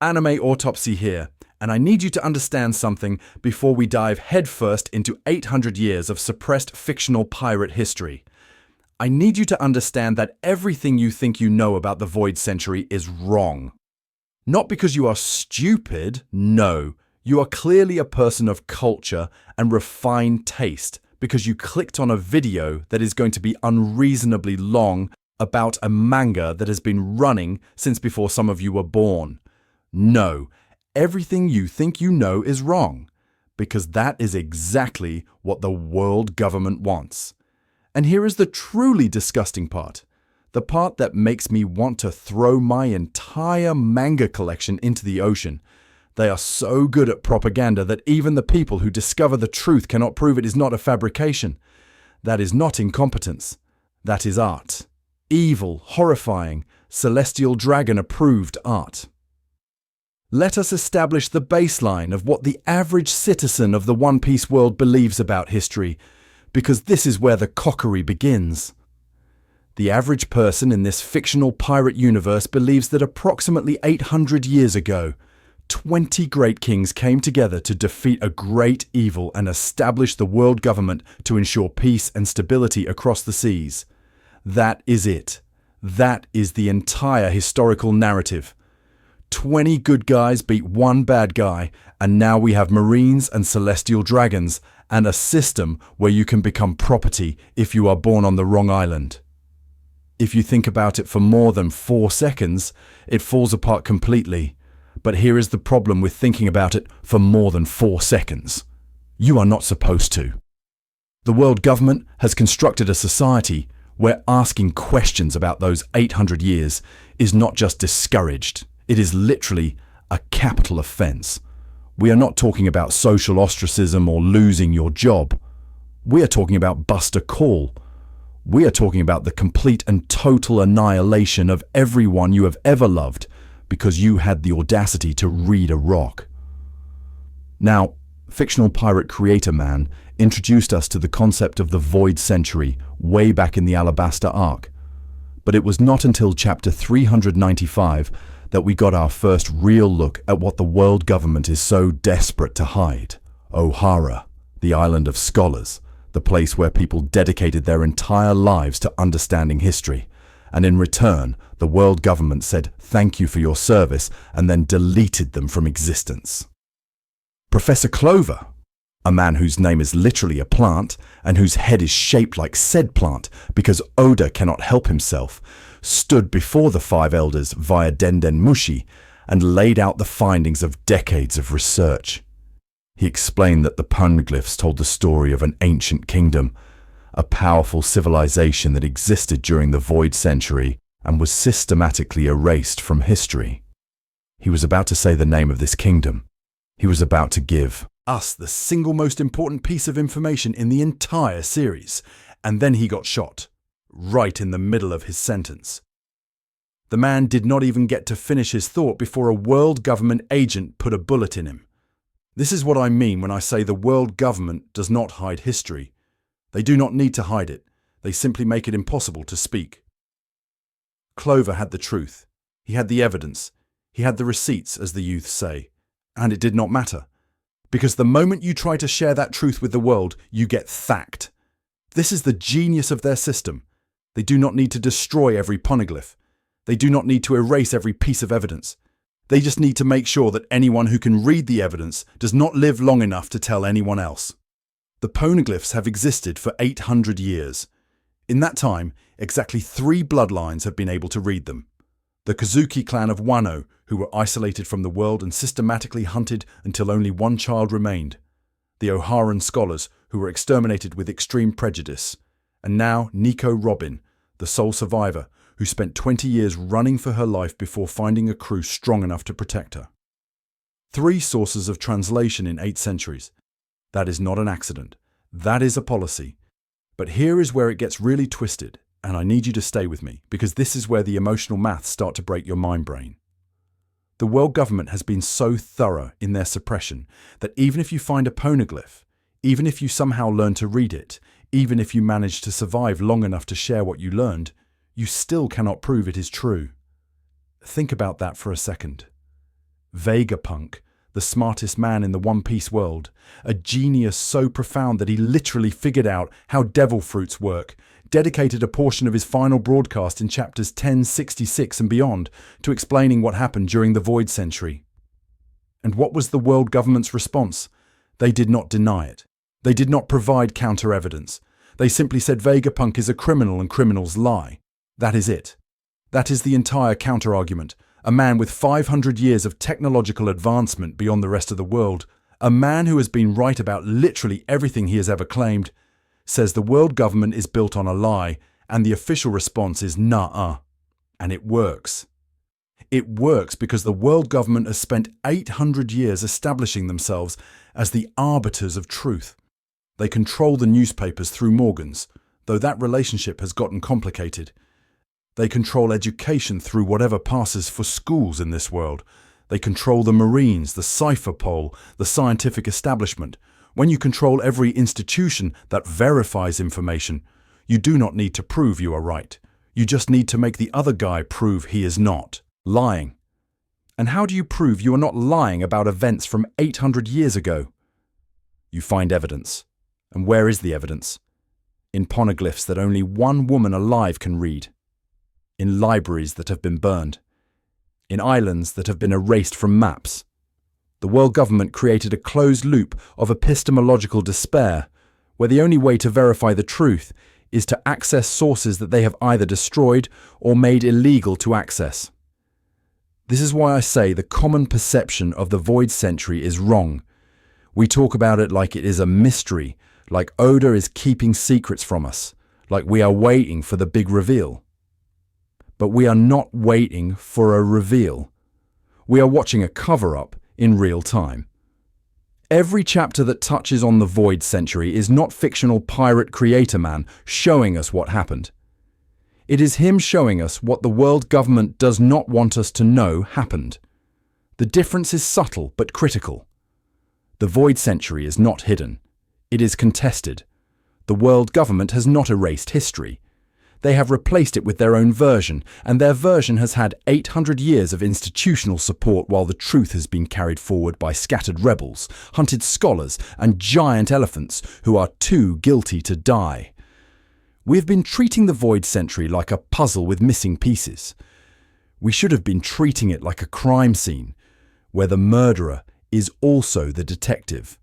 Anime Autopsy here, and I need you to understand something before we dive headfirst into 800 years of suppressed fictional pirate history. I need you to understand that everything you think you know about the Void Century is wrong. Not because you are stupid, no. You are clearly a person of culture and refined taste because you clicked on a video that is going to be unreasonably long about a manga that has been running since before some of you were born. No, everything you think you know is wrong, because that is exactly what the world government wants. And here is the truly disgusting part, the part that makes me want to throw my entire manga collection into the ocean. They are so good at propaganda that even the people who discover the truth cannot prove it is not a fabrication. That is not incompetence. That is art. Evil, horrifying, celestial dragon-approved art. Let us establish the baseline of what the average citizen of the One Piece world believes about history, because this is where the cockery begins. The average person in this fictional pirate universe believes that approximately 800 years ago, 20 great kings came together to defeat a great evil and establish the world government to ensure peace and stability across the seas. That is it. That is the entire historical narrative. 20 good guys beat one bad guy, and now we have marines and celestial dragons, and a system where you can become property if you are born on the wrong island. If you think about it for more than 4 seconds, it falls apart completely. But here is the problem with thinking about it for more than 4 seconds. You are not supposed to. The world government has constructed a society where asking questions about those 800 years is not just discouraged. It is literally a capital offense. We are not talking about social ostracism or losing your job. We are talking about bust a call. We are talking about the complete and total annihilation of everyone you have ever loved because you had the audacity to read a rock. Now, fictional pirate creator man introduced us to the concept of the Void Century way back in the Alabasta arc. But it was not until chapter 395 that we got our first real look at what the world government is so desperate to hide. Ohara, the island of scholars, the place where people dedicated their entire lives to understanding history. And in return, the world government said thank you for your service and then deleted them from existence. Professor Clover, a man whose name is literally a plant and whose head is shaped like said plant because Oda cannot help himself, stood before the 5 elders via Denden Mushi and laid out the findings of decades of research. He explained that the Poneglyphs told the story of an ancient kingdom, a powerful civilization that existed during the Void Century and was systematically erased from history. He was about to say the name of this kingdom. He was about to give us the single most important piece of information in the entire series, and then he got shot, right in the middle of his sentence. The man did not even get to finish his thought before a world government agent put a bullet in him. This is what I mean when I say the world government does not hide history. They do not need to hide it. They simply make it impossible to speak. Clover had the truth. He had the evidence. He had the receipts, as the youth say. And it did not matter. Because the moment you try to share that truth with the world, you get thacked. This is the genius of their system. They do not need to destroy every poneglyph. They do not need to erase every piece of evidence. They just need to make sure that anyone who can read the evidence does not live long enough to tell anyone else. The poneglyphs have existed for 800 years. In that time, exactly 3 bloodlines have been able to read them. The Kozuki clan of Wano, who were isolated from the world and systematically hunted until only 1 child remained. The Oharan scholars, who were exterminated with extreme prejudice. And now Nico Robin, the sole survivor, who spent 20 years running for her life before finding a crew strong enough to protect her. 3 sources of translation in 8 centuries. That is not an accident. That is a policy. But here is where it gets really twisted, and I need you to stay with me, because this is where the emotional maths start to break your mind brain. The world government has been so thorough in their suppression that even if you find a poneglyph, even if you somehow learn to read it, even if you manage to survive long enough to share what you learned, you still cannot prove it is true. Think about that for a second. Vegapunk, the smartest man in the One Piece world, a genius so profound that he literally figured out how devil fruits work, dedicated a portion of his final broadcast in chapters 1066 and beyond to explaining what happened during the Void Century. And what was the world government's response? They did not deny it. They did not provide counter-evidence. They simply said Vegapunk is a criminal and criminals lie. That is it. That is the entire counter-argument. A man with 500 years of technological advancement beyond the rest of the world, a man who has been right about literally everything he has ever claimed, says the world government is built on a lie, and the official response is nah-uh. And it works. It works because the world government has spent 800 years establishing themselves as the arbiters of truth. They control the newspapers through Morgans, though that relationship has gotten complicated. They control education through whatever passes for schools in this world. They control the Marines, the cipher pole, the scientific establishment. When you control every institution that verifies information, you do not need to prove you are right. You just need to make the other guy prove he is not lying. And how do you prove you are not lying about events from 800 years ago? You find evidence. And where is the evidence? In poneglyphs that only one woman alive can read. In libraries that have been burned. In islands that have been erased from maps. The world government created a closed loop of epistemological despair, where the only way to verify the truth is to access sources that they have either destroyed or made illegal to access. This is why I say the common perception of the Void Century is wrong. We talk about it like it is a mystery, like Oda is keeping secrets from us, like we are waiting for the big reveal. But we are not waiting for a reveal. We are watching a cover-up in real time. Every chapter that touches on the Void Century is not fictional pirate creator man showing us what happened. It is him showing us what the world government does not want us to know happened. The difference is subtle but critical. The Void Century is not hidden. It is contested. The world government has not erased history. They have replaced it with their own version, and their version has had 800 years of institutional support while the truth has been carried forward by scattered rebels, hunted scholars, and giant elephants who are too guilty to die. We have been treating the Void Century like a puzzle with missing pieces. We should have been treating it like a crime scene, where the murderer is also the detective.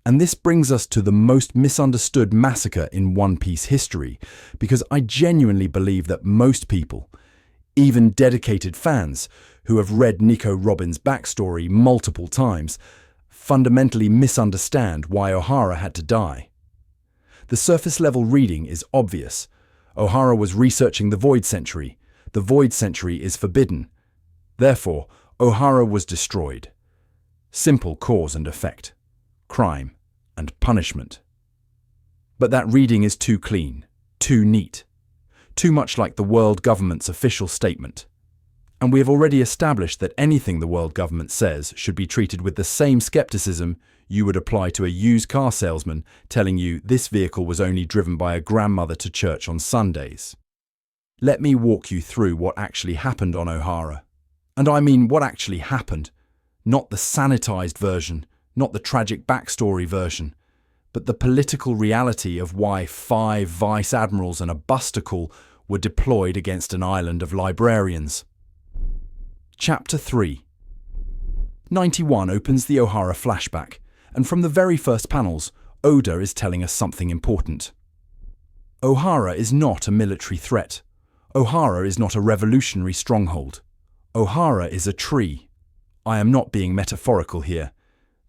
And this brings us to the most misunderstood massacre in One Piece history, because I genuinely believe that most people, even dedicated fans who have read Nico Robin's backstory multiple times, fundamentally misunderstand why Ohara had to die. The surface-level reading is obvious. Ohara was researching the Void Century. The Void Century is forbidden. Therefore, Ohara was destroyed. Simple cause and effect. Crime and punishment. But that reading is too clean, too neat, too much like the world government's official statement. And we have already established that anything the world government says should be treated with the same skepticism you would apply to a used car salesman telling you this vehicle was only driven by a grandmother to church on Sundays. Let me walk you through what actually happened on Ohara. And I mean what actually happened, not the sanitized version, not the tragic backstory version, but the political reality of why 5 vice admirals and a busticle were deployed against an island of librarians. Chapter 3. 91 opens the Ohara flashback, and from the very first panels, Oda is telling us something important. Ohara is not a military threat. Ohara is not a revolutionary stronghold. Ohara is a tree. I am not being metaphorical here.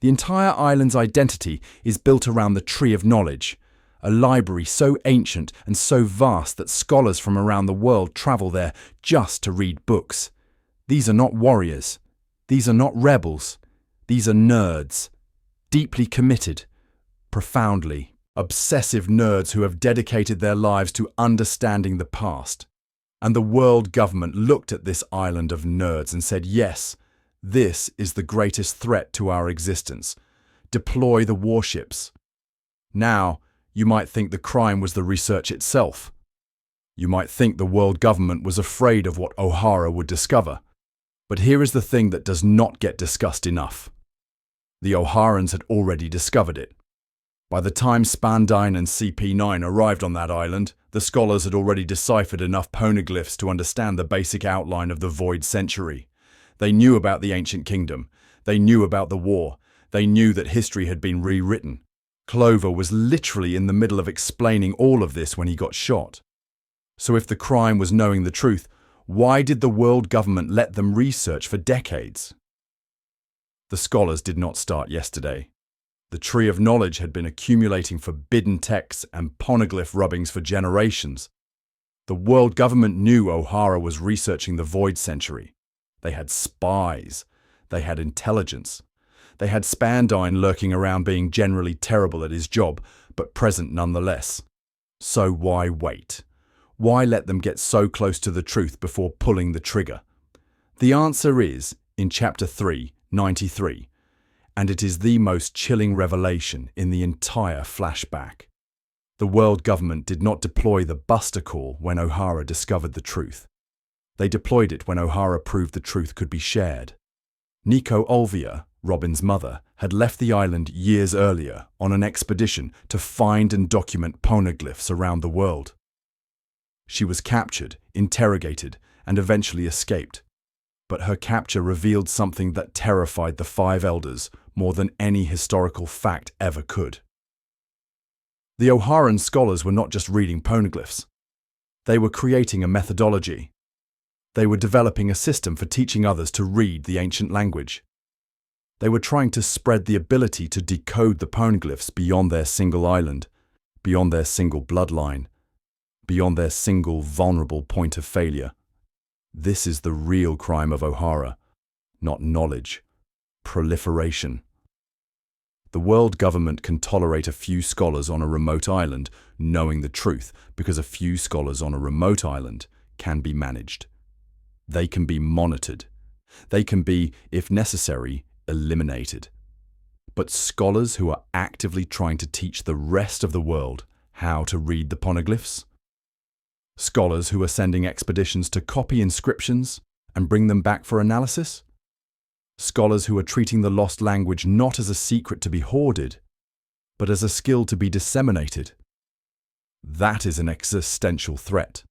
The entire island's identity is built around the Tree of Knowledge, a library so ancient and so vast that scholars from around the world travel there just to read books. These are not warriors. These are not rebels. These are nerds, deeply committed, profoundly obsessive nerds who have dedicated their lives to understanding the past. And the world government looked at this island of nerds and said, yes, this is the greatest threat to our existence. Deploy the warships. Now, you might think the crime was the research itself. You might think the world government was afraid of what Ohara would discover. But here is the thing that does not get discussed enough. The O'Harans had already discovered it. By the time Spandine and CP9 arrived on that island, the scholars had already deciphered enough poneglyphs to understand the basic outline of the Void Century. They knew about the Ancient Kingdom. They knew about the war. They knew that history had been rewritten. Clover was literally in the middle of explaining all of this when he got shot. So if the crime was knowing the truth, why did the world government let them research for decades? The scholars did not start yesterday. The tree of knowledge had been accumulating forbidden texts and poneglyph rubbings for generations. The world government knew O'Hara was researching the Void Century. They had spies. They had intelligence. They had Spandine lurking around being generally terrible at his job, but present nonetheless. So why wait? Why let them get so close to the truth before pulling the trigger? The answer is in Chapter 3, 93. And it is the most chilling revelation in the entire flashback. The world government did not deploy the Buster Call when O'Hara discovered the truth. They deployed it when O'Hara proved the truth could be shared. Nico Olvia, Robin's mother, had left the island years earlier on an expedition to find and document poneglyphs around the world. She was captured, interrogated, and eventually escaped. But her capture revealed something that terrified the Five Elders more than any historical fact ever could. The O'Haran scholars were not just reading poneglyphs. They were creating a methodology. They were developing a system for teaching others to read the ancient language. They were trying to spread the ability to decode the poneglyphs beyond their single island, beyond their single bloodline, beyond their single vulnerable point of failure. This is the real crime of O'Hara, not knowledge, proliferation. The world government can tolerate a few scholars on a remote island knowing the truth because a few scholars on a remote island can be managed. They can be monitored. They can be, if necessary, eliminated. But scholars who are actively trying to teach the rest of the world how to read the poneglyphs? Scholars who are sending expeditions to copy inscriptions and bring them back for analysis? Scholars who are treating the lost language not as a secret to be hoarded, but as a skill to be disseminated. That is an existential threat.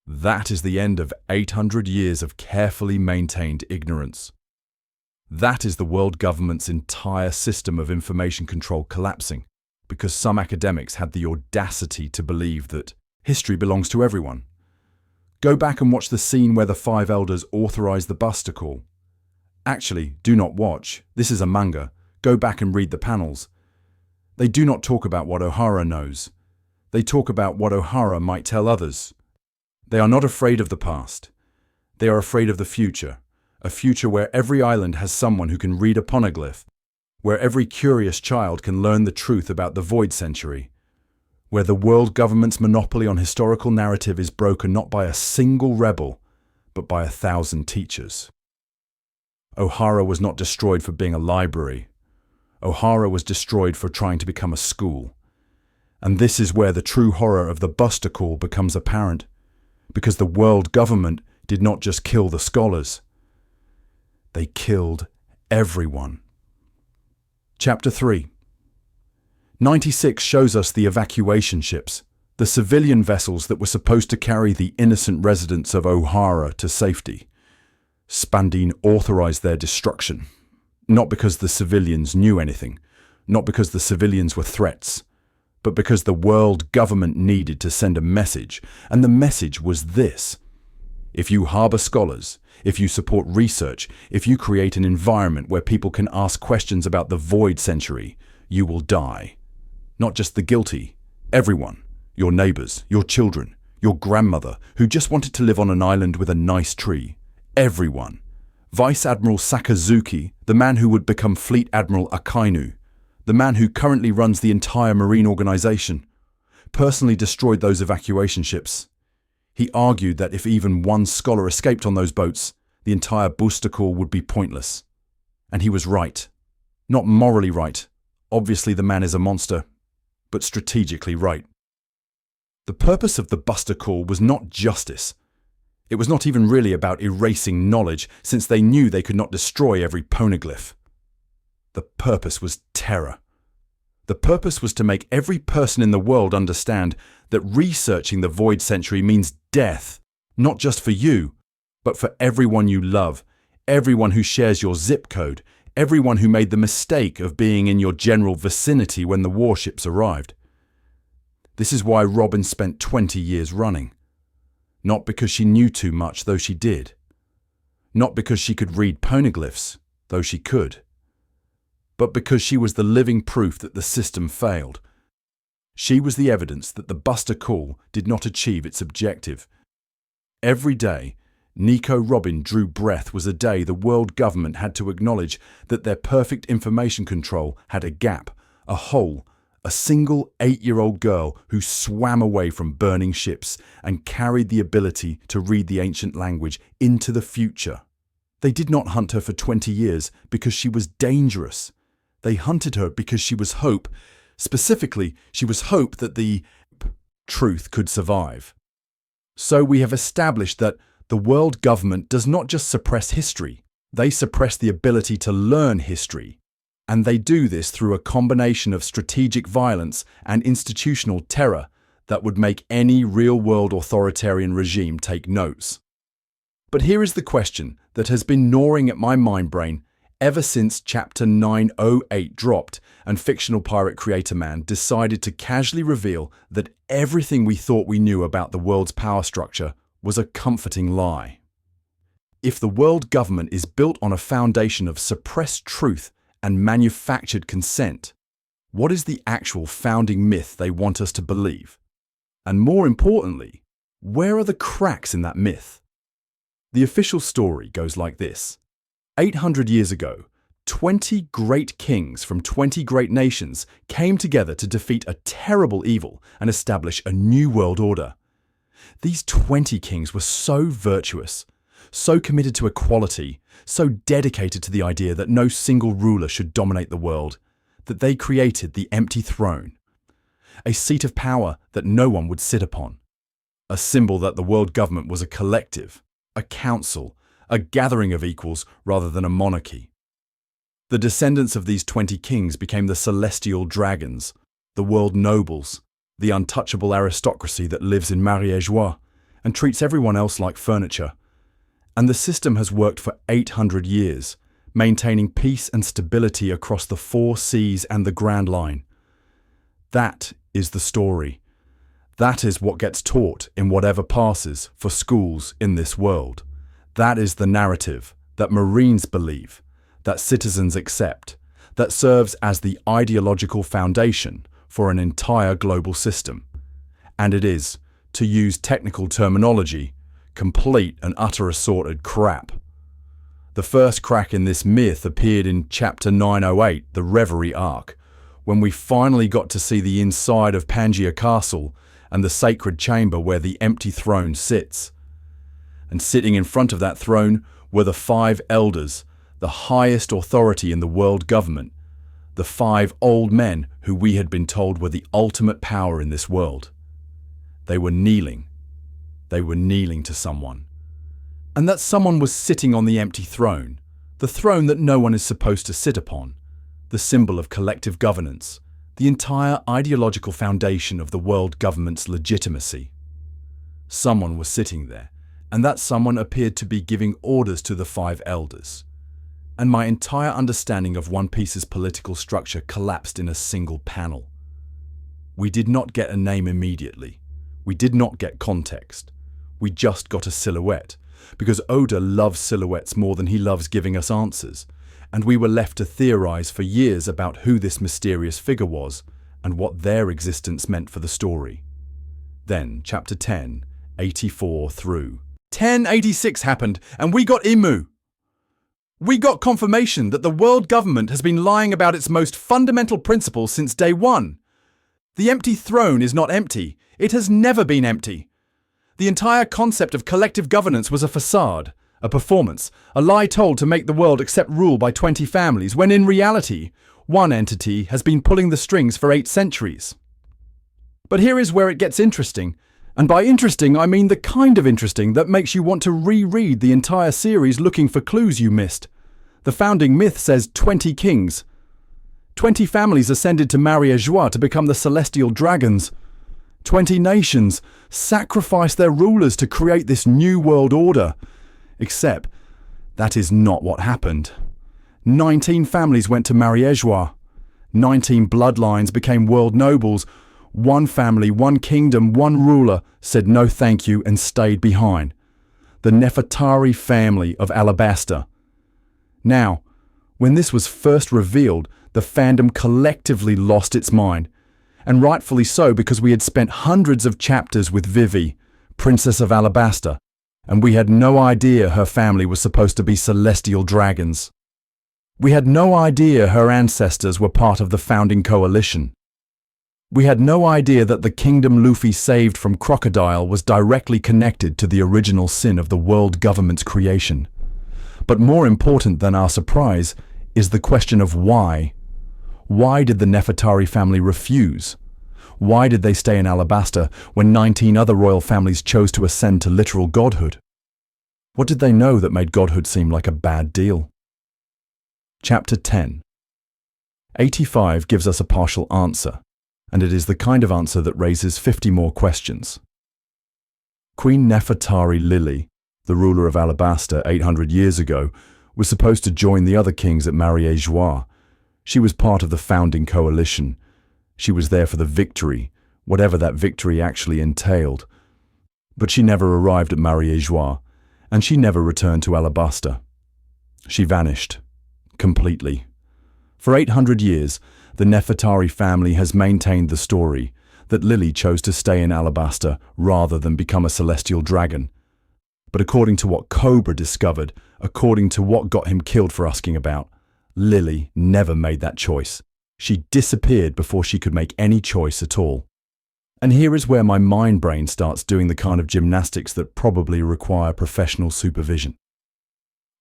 That is the end of 800 years of carefully maintained ignorance. That is the world government's entire system of information control collapsing because some academics had the audacity to believe that history belongs to everyone. Go back and watch the scene where the Five Elders authorize the Buster Call. Actually, do not watch. This is a manga. Go back and read the panels. They do not talk about what O'Hara knows. They talk about what O'Hara might tell others. They are not afraid of the past. They are afraid of the future. A future where every island has someone who can read a poneglyph. Where every curious child can learn the truth about the Void Century. Where the world government's monopoly on historical narrative is broken not by a single rebel, but by 1,000 teachers. O'Hara was not destroyed for being a library. O'Hara was destroyed for trying to become a school. And this is where the true horror of the Buster Call becomes apparent, because the world government did not just kill the scholars. They killed everyone. Chapter 3. 96 shows us the evacuation ships, the civilian vessels that were supposed to carry the innocent residents of O'Hara to safety. Spandine authorized their destruction, not because the civilians knew anything, not because the civilians were threats, but because the world government needed to send a message, and the message was this. If you harbor scholars, if you support research, if you create an environment where people can ask questions about the Void Century, you will die. Not just the guilty, everyone, your neighbors, your children, your grandmother who just wanted to live on an island with a nice tree. Everyone. Vice Admiral Sakazuki, the man who would become Fleet Admiral Akainu, the man who currently runs the entire marine organization, personally destroyed those evacuation ships. He argued that if even one scholar escaped on those boats, the entire booster call would be pointless. And he was right. Not morally right. Obviously the man is a monster, but strategically right. The purpose of the Buster Call was not justice. It was not even really about erasing knowledge, since they knew they could not destroy every poneglyph. The purpose was terror. The purpose was to make every person in the world understand that researching the Void Century means death, not just for you, but for everyone you love, everyone who shares your zip code, everyone who made the mistake of being in your general vicinity when the warships arrived. This is why Robin spent 20 years running. Not because she knew too much, though she did. Not because she could read poneglyphs, though she could. But because she was the living proof that the system failed. She was the evidence that the Buster Call did not achieve its objective. Every day, Nico Robin drew breath was a day the world government had to acknowledge that their perfect information control had a gap, a hole, a single 8-year-old girl who swam away from burning ships and carried the ability to read the ancient language into the future. They did not hunt her for 20 years because she was dangerous. They hunted her because she was hope. Specifically, she was hope that the truth could survive. So we have established that the world government does not just suppress history, they suppress the ability to learn history. And they do this through a combination of strategic violence and institutional terror that would make any real-world authoritarian regime take notes. But here is the question that has been gnawing at my mind brain ever since Chapter 908 dropped and fictional pirate creator man decided to casually reveal that everything we thought we knew about the world's power structure was a comforting lie. If the world government is built on a foundation of suppressed truth and manufactured consent, what is the actual founding myth they want us to believe? And more importantly, where are the cracks in that myth? The official story goes like this. 800 years ago, 20 great kings from 20 great nations came together to defeat a terrible evil and establish a new world order. These 20 kings were so virtuous, so committed to equality, so dedicated to the idea that no single ruler should dominate the world, that they created the empty throne, a seat of power that no one would sit upon, a symbol that the world government was a collective, a council, a gathering of equals rather than a monarchy. The descendants of these 20 kings became the celestial dragons, the world nobles, the untouchable aristocracy that lives in Marie-et-Joie and treats everyone else like furniture. And the system has worked for 800 years, maintaining peace and stability across the 4 seas and the Grand Line. That is the story. That is what gets taught in whatever passes for schools in this world. That is the narrative that Marines believe, that citizens accept, that serves as the ideological foundation for an entire global system. And it is, to use technical terminology, complete and utter assorted crap. The first crack in this myth appeared in Chapter 908, the Reverie Arc, when we finally got to see the inside of Pangaea Castle and the sacred chamber where the empty throne sits. And sitting in front of that throne were the 5 elders, the highest authority in the world government, the 5 old men who we had been told were the ultimate power in this world. They were kneeling. They were kneeling to someone. And that someone was sitting on the empty throne, the throne that no one is supposed to sit upon, the symbol of collective governance, the entire ideological foundation of the world government's legitimacy. Someone was sitting there, and that someone appeared to be giving orders to the 5 elders. And my entire understanding of One Piece's political structure collapsed in a single panel. We did not get a name immediately. We did not get context. We just got a silhouette, because Oda loves silhouettes more than he loves giving us answers, and we were left to theorize for years about who this mysterious figure was and what their existence meant for the story. Then, Chapter 10, 84 through 1086 happened, and we got Imu. We got confirmation that the world government has been lying about its most fundamental principle since day one. The empty throne is not empty. It has never been empty. The entire concept of collective governance was a facade, a performance, a lie told to make the world accept rule by 20 families, when in reality, one entity has been pulling the strings for 8 centuries. But here is where it gets interesting, And by interesting, I mean the kind of interesting that makes you want to reread the entire series looking for clues you missed. The founding myth says 20 kings. 20 families ascended to Marie-Joie to become the celestial dragons. 20 nations sacrificed their rulers to create this new world order. Except, that is not what happened. 19 families went to Marie-Joie. 19 bloodlines became world nobles. One family, one kingdom, one ruler said no thank you and stayed behind. The Nefertari family of Alabaster. Now, when this was first revealed, the fandom collectively lost its mind. And rightfully so, because we had spent hundreds of chapters with Vivi, Princess of Alabaster, and we had no idea her family was supposed to be celestial dragons. We had no idea her ancestors were part of the founding coalition. We had no idea that the kingdom Luffy saved from Crocodile was directly connected to the original sin of the world government's creation. But more important than our surprise is the question of why. Why did the Nefertari family refuse? Why did they stay in Alabaster when 19 other royal families chose to ascend to literal godhood? What did they know that made godhood seem like a bad deal? Chapter 10. 85 gives us a partial answer, and it is the kind of answer that raises 50 more questions. Queen Nefertari Lily, the ruler of Alabaster 800 years ago, was supposed to join the other kings at Marie-Joie. She was part of the founding coalition. She was there for the victory, whatever that victory actually entailed. But she never arrived at Marie-Joie, and she never returned to Alabaster. She vanished, completely. For 800 years, the Nefertari family has maintained the story that Lily chose to stay in Alabaster rather than become a celestial dragon. But according to what Cobra discovered, according to what got him killed for asking about, Lily never made that choice. She disappeared before she could make any choice at all. And here is where my mind brain starts doing the kind of gymnastics that probably require professional supervision.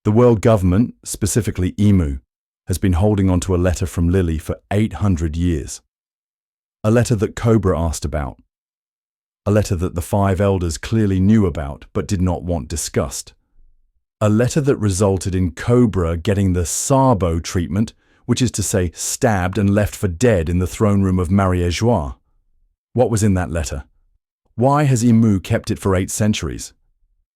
The world government, specifically EMU, has been holding on to a letter from Lily for 800 years. A letter that Cobra asked about. A letter that the 5 elders clearly knew about but did not want discussed. A letter that resulted in Cobra getting the Sabo treatment, which is to say stabbed and left for dead in the throne room of Marie-Joie. What was in that letter? Why has EMU kept it for 8 centuries?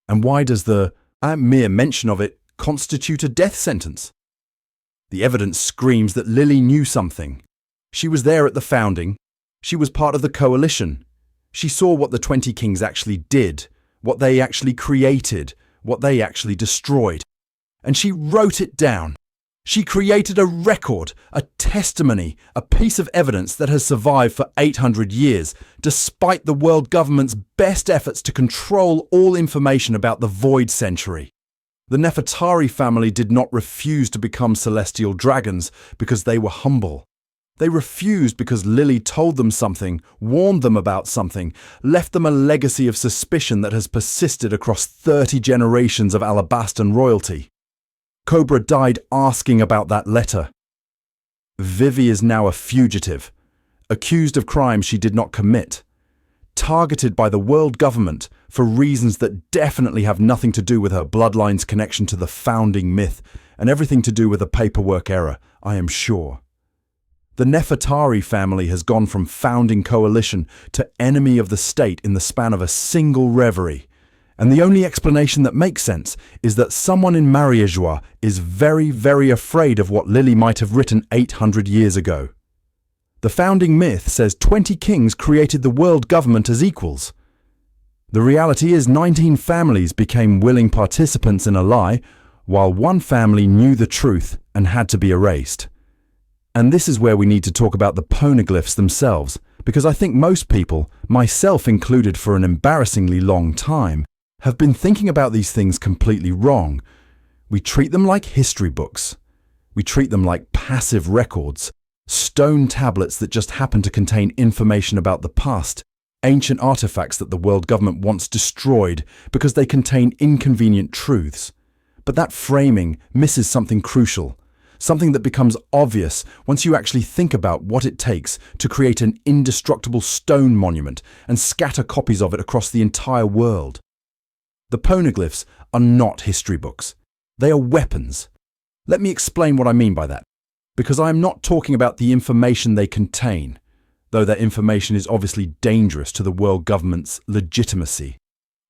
And why does the mere mention of it constitute a death sentence? The evidence screams that Lily knew something. She was there at the founding. She was part of the coalition. She saw what the 20 kings actually did, what they actually created, what they actually destroyed. And she wrote it down. She created a record, a testimony, a piece of evidence that has survived for 800 years, despite the world government's best efforts to control all information about the Void Century. The Nefertari family did not refuse to become celestial dragons because they were humble. They refused because Lily told them something, warned them about something, left them a legacy of suspicion that has persisted across 30 generations of Alabastan royalty. Cobra died asking about that letter. Vivi is now a fugitive, accused of crimes she did not commit, targeted by the world government for reasons that definitely have nothing to do with her bloodline's connection to the founding myth and everything to do with a paperwork error, I am sure. The Nefertari family has gone from founding coalition to enemy of the state in the span of a single reverie. And the only explanation that makes sense is that someone in Marie-Joie is very, very afraid of what Lily might have written 800 years ago. The founding myth says 20 kings created the world government as equals. The reality is 19 families became willing participants in a lie, while one family knew the truth and had to be erased. And this is where we need to talk about the Poneglyphs themselves, because I think most people, myself included for an embarrassingly long time, have been thinking about these things completely wrong. We treat them like history books. We treat them like passive records, stone tablets that just happen to contain information about the past, ancient artifacts that the world government wants destroyed because they contain inconvenient truths. But that framing misses something crucial, something that becomes obvious once you actually think about what it takes to create an indestructible stone monument and scatter copies of it across the entire world. The Poneglyphs are not history books. They are weapons. Let me explain what I mean by that, because I am not talking about the information they contain, though that information is obviously dangerous to the world government's legitimacy.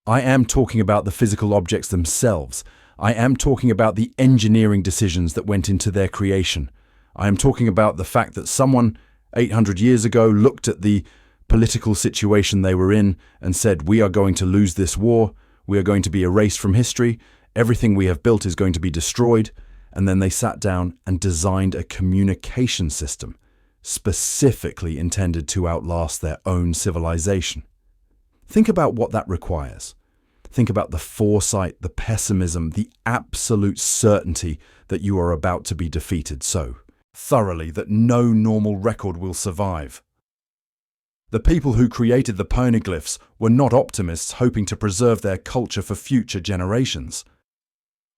I am talking about the physical objects themselves. I am talking about the engineering decisions that went into their creation. I am talking about the fact that someone 800 years ago looked at the political situation they were in and said, "We are going to lose this war. We are going to be erased from history. Everything we have built is going to be destroyed." And then they sat down and designed a communication system specifically intended to outlast their own civilization. Think about what that requires. Think about the foresight, the pessimism, the absolute certainty that you are about to be defeated so thoroughly that no normal record will survive. The people who created the Poneglyphs were not optimists hoping to preserve their culture for future generations.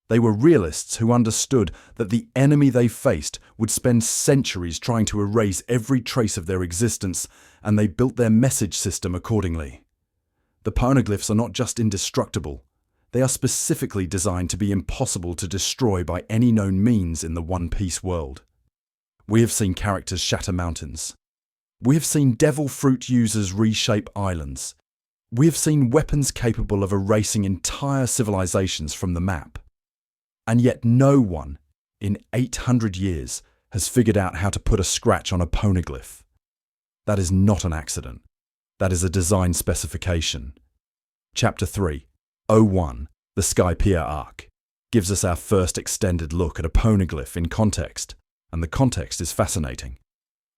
They were realists who understood that the enemy they faced would spend centuries trying to erase every trace of their existence, and they built their message system accordingly. The Poneglyphs are not just indestructible. They are specifically designed to be impossible to destroy by any known means in the One Piece world. We have seen characters shatter mountains. We have seen devil fruit users reshape islands. We have seen weapons capable of erasing entire civilizations from the map. And yet no one, in 800 years, has figured out how to put a scratch on a Poneglyph. That is not an accident. That is a design specification. Chapter 3, 01, the Skypiea Arc, gives us our first extended look at a Poneglyph in context, and the context is fascinating.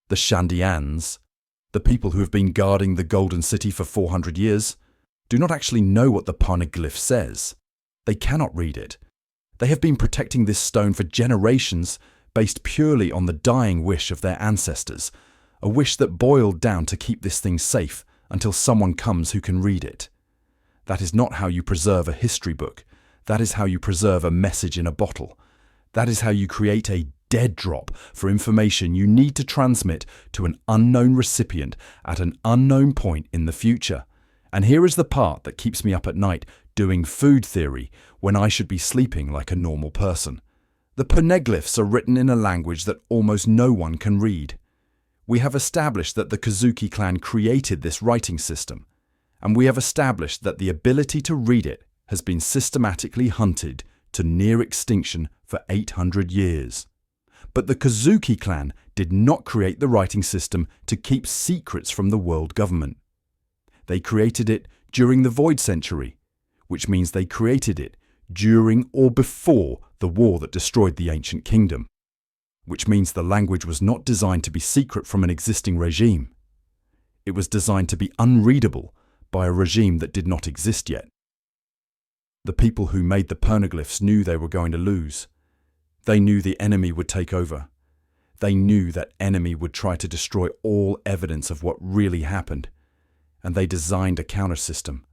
The Shandians, the people who have been guarding the Golden City for 400 years, do not actually know what the Poneglyph says. They cannot read it. They have been protecting this stone for generations based purely on the dying wish of their ancestors, a wish that boiled down to keep this thing safe until someone comes who can read it. That is not how you preserve a history book. That is how you preserve a message in a bottle. That is how you create a dead drop for information you need to transmit to an unknown recipient at an unknown point in the future. And here is the part that keeps me up at night doing food theory when I should be sleeping like a normal person. The Poneglyphs are written in a language that almost no one can read. We have established that the Kozuki clan created this writing system, and we have established that the ability to read it has been systematically hunted to near extinction for 800 years. But the Kozuki clan did not create the writing system to keep secrets from the world government. They created it during the Void Century, which means they created it during or before the war that destroyed the ancient kingdom, which means the language was not designed to be secret from an existing regime. It was designed to be unreadable by a regime that did not exist yet. The people who made the Poneglyphs knew they were going to lose. They knew the enemy would take over. They knew that enemy would try to destroy all evidence of what really happened, and they designed a counter-system,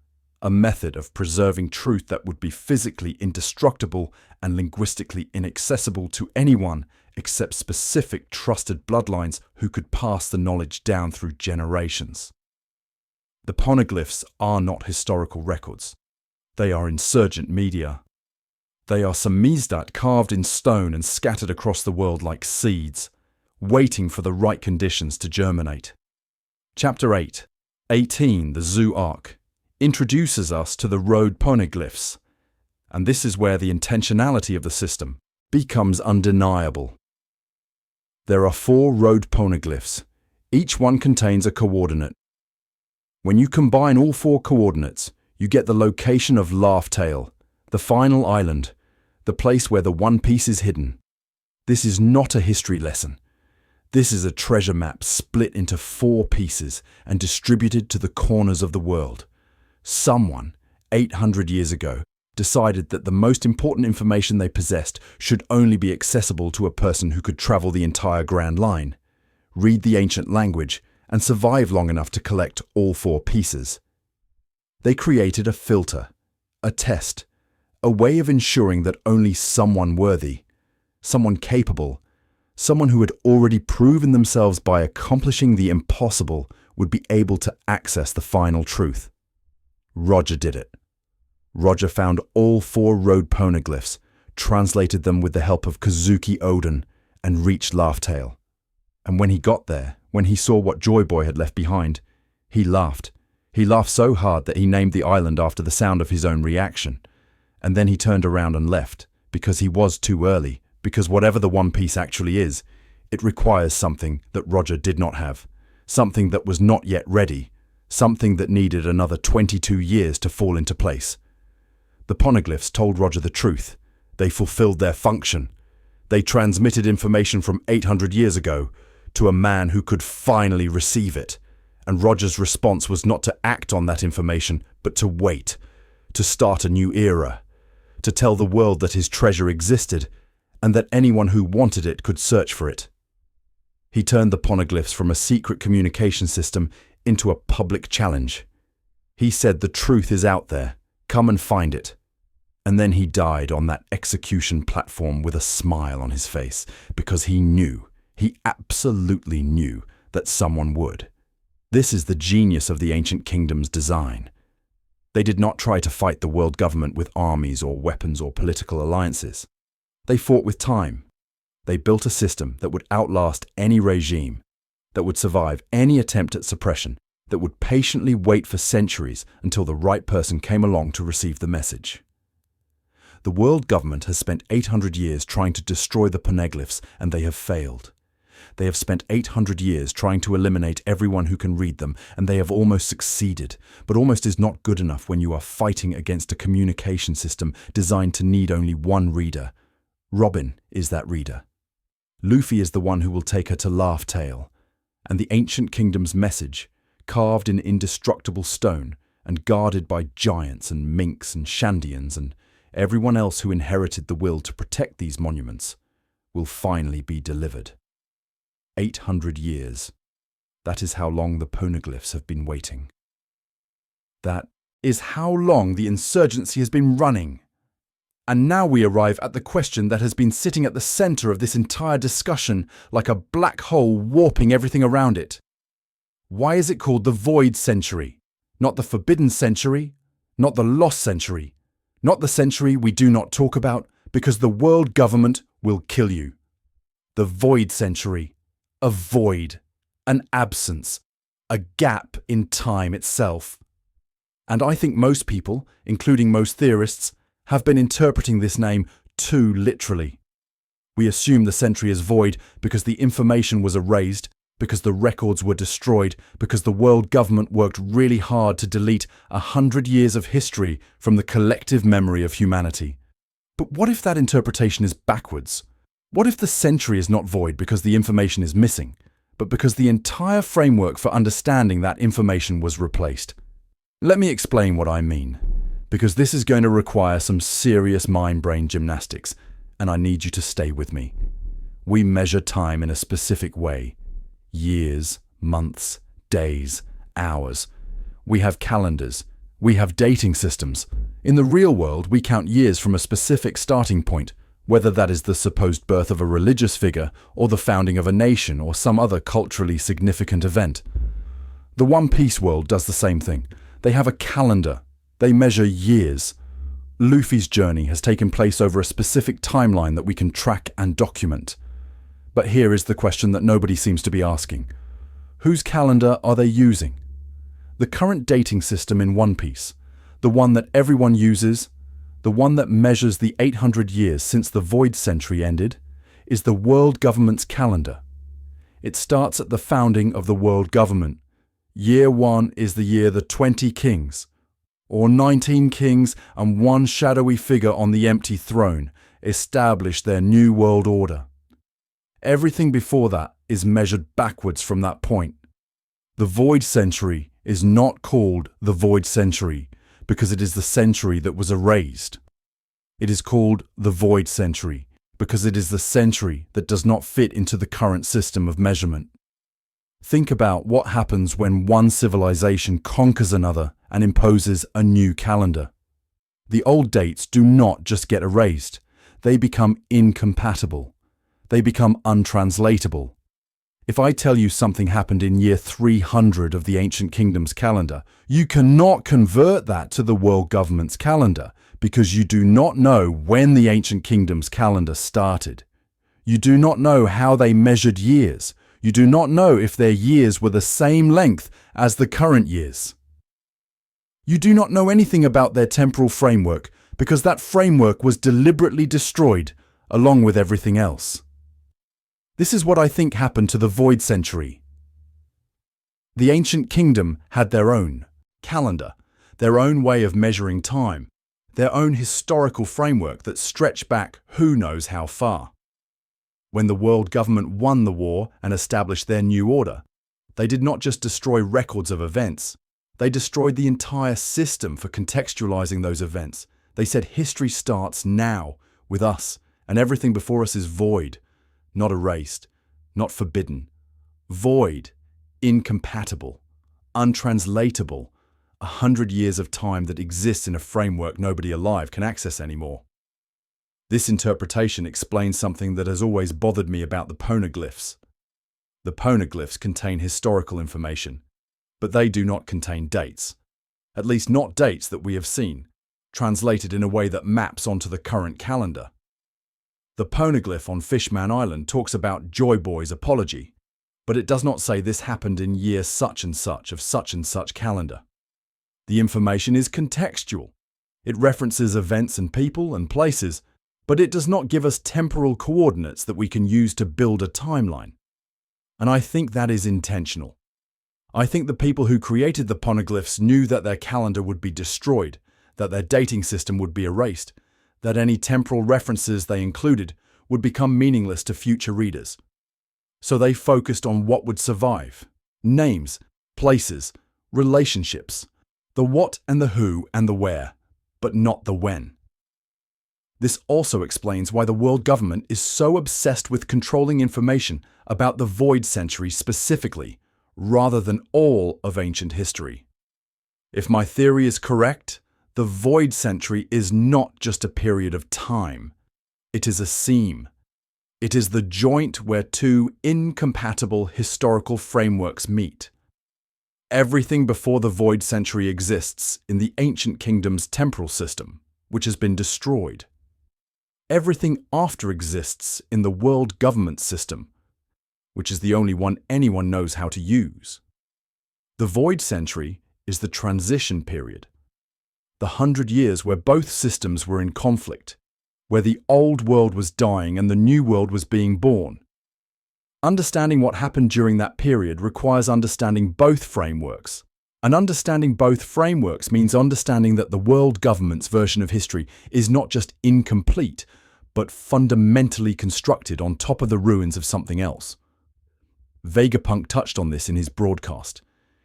a method of preserving truth that would be physically indestructible and linguistically inaccessible to anyone except specific trusted bloodlines who could pass the knowledge down through generations. The Poneglyphs are not historical records. They are insurgent media. They are samizdat carved in stone and scattered across the world like seeds, waiting for the right conditions to germinate. Chapter 8, 18, the Zoo Arc, introduces us to the road Poneglyphs, and this is where the intentionality of the system becomes undeniable. There are 4 road Poneglyphs. Each one contains a coordinate. When you combine all 4 coordinates, you get the location of Laugh Tale, the final island, the place where the One Piece is hidden. This is not a history lesson. This is a treasure map split into 4 pieces and distributed to the corners of the world. Someone, 800 years ago, decided that the most important information they possessed should only be accessible to a person who could travel the entire Grand Line, read the ancient language, and survive long enough to collect all 4 pieces. They created a filter, a test, a way of ensuring that only someone worthy, someone capable, Someone who had already proven themselves by accomplishing the impossible would be able to access the final truth. Roger did it. Roger found all 4 road poneglyphs, translated them with the help of Kazuki Oden, and reached Laughtale. And when he got there, when he saw what Joy Boy had left behind, he laughed. He laughed so hard that he named the island after the sound of his own reaction. And then he turned around and left, because he was too early, because whatever the One Piece actually is, it requires something that Roger did not have, something that was not yet ready, something that needed another 22 years to fall into place. The Poneglyphs told Roger the truth. They fulfilled their function. They transmitted information from 800 years ago to a man who could finally receive it. And Roger's response was not to act on that information, but to wait, to start a new era, to tell the world that his treasure existed and that anyone who wanted it could search for it. He turned the Poneglyphs from a secret communication system into a public challenge. He said the truth is out there, come and find it. And then he died on that execution platform with a smile on his face, because he absolutely knew that someone would. This is the genius of the ancient kingdom's design. They did not try to fight the world government with armies or weapons or political alliances. They fought with time. They built a system that would outlast any regime, that would survive any attempt at suppression, that would patiently wait for centuries until the right person came along to receive the message. The world government has spent 800 years trying to destroy the Poneglyphs, and they have failed. They have spent 800 years trying to eliminate everyone who can read them, and they have almost succeeded. But almost is not good enough when you are fighting against a communication system designed to need only one reader. Robin is that reader. Luffy is the one who will take her to Laughtale, and the ancient kingdom's message, carved in indestructible stone and guarded by giants and minks and Shandians and everyone else who inherited the will to protect these monuments, will finally be delivered. 800 years. That is how long the Poneglyphs have been waiting. That is how long the insurgency has been running. And now we arrive at the question that has been sitting at the center of this entire discussion like a black hole warping everything around it. Why is it called the Void Century? Not the Forbidden Century, not the Lost Century, not the century we do not talk about because the world government will kill you. The Void Century. A void, an absence, a gap in time itself. And I think most people, including most theorists, have been interpreting this name too literally. We assume the century is void because the information was erased, because the records were destroyed, because the world government worked really hard to delete 100 years of history from the collective memory of humanity. But what if that interpretation is backwards? What if the century is not void because the information is missing, but because the entire framework for understanding that information was replaced? Let me explain what I mean, because this is going to require some serious mind-brain gymnastics, and I need you to stay with me. We measure time in a specific way. Years, months, days, hours. We have calendars. We have dating systems. In the real world, we count years from a specific starting point, whether that is the supposed birth of a religious figure or the founding of a nation or some other culturally significant event. The One Piece world does the same thing. They have a calendar. They measure years. Luffy's journey has taken place over a specific timeline that we can track and document. But here is the question that nobody seems to be asking. Whose calendar are they using? The current dating system in One Piece, the one that everyone uses, the one that measures the 800 years since the Void Century ended, is the world government's calendar. It starts at the founding of the world government. Year 1 is the year the 20 kings, or 19 kings and one shadowy figure on the empty throne, established their new world order. Everything before that is measured backwards from that point. The Void Century is not called the Void Century, because it is the century that was erased. It is called the Void Century because it is the century that does not fit into the current system of measurement. Think about what happens when one civilization conquers another and imposes a new calendar. The old dates do not just get erased, they become incompatible. they become untranslatable. If I tell you something happened in year 300 of the ancient kingdom's calendar, you cannot convert that to the world government's calendar because you do not know when the ancient kingdom's calendar started. You do not know how they measured years. You do not know if their years were the same length as the current years. You do not know anything about their temporal framework because that framework was deliberately destroyed along with everything else. This is what I think happened to the Void Century. The ancient kingdom had their own calendar, their own way of measuring time, their own historical framework that stretched back who knows how far. When the world government won the war and established their new order, they did not just destroy records of events, they destroyed the entire system for contextualizing those events. They said history starts now with us, and everything before us is void, not erased, not forbidden. Void, incompatible, untranslatable, 100 years of time that exists in a framework nobody alive can access anymore. This interpretation explains something that has always bothered me about the Poneglyphs. The Poneglyphs contain historical information, but they do not contain dates. At least not dates that we have seen, translated in a way that maps onto the current calendar. The Poneglyph on Fishman Island talks about Joy Boy's apology, but it does not say this happened in year such and such calendar. The information is contextual. It references events and people and places, but it does not give us temporal coordinates that we can use to build a timeline. And I think that is intentional. I think the people who created the Poneglyphs knew that their calendar would be destroyed, that their dating system would be erased, that any temporal references they included would become meaningless to future readers. So they focused on what would survive: names, places, relationships, the what and the who and the where, but not the when. This also explains why the world government is so obsessed with controlling information about the Void Century specifically, rather than all of ancient history. If my theory is correct, the Void Century is not just a period of time. It is a seam. It is the joint where two incompatible historical frameworks meet. Everything before the Void Century exists in the ancient kingdom's temporal system, which has been destroyed. Everything after exists in the world government system, which is the only one anyone knows how to use. The Void Century is the transition period, the 100 years where both systems were in conflict, where the old world was dying and the new world was being born. Understanding what happened during that period requires understanding both frameworks. And understanding both frameworks means understanding that the world government's version of history is not just incomplete, but fundamentally constructed on top of the ruins of something else. Vegapunk touched on this in his broadcast.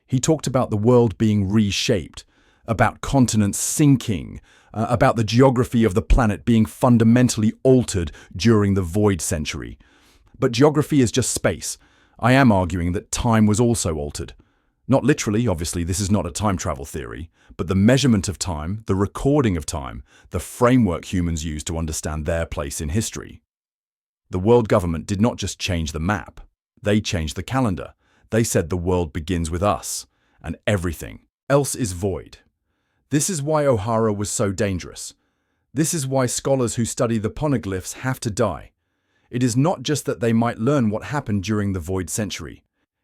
He talked about the world being reshaped, about continents sinking, about the geography of the planet being fundamentally altered during the Void Century. But geography is just space. I am arguing that time was also altered. Not literally, obviously, this is not a time travel theory, but the measurement of time, the recording of time, the framework humans use to understand their place in history. The world government did not just change the map, they changed the calendar. They said the world begins with us, and everything else is void. This is why O'Hara was so dangerous. This is why scholars who study the Poneglyphs have to die. It is not just that they might learn what happened during the Void Century.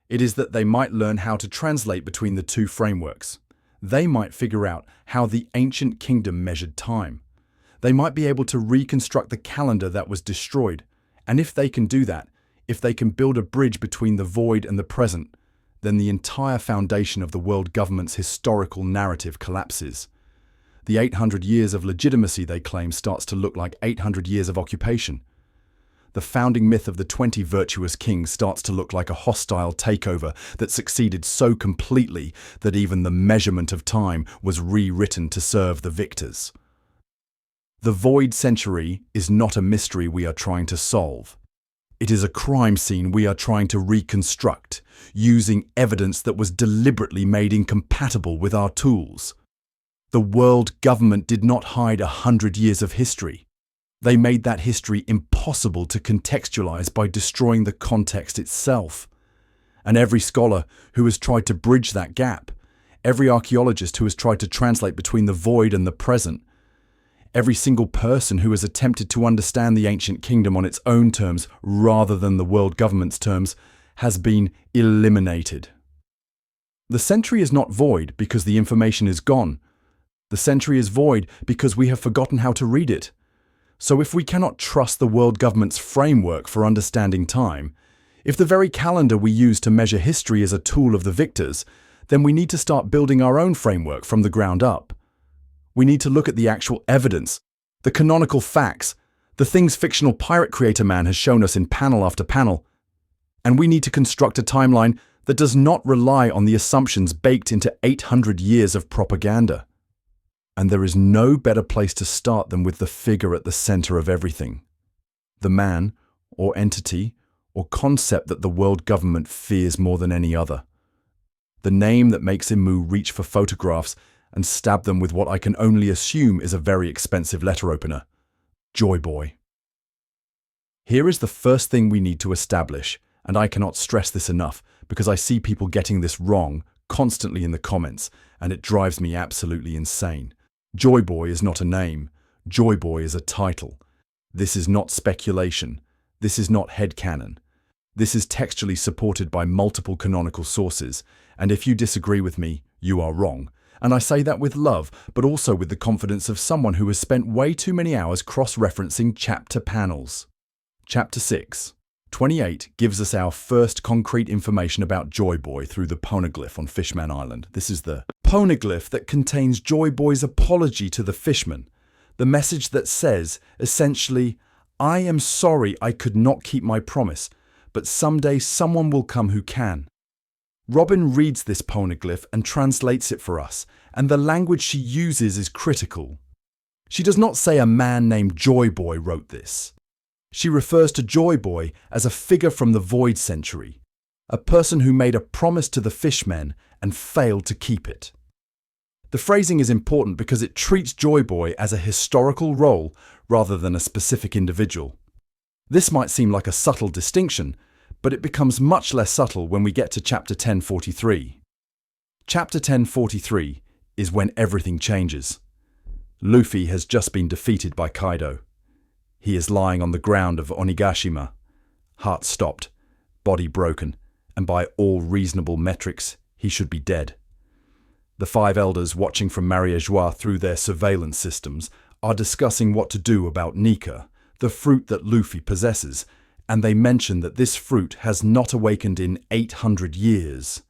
It is that they might learn how to translate between the two frameworks. They might figure out how the ancient kingdom measured time. They might be able to reconstruct the calendar that was destroyed. And if they can do that, if they can build a bridge between the void and the present, then the entire foundation of the world government's historical narrative collapses. The 800 years of legitimacy they claim starts to look like 800 years of occupation. The founding myth of the 20 virtuous kings starts to look like a hostile takeover that succeeded so completely that even the measurement of time was rewritten to serve the victors. The Void Century is not a mystery we are trying to solve. It is a crime scene we are trying to reconstruct, using evidence that was deliberately made incompatible with our tools. The world government did not hide 100 years of history. They made that history impossible to contextualize by destroying the context itself. And every scholar who has tried to bridge that gap, every archaeologist who has tried to translate between the void and the present, every single person who has attempted to understand the ancient kingdom on its own terms rather than the world government's terms, has been eliminated. The century is not void because the information is gone. The century is void because we have forgotten how to read it. So if we cannot trust the world government's framework for understanding time, if the very calendar we use to measure history is a tool of the victors, then we need to start building our own framework from the ground up. We need to look at the actual evidence, the canonical facts, the things fictional pirate creator man has shown us in panel after panel. And we need to construct a timeline that does not rely on the assumptions baked into 800 years of propaganda. And there is no better place to start than with the figure at the center of everything. The man, or entity, or concept that the world government fears more than any other. The name that makes Imu reach for photographs and stab them with what I can only assume is a very expensive letter opener. Joy Boy. Here is the first thing we need to establish, and I cannot stress this enough because I see people getting this wrong constantly in the comments, and it drives me absolutely insane. Joy Boy is not a name. Joy Boy is a title. This is not speculation. This is not headcanon. This is textually supported by multiple canonical sources, and if you disagree with me, you are wrong. And I say that with love, but also with the confidence of someone who has spent way too many hours cross-referencing chapter panels. Chapter 6. 28 gives us our first concrete information about Joy Boy through the Poneglyph on Fishman Island. This is the Poneglyph that contains Joy Boy's apology to the fisherman. The message that says, essentially, I am sorry I could not keep my promise, but someday someone will come who can. Robin reads this poneglyph and translates it for us, and the language she uses is critical. She does not say a man named Joy Boy wrote this. She refers to Joy Boy as a figure from the Void Century, a person who made a promise to the fishmen and failed to keep it. The phrasing is important because it treats Joy Boy as a historical role rather than a specific individual. This might seem like a subtle distinction, but it becomes much less subtle when we get to Chapter 1043. Chapter 1043 is when everything changes. Luffy has just been defeated by Kaido. He is lying on the ground of Onigashima, heart stopped, body broken, and by all reasonable metrics, he should be dead. The 5 elders watching from Mariajois through their surveillance systems are discussing what to do about Nika, the fruit that Luffy possesses, and they mention that this fruit has not awakened in 800 years.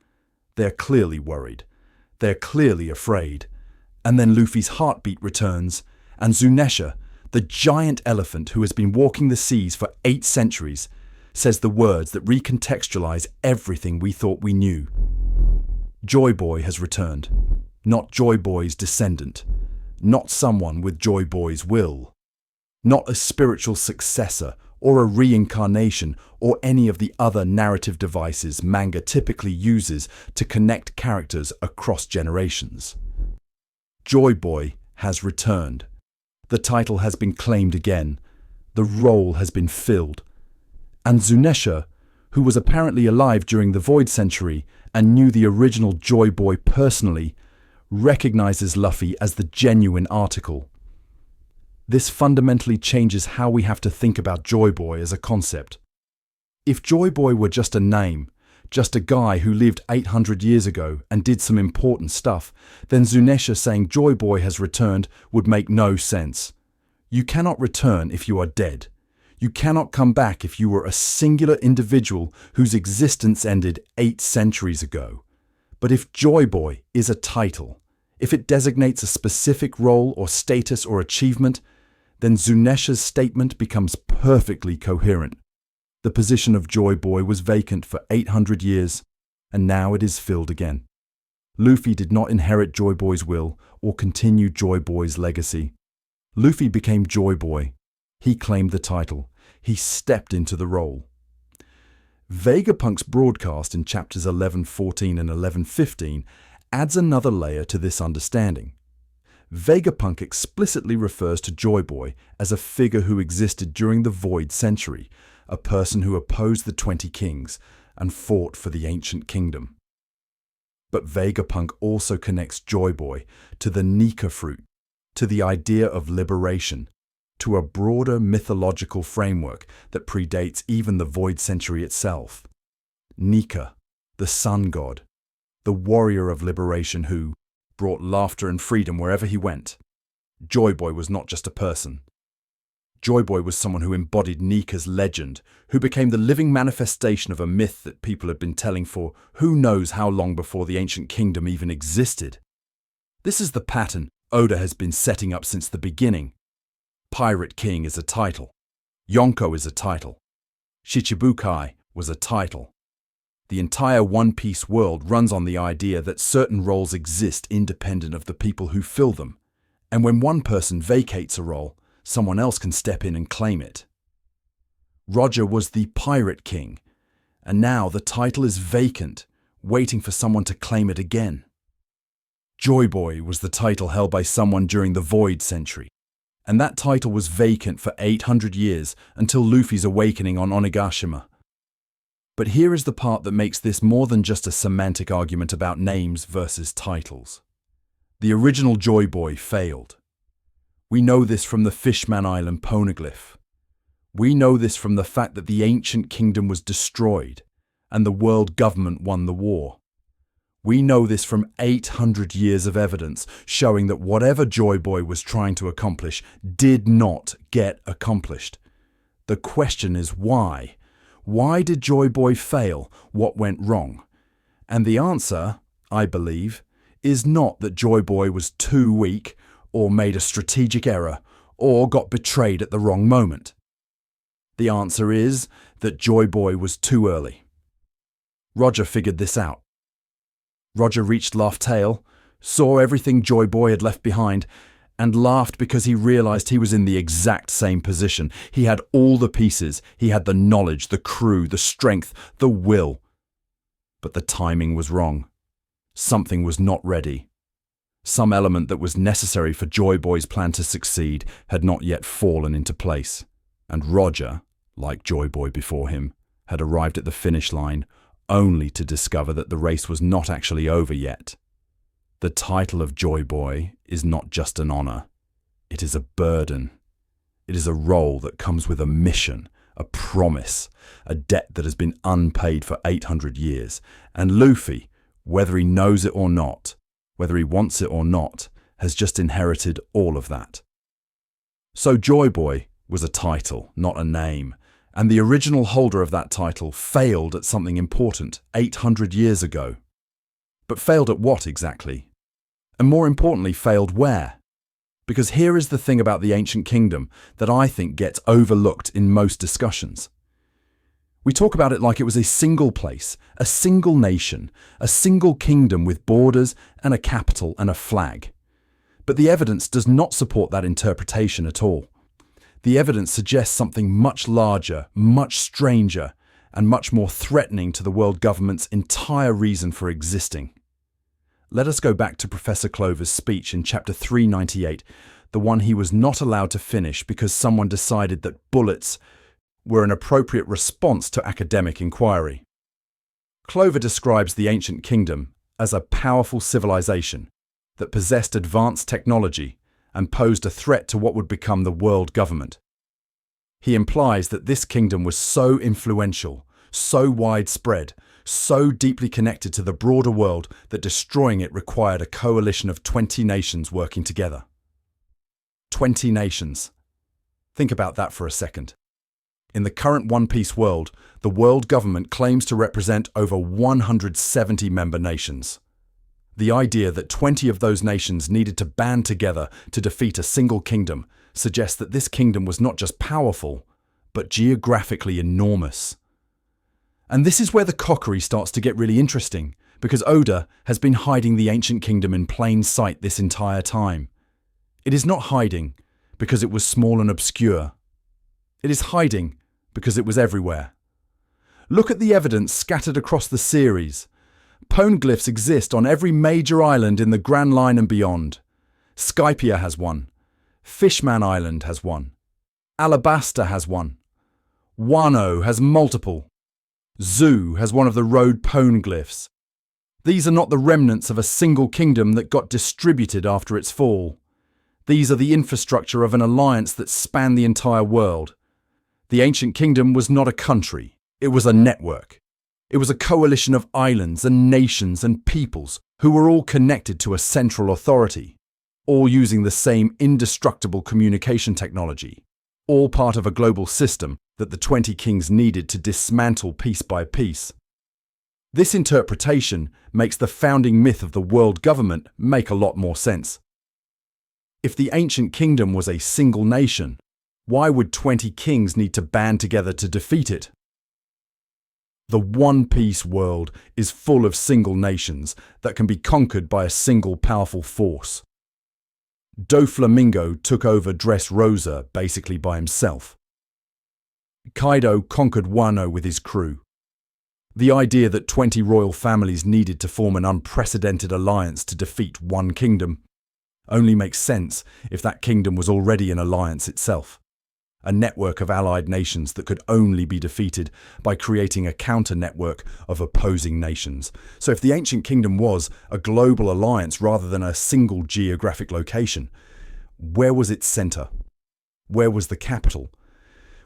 They're clearly worried. They're clearly afraid. And then Luffy's heartbeat returns, and Zunesha, the giant elephant who has been walking the seas for 8 centuries, says the words that recontextualize everything we thought we knew. Joy Boy has returned. Not Joy Boy's descendant. Not someone with Joy Boy's will. Not a spiritual successor or a reincarnation or any of the other narrative devices manga typically uses to connect characters across generations. Joy Boy has returned. The title has been claimed again. The role has been filled. And Zunesha, who was apparently alive during the Void Century and knew the original Joy Boy personally, recognizes Luffy as the genuine article. This fundamentally changes how we have to think about Joy Boy as a concept. If Joy Boy were just a name, just a guy who lived 800 years ago and did some important stuff, then Zunesha saying Joy Boy has returned would make no sense. You cannot return if you are dead. You cannot come back if you were a singular individual whose existence ended 8 centuries ago. But if Joy Boy is a title, if it designates a specific role or status or achievement, then Zunesha's statement becomes perfectly coherent. The position of Joy Boy was vacant for 800 years, and now it is filled again. Luffy did not inherit Joy Boy's will or continue Joy Boy's legacy. Luffy became Joy Boy. He claimed the title. He stepped into the role. Vegapunk's broadcast in chapters 11:14 and 11:15 adds another layer to this understanding. Vegapunk explicitly refers to Joy Boy as a figure who existed during the Void Century, a person who opposed the 20 kings and fought for the ancient kingdom. But Vegapunk also connects Joy Boy to the Nika fruit, to the idea of liberation, to a broader mythological framework that predates even the Void Century itself. Nika, the sun god, the warrior of liberation who brought laughter and freedom wherever he went. Joy Boy was not just a person. Joy Boy was someone who embodied Nika's legend, who became the living manifestation of a myth that people had been telling for who knows how long before the ancient kingdom even existed. This is the pattern Oda has been setting up since the beginning. Pirate King is a title. Yonko is a title. Shichibukai was a title. The entire One Piece world runs on the idea that certain roles exist independent of the people who fill them, and when one person vacates a role, someone else can step in and claim it. Roger was the Pirate King, and now the title is vacant, waiting for someone to claim it again. Joy Boy was the title held by someone during the Void Century, and that title was vacant for 800 years until Luffy's awakening on Onigashima. But here is the part that makes this more than just a semantic argument about names versus titles. The original Joy Boy failed. We know this from the Fishman Island Poneglyph. We know this from the fact that the ancient kingdom was destroyed and the world government won the war. We know this from 800 years of evidence showing that whatever Joy Boy was trying to accomplish did not get accomplished. The question is why? Why did Joy Boy fail? What went wrong? And the answer, I believe, is not that Joy Boy was too weak or made a strategic error or got betrayed at the wrong moment. The answer is that Joy Boy was too early. Roger figured this out. Roger reached Laugh Tale, saw everything Joy Boy had left behind, and laughed because he realized he was in the exact same position. He had all the pieces. He had the knowledge, the crew, the strength, the will. But the timing was wrong. Something was not ready. Some element that was necessary for Joy Boy's plan to succeed had not yet fallen into place. And Roger, like Joy Boy before him, had arrived at the finish line only to discover that the race was not actually over yet. The title of Joy Boy is not just an honor. It is a burden. It is a role that comes with a mission, a promise, a debt that has been unpaid for 800 years. And Luffy, whether he knows it or not, whether he wants it or not, has just inherited all of that. So Joy Boy was a title, not a name. And the original holder of that title failed at something important 800 years ago. But failed at what exactly? And more importantly, failed where? Because here is the thing about the ancient kingdom that I think gets overlooked in most discussions. We talk about it like it was a single place, a single nation, a single kingdom with borders and a capital and a flag. But the evidence does not support that interpretation at all. The evidence suggests something much larger, much stranger, and much more threatening to the world government's entire reason for existing. Let us go back to Professor Clover's speech in chapter 398, the one he was not allowed to finish because someone decided that bullets were an appropriate response to academic inquiry. Clover describes the ancient kingdom as a powerful civilization that possessed advanced technology and posed a threat to what would become the world government. He implies that this kingdom was so influential, so widespread, so deeply connected to the broader world that destroying it required a coalition of 20 nations working together. 20 nations. Think about that for a second. In the current One Piece world, the world government claims to represent over 170 member nations. The idea that 20 of those nations needed to band together to defeat a single kingdom suggests that this kingdom was not just powerful, but geographically enormous. And this is where the cockery starts to get really interesting, because Oda has been hiding the ancient kingdom in plain sight this entire time. It is not hiding because it was small and obscure. It is hiding because it was everywhere. Look at the evidence scattered across the series. Poneglyphs exist on every major island in the Grand Line and beyond. Skypia has one. Fishman Island has one. Alabasta has one. Wano has multiple. Zu has one of the road Poneglyphs. These are not the remnants of a single kingdom that got distributed after its fall. These are the infrastructure of an alliance that spanned the entire world. The ancient kingdom was not a country, it was a network. It was a coalition of islands and nations and peoples who were all connected to a central authority, all using the same indestructible communication technology, all part of a global system that the 20 kings needed to dismantle piece by piece. This interpretation makes the founding myth of the world government make a lot more sense. If the ancient kingdom was a single nation, why would 20 kings need to band together to defeat it? The One Piece world is full of single nations that can be conquered by a single powerful force. Doflamingo took over Dressrosa basically by himself. Kaido conquered Wano with his crew. The idea that 20 royal families needed to form an unprecedented alliance to defeat one kingdom only makes sense if that kingdom was already an alliance itself, a network of allied nations that could only be defeated by creating a counter-network of opposing nations. So if the ancient kingdom was a global alliance rather than a single geographic location, where was its center? Where was the capital?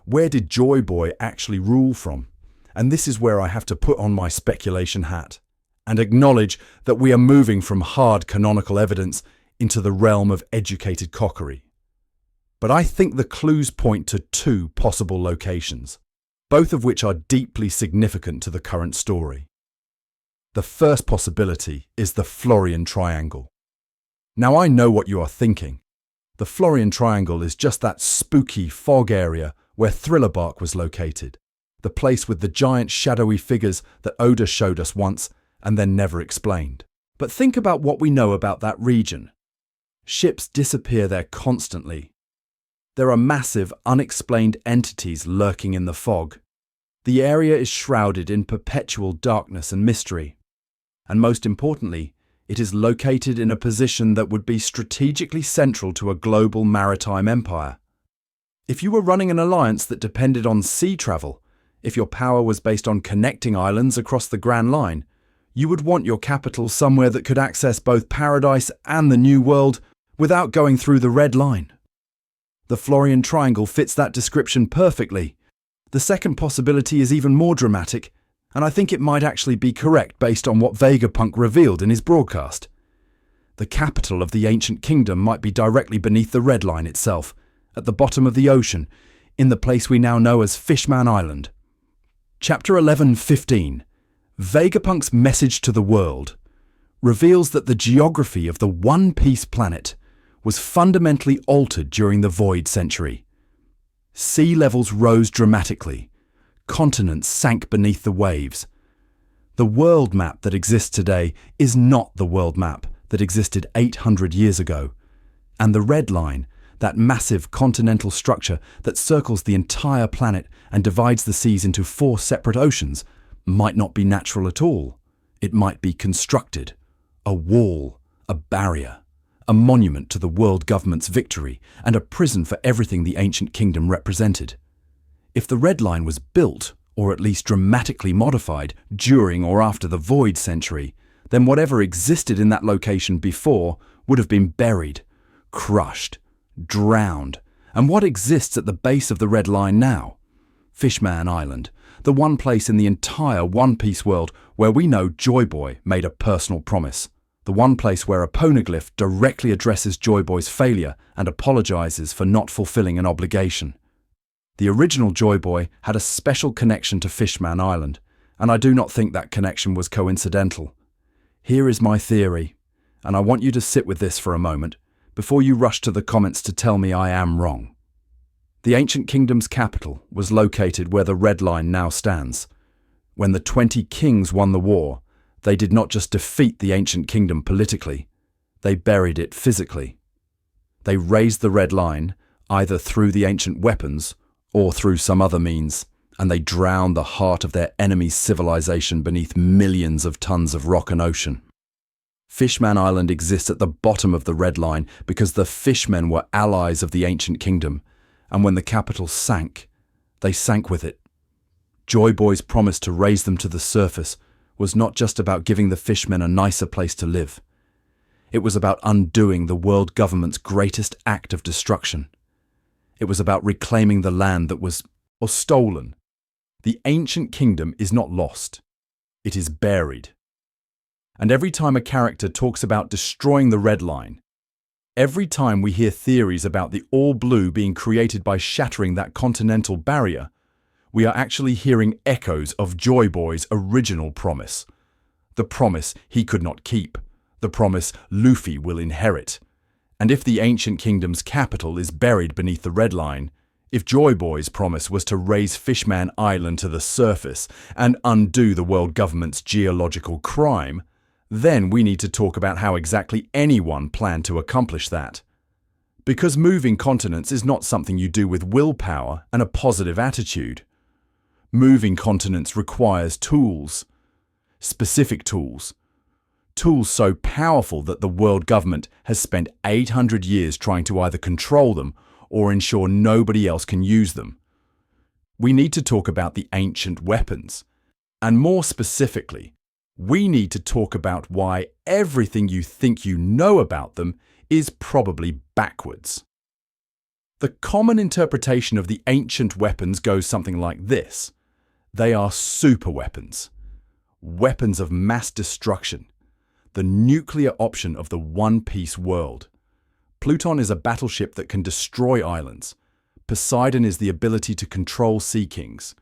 Where did Joy Boy actually rule from? And this is where I have to put on my speculation hat and acknowledge that we are moving from hard canonical evidence into the realm of educated cockery. But I think the clues point to two possible locations, both of which are deeply significant to the current story. The first possibility is the Florian Triangle. Now I know what you are thinking. The Florian Triangle is just that spooky fog area where Thrillerbark was located, the place with the giant shadowy figures that Oda showed us once and then never explained. But think about what we know about that region. Ships disappear there constantly. There are massive, unexplained entities lurking in the fog. The area is shrouded in perpetual darkness and mystery. And most importantly, it is located in a position that would be strategically central to a global maritime empire. If you were running an alliance that depended on sea travel, if your power was based on connecting islands across the Grand Line, you would want your capital somewhere that could access both Paradise and the New World without going through the Red Line. The Florian Triangle fits that description perfectly. The second possibility is even more dramatic, and I think it might actually be correct based on what Vegapunk revealed in his broadcast. The capital of the ancient kingdom might be directly beneath the Red Line itself, at the bottom of the ocean, in the place we now know as Fishman Island. Chapter 11:15, Vegapunk's Message to the World, reveals that the geography of the One Piece planet was fundamentally altered during the Void Century. Sea levels rose dramatically. Continents sank beneath the waves. The world map that exists today is not the world map that existed 800 years ago. And the Red Line, that massive continental structure that circles the entire planet and divides the seas into 4 separate oceans, might not be natural at all. It might be constructed. A wall, a barrier, a monument to the world government's victory, and a prison for everything the ancient kingdom represented. If the Red Line was built, or at least dramatically modified, during or after the Void Century, then whatever existed in that location before would have been buried, crushed, drowned. And what exists at the base of the Red Line now? Fishman Island, the one place in the entire One Piece world where we know Joy Boy made a personal promise. The one place where a Poneglyph directly addresses Joy Boy's failure and apologizes for not fulfilling an obligation. The original Joy Boy had a special connection to Fishman Island, and I do not think that connection was coincidental. Here is my theory, and I want you to sit with this for a moment before you rush to the comments to tell me I am wrong. The ancient kingdom's capital was located where the Red Line now stands. When the 20 kings won the war, they did not just defeat the ancient kingdom politically, they buried it physically. They raised the Red Line, either through the ancient weapons or through some other means, and they drowned the heart of their enemy's civilization beneath millions of tons of rock and ocean. Fishman Island exists at the bottom of the Red Line because the fishmen were allies of the ancient kingdom, and when the capital sank, they sank with it. Joy Boy's promise to raise them to the surface was not just about giving the fishmen a nicer place to live. It was about undoing the world government's greatest act of destruction. It was about reclaiming the land that was, or stolen. The ancient kingdom is not lost. It is buried. And every time a character talks about destroying the Red Line, every time we hear theories about the All Blue being created by shattering that continental barrier, we are actually hearing echoes of Joy Boy's original promise. The promise he could not keep. The promise Luffy will inherit. And if the ancient kingdom's capital is buried beneath the Red Line, if Joy Boy's promise was to raise Fishman Island to the surface and undo the world government's geological crime, then we need to talk about how exactly anyone planned to accomplish that. Because moving continents is not something you do with willpower and a positive attitude. Moving continents requires tools, specific tools. Tools so powerful that the world government has spent 800 years trying to either control them or ensure nobody else can use them. We need to talk about the ancient weapons. And more specifically, we need to talk about why everything you think you know about them is probably backwards. The common interpretation of the ancient weapons goes something like this. They are super weapons. Weapons of mass destruction. The nuclear option of the One Piece world. Pluton is a battleship that can destroy islands. Poseidon is the ability to control sea kings.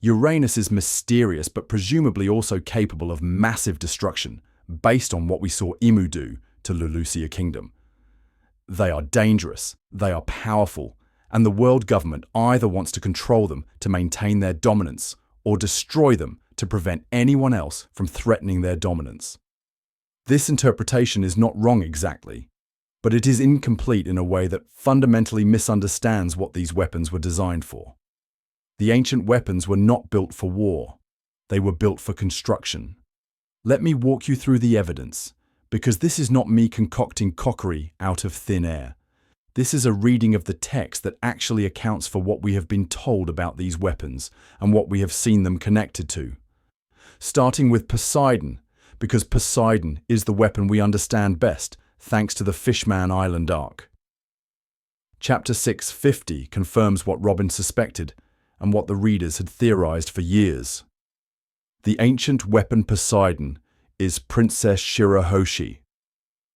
Uranus is mysterious but presumably also capable of massive destruction, based on what we saw Imu do to Lulusia Kingdom. They are dangerous, they are powerful, and the world government either wants to control them to maintain their dominance or destroy them to prevent anyone else from threatening their dominance. This interpretation is not wrong exactly, but it is incomplete in a way that fundamentally misunderstands what these weapons were designed for. The ancient weapons were not built for war. They were built for construction. Let me walk you through the evidence, because this is not me concocting cockery out of thin air. This is a reading of the text that actually accounts for what we have been told about these weapons and what we have seen them connected to. Starting with Poseidon, because Poseidon is the weapon we understand best, thanks to the Fishman Island arc. Chapter 650 confirms what Robin suspected and what the readers had theorized for years. The ancient weapon Poseidon is Princess Shirahoshi.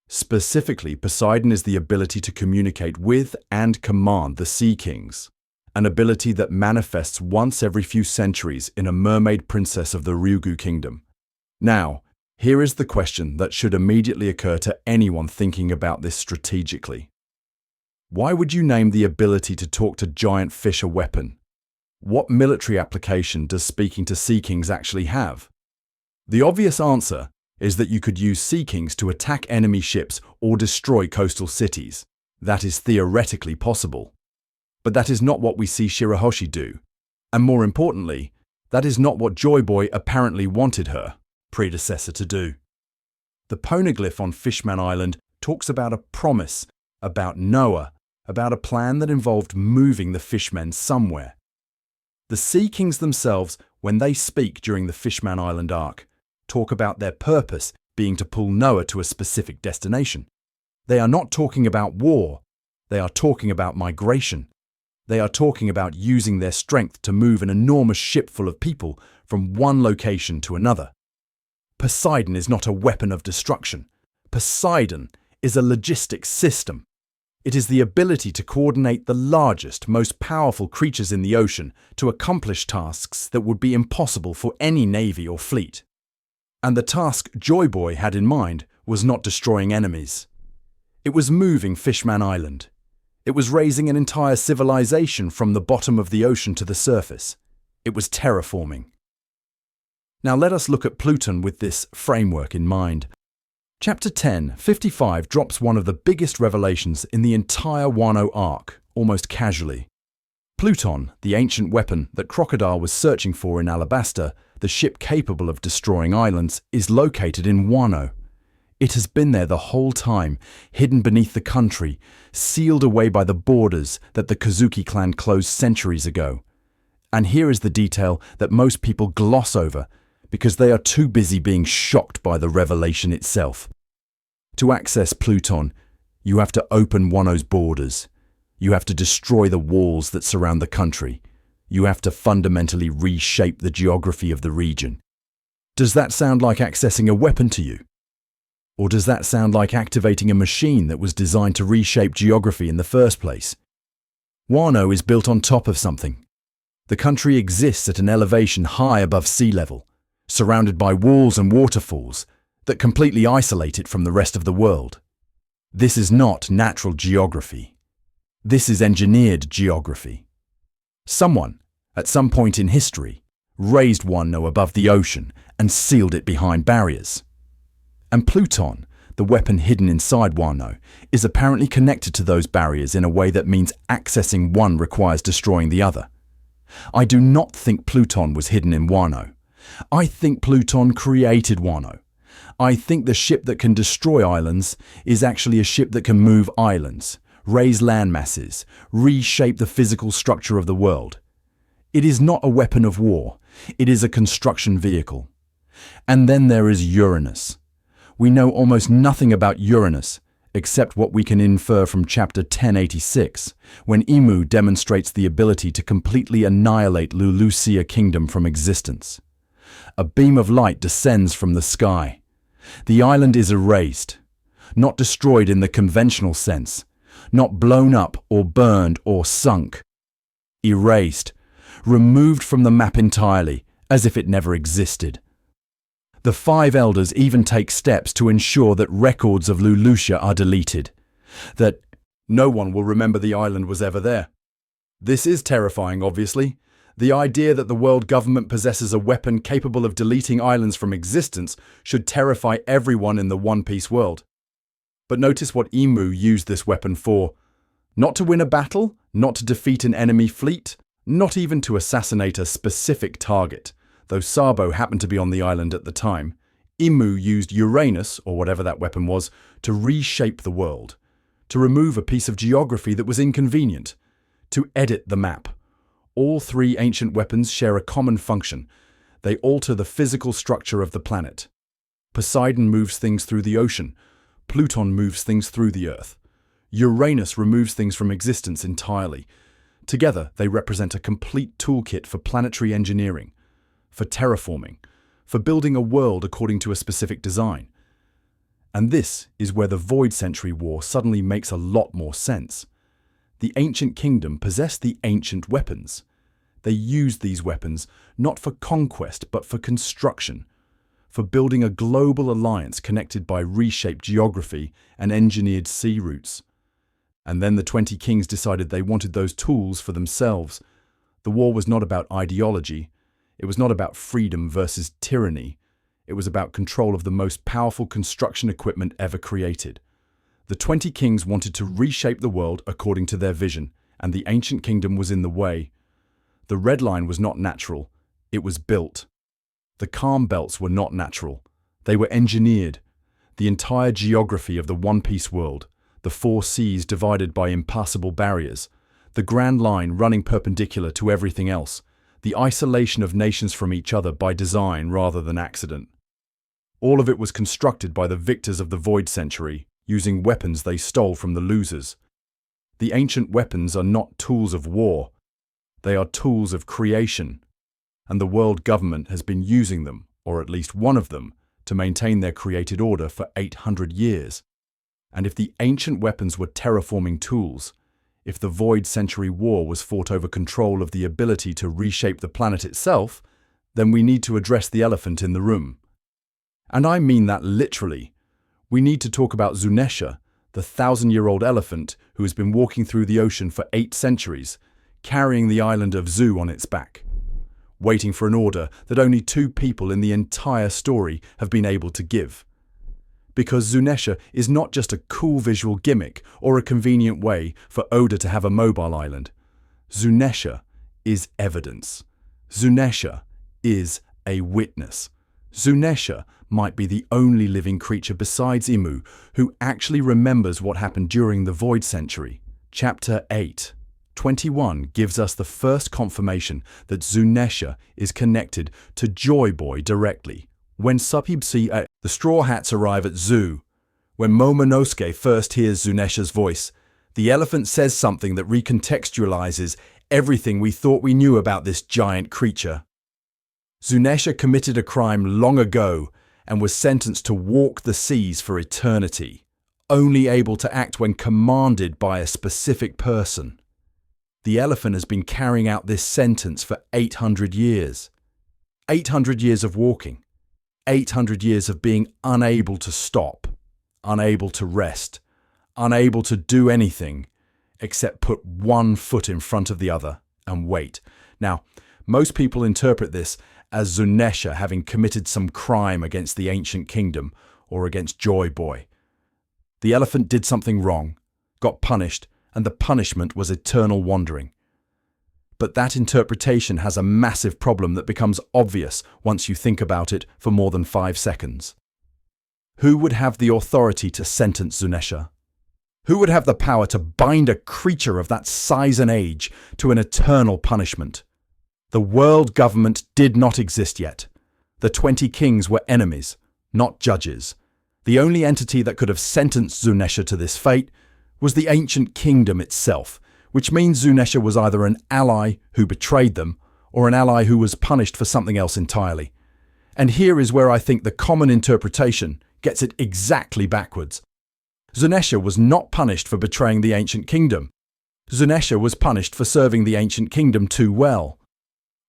Specifically, Poseidon is the ability to communicate with and command the Sea Kings, an ability that manifests once every few centuries in a mermaid princess of the Ryugu Kingdom. Now, here is the question that should immediately occur to anyone thinking about this strategically. Why would you name the ability to talk to giant fish a weapon? What military application does speaking to Sea Kings actually have? The obvious answer is that you could use Sea Kings to attack enemy ships or destroy coastal cities. That is theoretically possible. But that is not what we see Shirahoshi do. And more importantly, that is not what Joy Boy apparently wanted her predecessor to do. The Poneglyph on Fishman Island talks about a promise, about Noah, about a plan that involved moving the fishmen somewhere. The Sea Kings themselves, when they speak during the Fishman Island arc, talk about their purpose being to pull Noah to a specific destination. They are not talking about war. They are talking about migration. They are talking about using their strength to move an enormous ship full of people from one location to another. Poseidon is not a weapon of destruction. Poseidon is a logistics system. It is the ability to coordinate the largest, most powerful creatures in the ocean to accomplish tasks that would be impossible for any navy or fleet. And the task Joy Boy had in mind was not destroying enemies. It was moving Fishman Island. It was raising an entire civilization from the bottom of the ocean to the surface. It was terraforming. Now let us look at Pluton with this framework in mind. Chapter 10:55 drops one of the biggest revelations in the entire Wano arc, almost casually. Pluton, the ancient weapon that Crocodile was searching for in Alabasta, the ship capable of destroying islands, is located in Wano. It has been there the whole time, hidden beneath the country, sealed away by the borders that the Kozuki clan closed centuries ago. And here is the detail that most people gloss over because they are too busy being shocked by the revelation itself. To access Pluton, you have to open Wano's borders. You have to destroy the walls that surround the country. You have to fundamentally reshape the geography of the region. Does that sound like accessing a weapon to you? Or does that sound like activating a machine that was designed to reshape geography in the first place? Wano is built on top of something. The country exists at an elevation high above sea level, surrounded by walls and waterfalls that completely isolate it from the rest of the world. This is not natural geography. This is engineered geography. Someone, at some point in history, raised Wano above the ocean and sealed it behind barriers. And Pluton, the weapon hidden inside Wano, is apparently connected to those barriers in a way that means accessing one requires destroying the other. I do not think Pluton was hidden in Wano. I think Pluton created Wano. I think the ship that can destroy islands is actually a ship that can move islands, raise land masses, reshape the physical structure of the world. It is not a weapon of war. It is a construction vehicle. And then there is Uranus. We know almost nothing about Uranus, except what we can infer from chapter 1086, when Imu demonstrates the ability to completely annihilate Lulusia Kingdom from existence. A beam of light descends from the sky. The island is erased, not destroyed in the conventional sense, not blown up or burned or sunk. Erased, removed from the map entirely, as if it never existed. The five elders even take steps to ensure that records of Lulusia are deleted, that no one will remember the island was ever there. This is terrifying, obviously. The idea that the world government possesses a weapon capable of deleting islands from existence should terrify everyone in the One Piece world. But notice what Imu used this weapon for. Not to win a battle, not to defeat an enemy fleet, not even to assassinate a specific target. Though Sabo happened to be on the island at the time, Imu used Uranus, or whatever that weapon was, to reshape the world, to remove a piece of geography that was inconvenient, to edit the map. All three ancient weapons share a common function. They alter the physical structure of the planet. Poseidon moves things through the ocean. Pluton moves things through the earth. Uranus removes things from existence entirely. Together, they represent a complete toolkit for planetary engineering, for terraforming, for building a world according to a specific design. And this is where the Void Century War suddenly makes a lot more sense. The ancient kingdom possessed the ancient weapons. They used these weapons not for conquest but for construction, for building a global alliance connected by reshaped geography and engineered sea routes. And then the 20 kings decided they wanted those tools for themselves. The war was not about ideology. It was not about freedom versus tyranny. It was about control of the most powerful construction equipment ever created. The 20 kings wanted to reshape the world according to their vision, and the ancient kingdom was in the way. The red line was not natural. It was built. The calm belts were not natural. They were engineered. The entire geography of the One Piece world, the four seas divided by impassable barriers, the Grand Line running perpendicular to everything else, the isolation of nations from each other by design rather than accident. All of it was constructed by the victors of the Void Century, using weapons they stole from the losers. The ancient weapons are not tools of war. They are tools of creation. And the world government has been using them, or at least one of them, to maintain their created order for 800 years. And if the ancient weapons were terraforming tools, if the Void Century War was fought over control of the ability to reshape the planet itself, then we need to address the elephant in the room. And I mean that literally. We need to talk about Zunesha, the 1,000-year-old elephant who has been walking through the ocean for 8 centuries, carrying the island of Zu on its back, waiting for an order that only 2 people in the entire story have been able to give. Because Zunesha is not just a cool visual gimmick or a convenient way for Oda to have a mobile island. Zunesha is evidence. Zunesha is a witness. Zunesha might be the only living creature besides Imu who actually remembers what happened during the Void Century. Chapter 8:21 gives us the first confirmation that Zunesha is connected to Joy Boy directly. When the Straw Hats arrive at Zoo, when Momonosuke first hears Zunesha's voice, the elephant says something that recontextualizes everything we thought we knew about this giant creature. Zunesha committed a crime long ago and was sentenced to walk the seas for eternity, only able to act when commanded by a specific person. The elephant has been carrying out this sentence for 800 years. 800 years of walking. 800 years of being unable to stop, unable to rest, unable to do anything except put one foot in front of the other and wait. Now, most people interpret this as Zunesha having committed some crime against the ancient kingdom or against Joy Boy. The elephant did something wrong, got punished, and the punishment was eternal wandering. But that interpretation has a massive problem that becomes obvious once you think about it for more than 5 seconds. Who would have the authority to sentence Zunesha? Who would have the power to bind a creature of that size and age to an eternal punishment? The world government did not exist yet. The 20 kings were enemies, not judges. The only entity that could have sentenced Zunesha to this fate was the ancient kingdom itself, which means Zunesha was either an ally who betrayed them or an ally who was punished for something else entirely. And here is where I think the common interpretation gets it exactly backwards. Zunesha was not punished for betraying the ancient kingdom. Zunesha was punished for serving the ancient kingdom too well.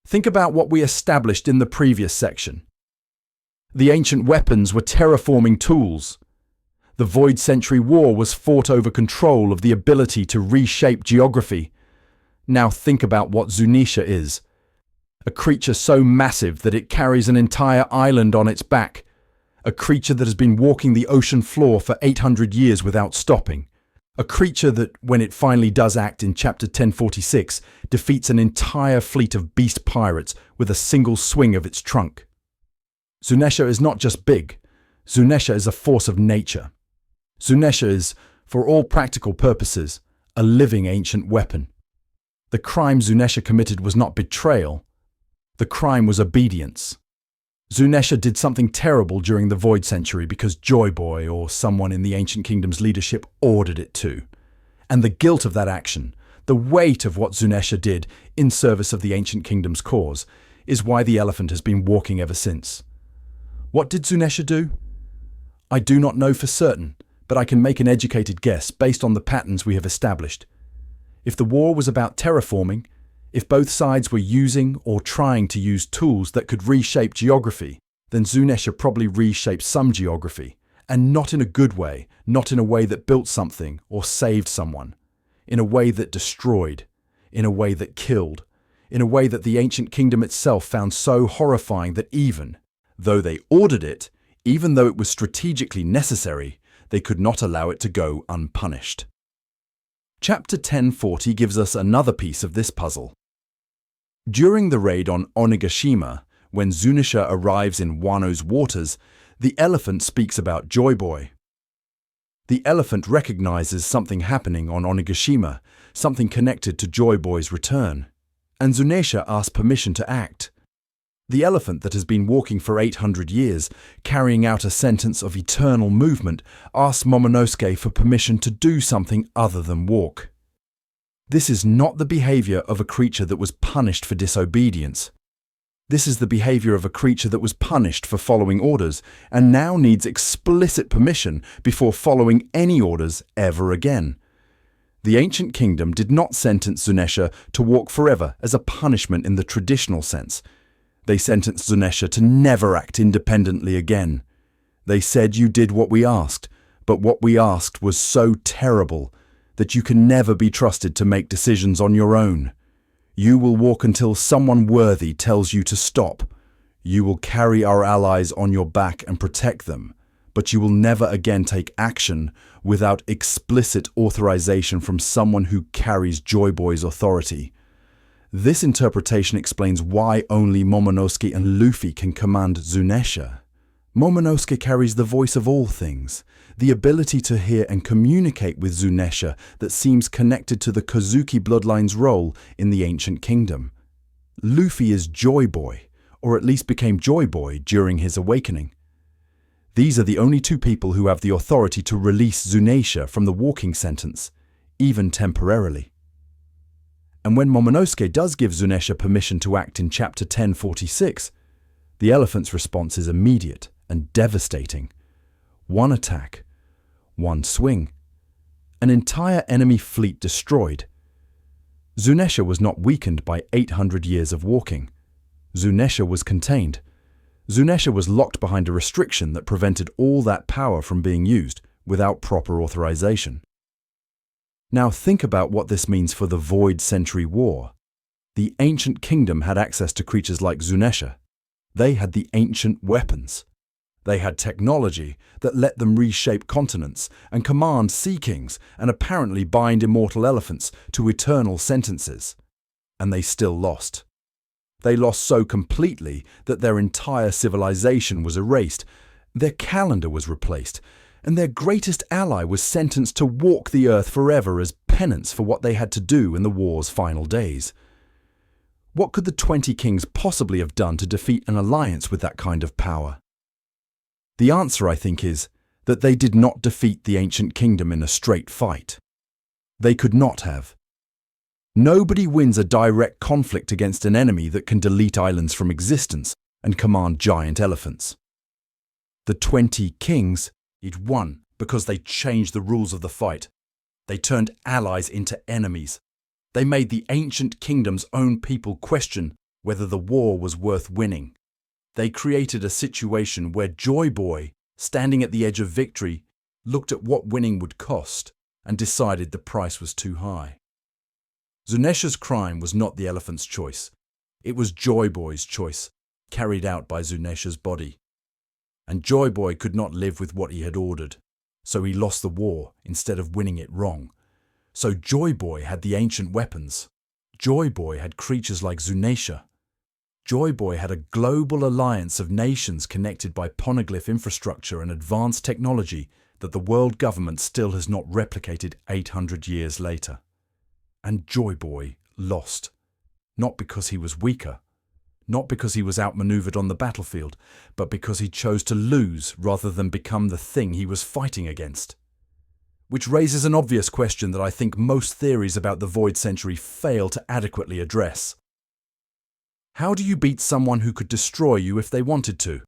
Think about what we established in the previous section. The ancient weapons were terraforming tools. The Void Century War was fought over control of the ability to reshape geography. Now think about what Zunesha is. A creature so massive that it carries an entire island on its back. A creature that has been walking the ocean floor for 800 years without stopping. A creature that, when it finally does act in chapter 1046, defeats an entire fleet of beast pirates with a single swing of its trunk. Zunesha is not just big. Zunesha is a force of nature. Zunesha is, for all practical purposes, a living ancient weapon. The crime Zunesha committed was not betrayal. The crime was obedience. Zunesha did something terrible during the Void Century because Joy Boy or someone in the Ancient Kingdom's leadership ordered it to. And the guilt of that action, the weight of what Zunesha did in service of the Ancient Kingdom's cause, is why the elephant has been walking ever since. What did Zunesha do? I do not know for certain, but I can make an educated guess based on the patterns we have established. If the war was about terraforming, if both sides were using or trying to use tools that could reshape geography, then Zunesha probably reshaped some geography, and not in a good way, not in a way that built something or saved someone, in a way that destroyed, in a way that killed, in a way that the ancient kingdom itself found so horrifying that even though they ordered it, even though it was strategically necessary, they could not allow it to go unpunished. Chapter 1040 gives us another piece of this puzzle. During the raid on Onigashima, when Zunesha arrives in Wano's waters, the elephant speaks about Joy Boy. The elephant recognizes something happening on Onigashima, something connected to Joy Boy's return, and Zunesha asks permission to act. The elephant that has been walking for 800 years, carrying out a sentence of eternal movement, asks Momonosuke for permission to do something other than walk. This is not the behavior of a creature that was punished for disobedience. This is the behavior of a creature that was punished for following orders and now needs explicit permission before following any orders ever again. The ancient kingdom did not sentence Zunesha to walk forever as a punishment in the traditional sense. They sentenced Zunesha to never act independently again. They said you did what we asked, but what we asked was so terrible that you can never be trusted to make decisions on your own. You will walk until someone worthy tells you to stop. You will carry our allies on your back and protect them, but you will never again take action without explicit authorization from someone who carries Joy Boy's authority. This interpretation explains why only Momonosuke and Luffy can command Zunesha. Momonosuke carries the voice of all things, the ability to hear and communicate with Zunesha that seems connected to the Kozuki bloodline's role in the ancient kingdom. Luffy is Joy Boy, or at least became Joy Boy during his awakening. These are the only two people who have the authority to release Zunesha from the walking sentence, even temporarily. And when Momonosuke does give Zunesha permission to act in Chapter 1046, the elephant's response is immediate and devastating. One attack, one swing, an entire enemy fleet destroyed. Zunesha was not weakened by 800 years of walking. Zunesha was contained. Zunesha was locked behind a restriction that prevented all that power from being used without proper authorization. Now think about what this means for the Void Century War. The ancient kingdom had access to creatures like Zunesha. They had the ancient weapons. They had technology that let them reshape continents and command sea kings and apparently bind immortal elephants to eternal sentences. And they still lost. They lost so completely that their entire civilization was erased, their calendar was replaced, and their greatest ally was sentenced to walk the earth forever as penance for what they had to do in the war's final days. What could the 20 kings possibly have done to defeat an alliance with that kind of power? The answer, I think, is that they did not defeat the ancient kingdom in a straight fight. They could not have. Nobody wins a direct conflict against an enemy that can delete islands from existence and command giant elephants. The 20 kings won because they changed the rules of the fight. They turned allies into enemies. They made the ancient kingdom's own people question whether the war was worth winning. They created a situation where Joy Boy, standing at the edge of victory, looked at what winning would cost and decided the price was too high. Zunesha's crime was not the elephant's choice. It was Joy Boy's choice, carried out by Zunesha's body. And Joy Boy could not live with what he had ordered, so he lost the war instead of winning it wrong. So Joy Boy had the ancient weapons. Joy Boy had creatures like Zunesha. Joy Boy had a global alliance of nations connected by Poneglyph infrastructure and advanced technology that the world government still has not replicated 800 years later. And Joy Boy lost. Not because he was weaker, not because he was outmaneuvered on the battlefield, but because he chose to lose rather than become the thing he was fighting against. Which raises an obvious question that I think most theories about the Void Century fail to adequately address. How do you beat someone who could destroy you if they wanted to?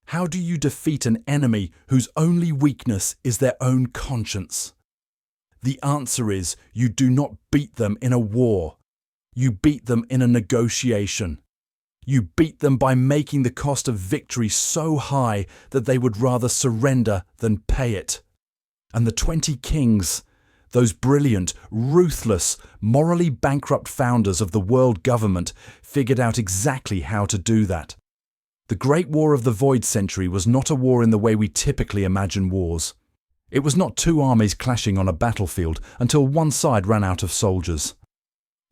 How do you defeat an enemy whose only weakness is their own conscience? The answer is you do not beat them in a war. You beat them in a negotiation. You beat them by making the cost of victory so high that they would rather surrender than pay it. And the 20 kings, those brilliant, ruthless, morally bankrupt founders of the world government, figured out exactly how to do that. The Great War of the Void Century was not a war in the way we typically imagine wars. It was not two armies clashing on a battlefield until one side ran out of soldiers.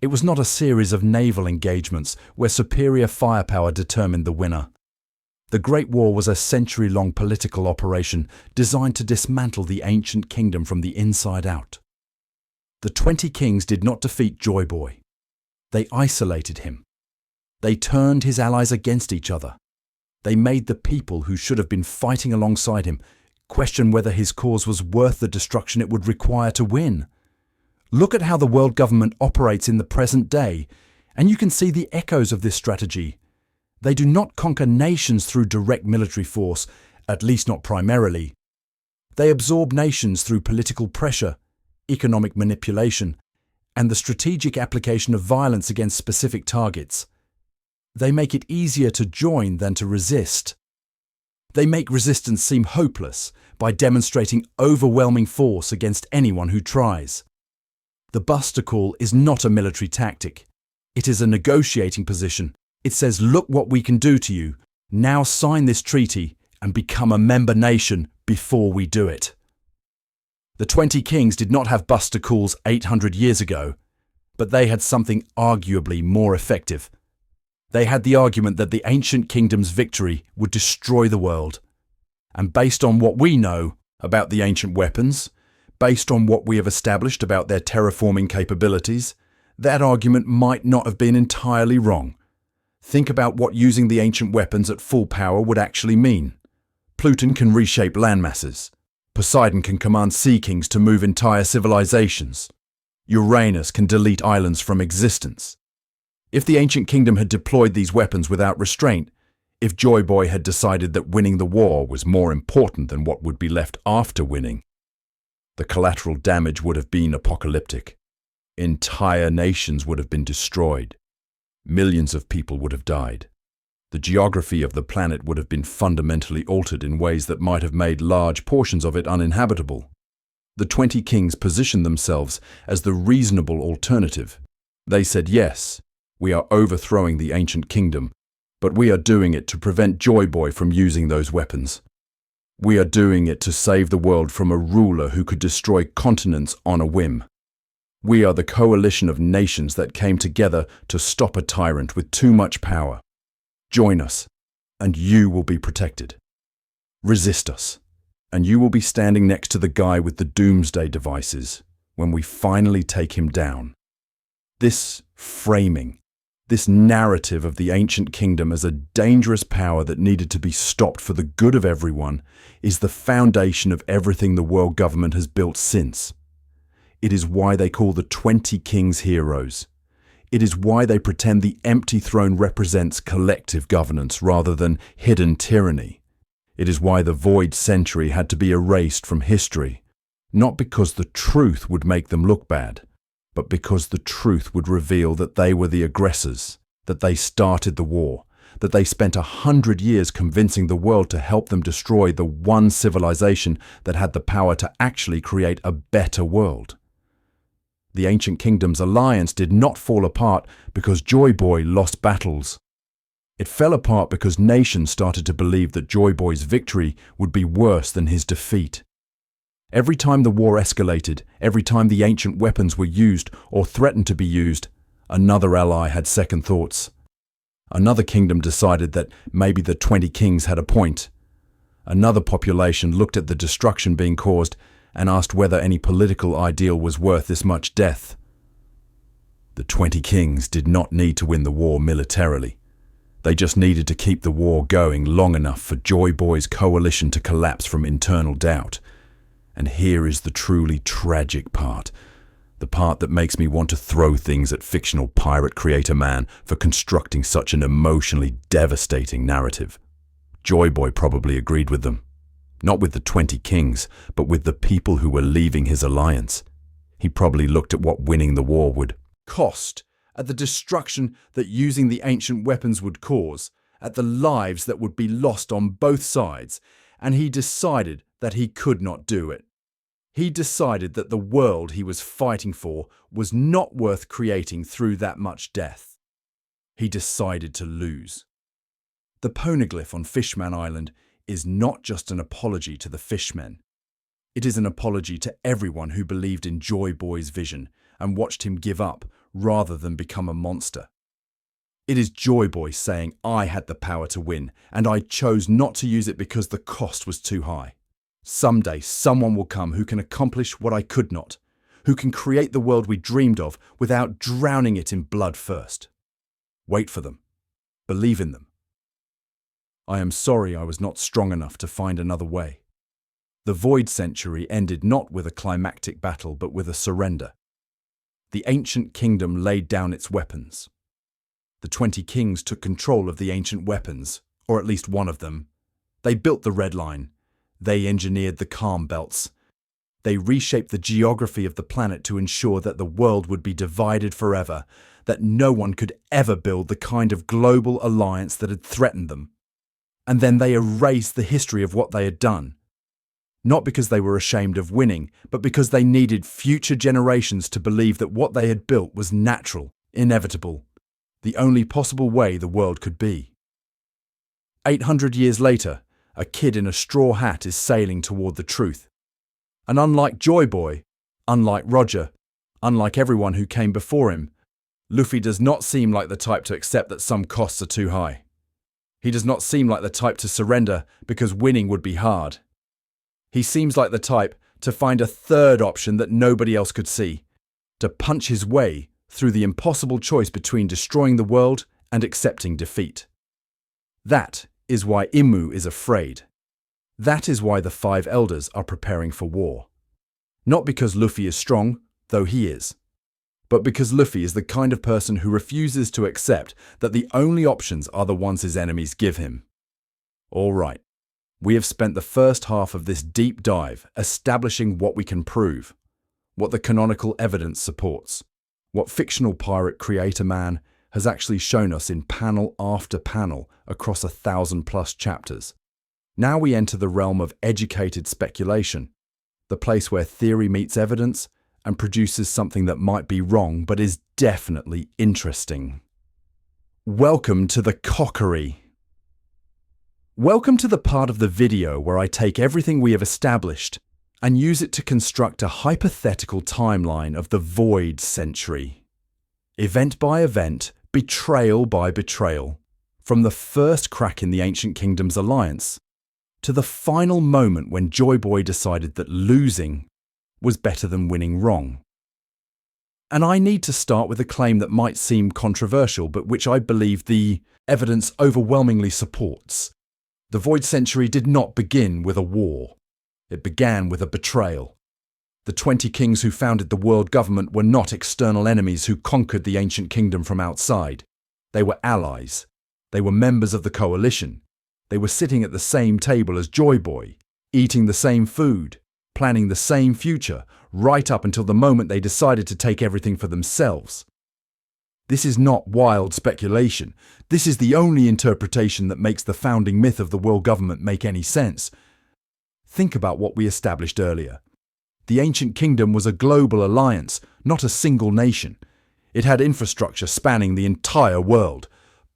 It was not a series of naval engagements where superior firepower determined the winner. The Great War was a century-long political operation designed to dismantle the ancient kingdom from the inside out. The 20 kings did not defeat Joy Boy. They isolated him. They turned his allies against each other. They made the people who should have been fighting alongside him question whether his cause was worth the destruction it would require to win. Look at how the world government operates in the present day, and you can see the echoes of this strategy. They do not conquer nations through direct military force, at least not primarily. They absorb nations through political pressure, economic manipulation, and the strategic application of violence against specific targets. They make it easier to join than to resist. They make resistance seem hopeless by demonstrating overwhelming force against anyone who tries. The Buster Call is not a military tactic. It is a negotiating position. It says, look what we can do to you. Now sign this treaty and become a member nation before we do it. The 20 kings did not have Buster Calls 800 years ago. But they had something arguably more effective. They had the argument that the ancient kingdom's victory would destroy the world. And based on what we know about the ancient weapons, based on what we have established about their terraforming capabilities, that argument might not have been entirely wrong. Think about what using the ancient weapons at full power would actually mean. Pluton can reshape landmasses. Poseidon can command sea kings to move entire civilizations. Uranus can delete islands from existence. If the ancient kingdom had deployed these weapons without restraint, if Joy Boy had decided that winning the war was more important than what would be left after winning, the collateral damage would have been apocalyptic. Entire nations would have been destroyed. Millions of people would have died. The geography of the planet would have been fundamentally altered in ways that might have made large portions of it uninhabitable. The 20 kings positioned themselves as the reasonable alternative. They said, yes, we are overthrowing the ancient kingdom, but we are doing it to prevent Joy Boy from using those weapons. We are doing it to save the world from a ruler who could destroy continents on a whim. We are the coalition of nations that came together to stop a tyrant with too much power. Join us, and you will be protected. Resist us, and you will be standing next to the guy with the doomsday devices when we finally take him down. This framing, this narrative of the ancient kingdom as a dangerous power that needed to be stopped for the good of everyone, is the foundation of everything the world government has built since. It is why they call the 20 kings heroes. It is why they pretend the empty throne represents collective governance rather than hidden tyranny. It is why the void century had to be erased from history, not because the truth would make them look bad, but because the truth would reveal that they were the aggressors, that they started the war, that they spent 100 years convincing the world to help them destroy the one civilization that had the power to actually create a better world. The ancient kingdom's alliance did not fall apart because Joy Boy lost battles. It fell apart because nations started to believe that Joy Boy's victory would be worse than his defeat. Every time the war escalated, every time the ancient weapons were used or threatened to be used, another ally had second thoughts. Another kingdom decided that maybe the 20 kings had a point. Another population looked at the destruction being caused and asked whether any political ideal was worth this much death. The 20 kings did not need to win the war militarily. They just needed to keep the war going long enough for Joy Boy's coalition to collapse from internal doubt. And here is the truly tragic part. The part that makes me want to throw things at fictional pirate creator man for constructing such an emotionally devastating narrative. Joy Boy probably agreed with them. Not with the 20 kings, but with the people who were leaving his alliance. He probably looked at what winning the war would cost, at the destruction that using the ancient weapons would cause, at the lives that would be lost on both sides, and he decided that he could not do it. He decided that the world he was fighting for was not worth creating through that much death. He decided to lose. The Poneglyph on Fishman Island is not just an apology to the fishmen. It is an apology to everyone who believed in Joy Boy's vision and watched him give up rather than become a monster. It is Joy Boy saying, I had the power to win, and I chose not to use it because the cost was too high. Someday someone will come who can accomplish what I could not, who can create the world we dreamed of without drowning it in blood first. Wait for them. Believe in them. I am sorry I was not strong enough to find another way. The Void Century ended not with a climactic battle but with a surrender. The ancient kingdom laid down its weapons. The 20 kings took control of the ancient weapons, or at least one of them. They built the Red Line. They engineered the calm belts. They reshaped the geography of the planet to ensure that the world would be divided forever, that no one could ever build the kind of global alliance that had threatened them. And then they erased the history of what they had done. Not because they were ashamed of winning, but because they needed future generations to believe that what they had built was natural, inevitable, the only possible way the world could be. 800 years later, a kid in a straw hat is sailing toward the truth. And unlike Joy Boy, unlike Roger, Unlike everyone who came before him, Luffy does not seem like the type to accept that some costs are too high. He does not seem like the type to surrender because winning would be hard. He seems like the type to find a third option that nobody else could see, to punch his way through the impossible choice between destroying the world and accepting defeat. That is why Imu is afraid. That is why the 5 elders are preparing for war. Not because Luffy is strong, though he is, but because Luffy is the kind of person who refuses to accept that the only options are the ones his enemies give him. All right, we have spent the first half of this deep dive establishing what we can prove, what the canonical evidence supports, what fictional pirate creator man has actually shown us in panel after panel across 1,000+ chapters. Now we enter the realm of educated speculation, the place where theory meets evidence and produces something that might be wrong but is definitely interesting. Welcome to the cockery. Welcome to the part of the video where I take everything we have established and use it to construct a hypothetical timeline of the Void Century. Event by event, betrayal by betrayal, from the first crack in the Ancient Kingdom's alliance to the final moment when Joy Boy decided that losing was better than winning wrong. And I need to start with a claim that might seem controversial, but which I believe the evidence overwhelmingly supports. The Void Century did not begin with a war. It began with a betrayal. The 20 kings who founded the world government were not external enemies who conquered the Ancient Kingdom from outside. They were allies. They were members of the coalition. They were sitting at the same table as Joy Boy, eating the same food, planning the same future, right up until the moment they decided to take everything for themselves. This is not wild speculation. This is the only interpretation that makes the founding myth of the world government make any sense. Think about what we established earlier. The Ancient Kingdom was a global alliance, not a single nation. It had infrastructure spanning the entire world,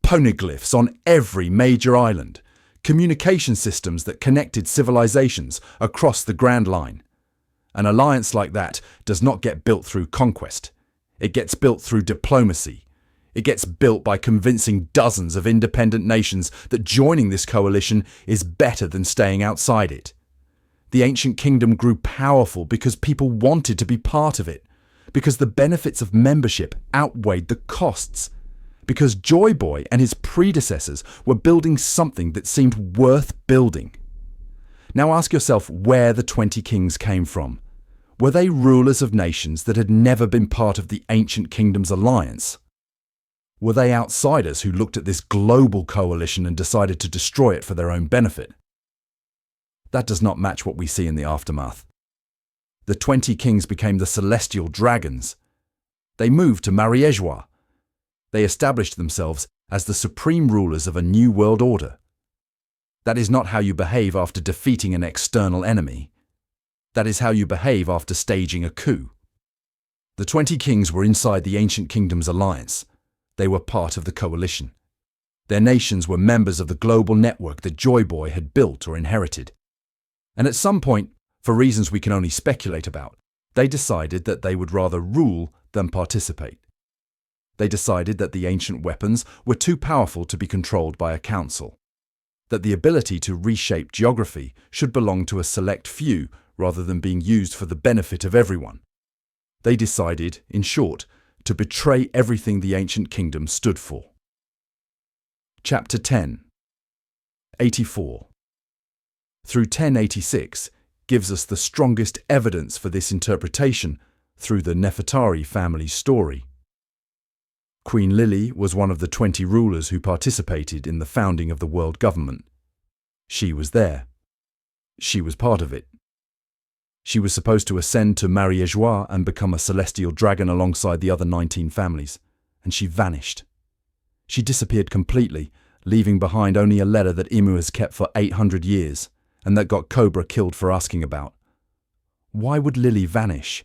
poneglyphs on every major island, communication systems that connected civilizations across the Grand Line. An alliance like that does not get built through conquest. It gets built through diplomacy. It gets built by convincing dozens of independent nations that joining this coalition is better than staying outside it. The Ancient Kingdom grew powerful because people wanted to be part of it, because the benefits of membership outweighed the costs, because Joy Boy and his predecessors were building something that seemed worth building. Now ask yourself where the 20 kings came from. Were they rulers of nations that had never been part of the Ancient Kingdom's alliance? Were they outsiders who looked at this global coalition and decided to destroy it for their own benefit? That does not match what we see in the aftermath. The 20 kings became the celestial dragons. They moved to Mariéjois. They established themselves as the supreme rulers of a new world order. That is not how you behave after defeating an external enemy. That is how you behave after staging a coup. The 20 kings were inside the Ancient Kingdom's alliance. They were part of the coalition. Their nations were members of the global network that Joy Boy had built or inherited. And at some point, for reasons we can only speculate about, they decided that they would rather rule than participate. They decided that the ancient weapons were too powerful to be controlled by a council, that the ability to reshape geography should belong to a select few rather than being used for the benefit of everyone. They decided, in short, to betray everything the Ancient Kingdom stood for. Chapter 10, 84. Through 1086 gives us the strongest evidence for this interpretation through the Nefertari family's story. Queen Lily was one of the 20 rulers who participated in the founding of the world government. She was there. She was part of it. She was supposed to ascend to Mariéjois and become a celestial dragon alongside the other 19 families, and she vanished. She disappeared completely, leaving behind only a letter that Imu has kept for 800 years, and that got Cobra killed for asking about. Why would Lily vanish?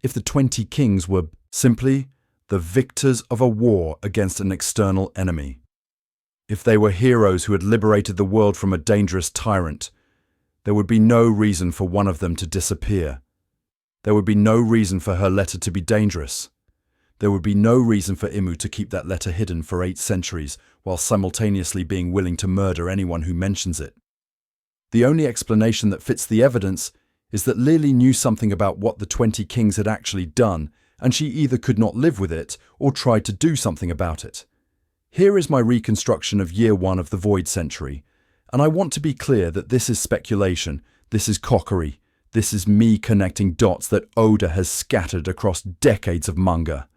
If the 20 kings were simply the victors of a war against an external enemy, if they were heroes who had liberated the world from a dangerous tyrant, there would be no reason for one of them to disappear. There would be no reason for her letter to be dangerous. There would be no reason for Imu to keep that letter hidden for 8 centuries while simultaneously being willing to murder anyone who mentions it. The only explanation that fits the evidence is that Lily knew something about what the 20 kings had actually done, and she either could not live with it or tried to do something about it. Here is my reconstruction of year 1 of the Void Century, and I want to be clear that this is speculation, this is cockery, this is me connecting dots that Oda has scattered across decades of manga.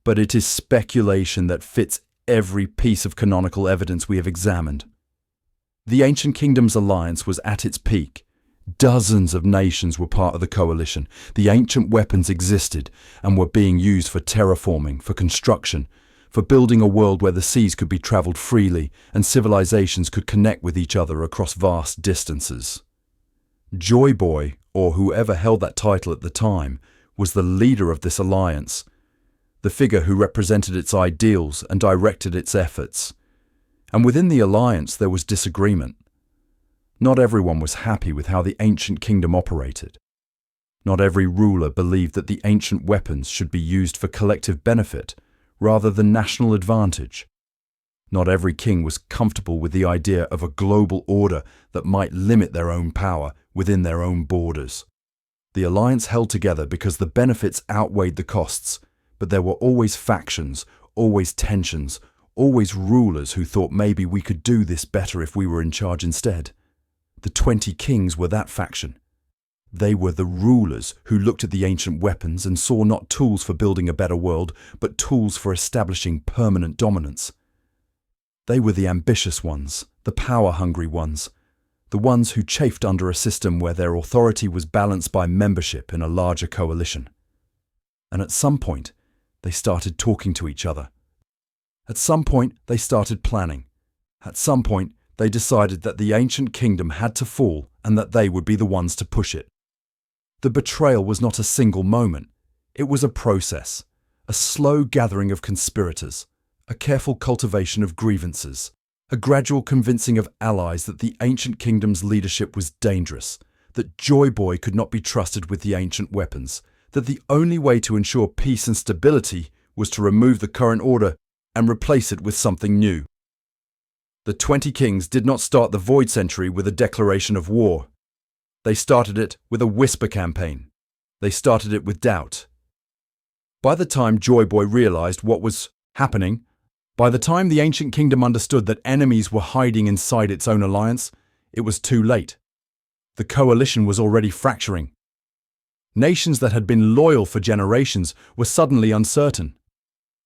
But it is speculation that fits every piece of canonical evidence we have examined. The Ancient Kingdoms Alliance was at its peak. Dozens of nations were part of the coalition. The ancient weapons existed and were being used for terraforming, for construction, for building a world where the seas could be traveled freely and civilizations could connect with each other across vast distances. Joy Boy, or whoever held that title at the time, was the leader of this alliance, the figure who represented its ideals and directed its efforts. And within the alliance there was disagreement. Not everyone was happy with how the ancient kingdom operated. Not every ruler believed that the ancient weapons should be used for collective benefit rather than national advantage. Not every king was comfortable with the idea of a global order that might limit their own power within their own borders. The alliance held together because the benefits outweighed the costs, but there were always factions, always tensions, always rulers who thought maybe we could do this better if we were in charge instead. The 20 kings were that faction. They were the rulers who looked at the ancient weapons and saw not tools for building a better world, but tools for establishing permanent dominance. They were the ambitious ones, the power-hungry ones, the ones who chafed under a system where their authority was balanced by membership in a larger coalition. And at some point, they started talking to each other. At some point, they started planning. At some point, they decided that the ancient kingdom had to fall and that they would be the ones to push it. The betrayal was not a single moment. It was a process, a slow gathering of conspirators, a careful cultivation of grievances, a gradual convincing of allies that the ancient kingdom's leadership was dangerous, that Joy Boy could not be trusted with the ancient weapons, that the only way to ensure peace and stability was to remove the current order and replace it with something new. The 20 kings did not start the Void Century with a declaration of war. They started it with a whisper campaign. They started it with doubt. By the time Joy Boy realized what was happening, by the time the ancient kingdom understood that enemies were hiding inside its own alliance, it was too late. The coalition was already fracturing. Nations that had been loyal for generations were suddenly uncertain.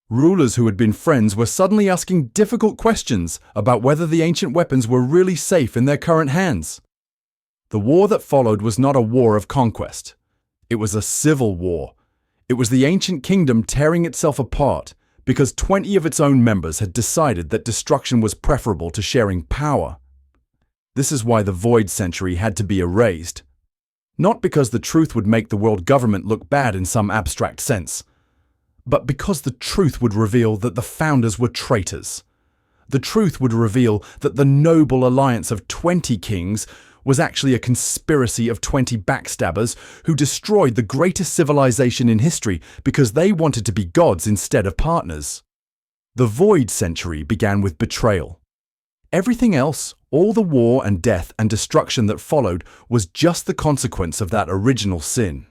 Rulers who had been friends were suddenly asking difficult questions about whether the ancient weapons were really safe in their current hands. The war that followed was not a war of conquest. It was a civil war. It was the ancient kingdom tearing itself apart because 20 of its own members had decided that destruction was preferable to sharing power. This is why the Void Century had to be erased. Not because the truth would make the world government look bad in some abstract sense, but because the truth would reveal that the founders were traitors. The truth would reveal that the noble alliance of 20 kings was actually a conspiracy of 20 backstabbers who destroyed the greatest civilization in history because they wanted to be gods instead of partners. The Void Century began with betrayal. Everything else, all the war and death and destruction that followed, was just the consequence of that original sin.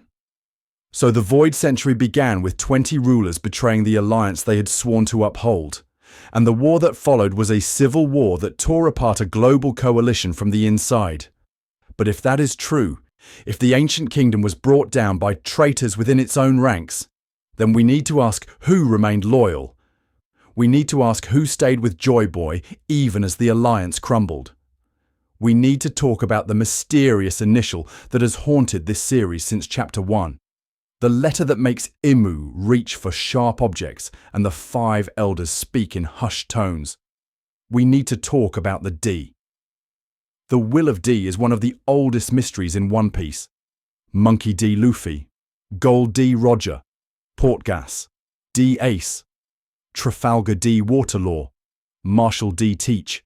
So the Void Century began with 20 rulers betraying the alliance they had sworn to uphold. And the war that followed was a civil war that tore apart a global coalition from the inside. But if that is true, if the ancient kingdom was brought down by traitors within its own ranks, then we need to ask who remained loyal. We need to ask who stayed with Joy Boy even as the alliance crumbled. We need to talk about the mysterious initial that has haunted this series since Chapter 1. The letter that makes Imu reach for sharp objects and the 5 elders speak in hushed tones. We need to talk about the D. The Will of D is one of the oldest mysteries in One Piece. Monkey D. Luffy, Gold D. Roger, Portgas, D. Ace, Trafalgar D. Waterloo, Marshall D. Teach.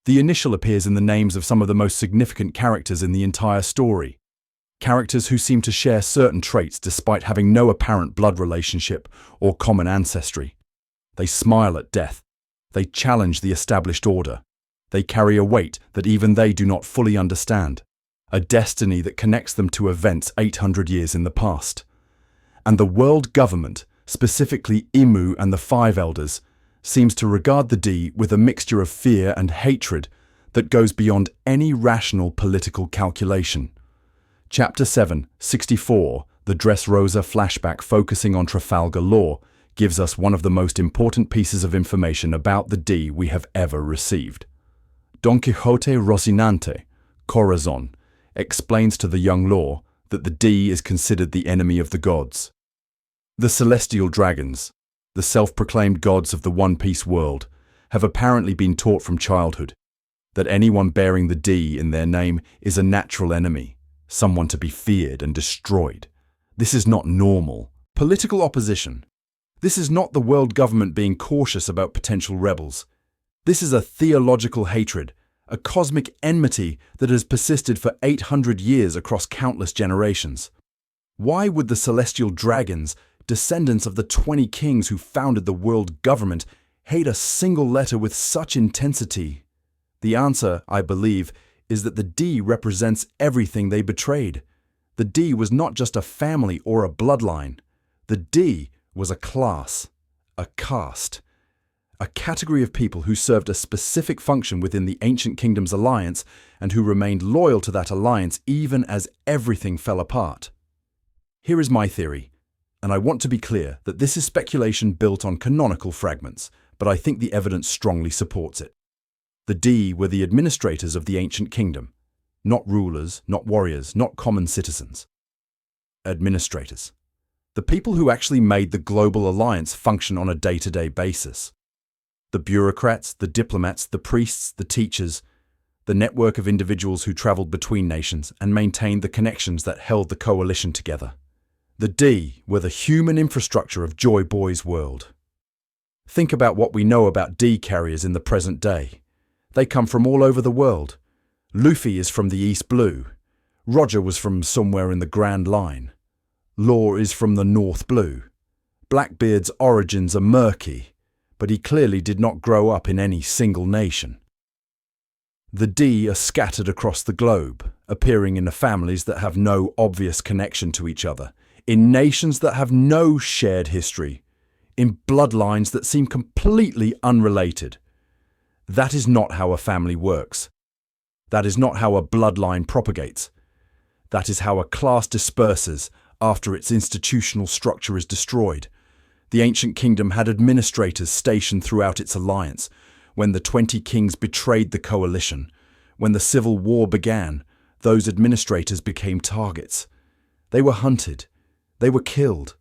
The initial appears in the names of some of the most significant characters in the entire story. Characters who seem to share certain traits despite having no apparent blood relationship or common ancestry. They smile at death. They challenge the established order. They carry a weight that even they do not fully understand, a destiny that connects them to events 800 years in the past. And the world government, specifically Imu and the Five Elders, seems to regard the D with a mixture of fear and hatred that goes beyond any rational political calculation. Chapter 7, 64, the Dressrosa flashback focusing on Trafalgar Law, gives us one of the most important pieces of information about the D we have ever received. Don Quixote Rocinante, Corazon, explains to the young Law that the D is considered the enemy of the gods. The celestial dragons, the self-proclaimed gods of the One Piece world, have apparently been taught from childhood that anyone bearing the D in their name is a natural enemy, someone to be feared and destroyed. This is not normal political opposition. This is not the world government being cautious about potential rebels. This is a theological hatred, a cosmic enmity that has persisted for 800 years across countless generations. Why would the celestial dragons, descendants of the 20 kings who founded the world government, hate a single letter with such intensity? The answer, I believe, is that the D represents everything they betrayed. The D was not just a family or a bloodline. The D was a class, a caste, a category of people who served a specific function within the Ancient Kingdom's alliance and who remained loyal to that alliance even as everything fell apart. Here is my theory, and I want to be clear that this is speculation built on canonical fragments, but I think the evidence strongly supports it. The D were the administrators of the Ancient Kingdom, not rulers, not warriors, not common citizens. Administrators. The people who actually made the global alliance function on a day-to-day basis. The bureaucrats, the diplomats, the priests, the teachers, the network of individuals who traveled between nations and maintained the connections that held the coalition together. The D were the human infrastructure of Joy Boy's world. Think about what we know about D carriers in the present day. They come from all over the world. Luffy is from the East Blue. Roger was from somewhere in the Grand Line. Law is from the North Blue. Blackbeard's origins are murky, but he clearly did not grow up in any single nation. The D are scattered across the globe, appearing in families that have no obvious connection to each other, in nations that have no shared history, in bloodlines that seem completely unrelated. That is not how a family works. That is not how a bloodline propagates. That is how a class disperses after its institutional structure is destroyed. The Ancient Kingdom had administrators stationed throughout its alliance. When the 20 kings betrayed the coalition, when the civil war began, those administrators became targets. They were hunted. They were killed.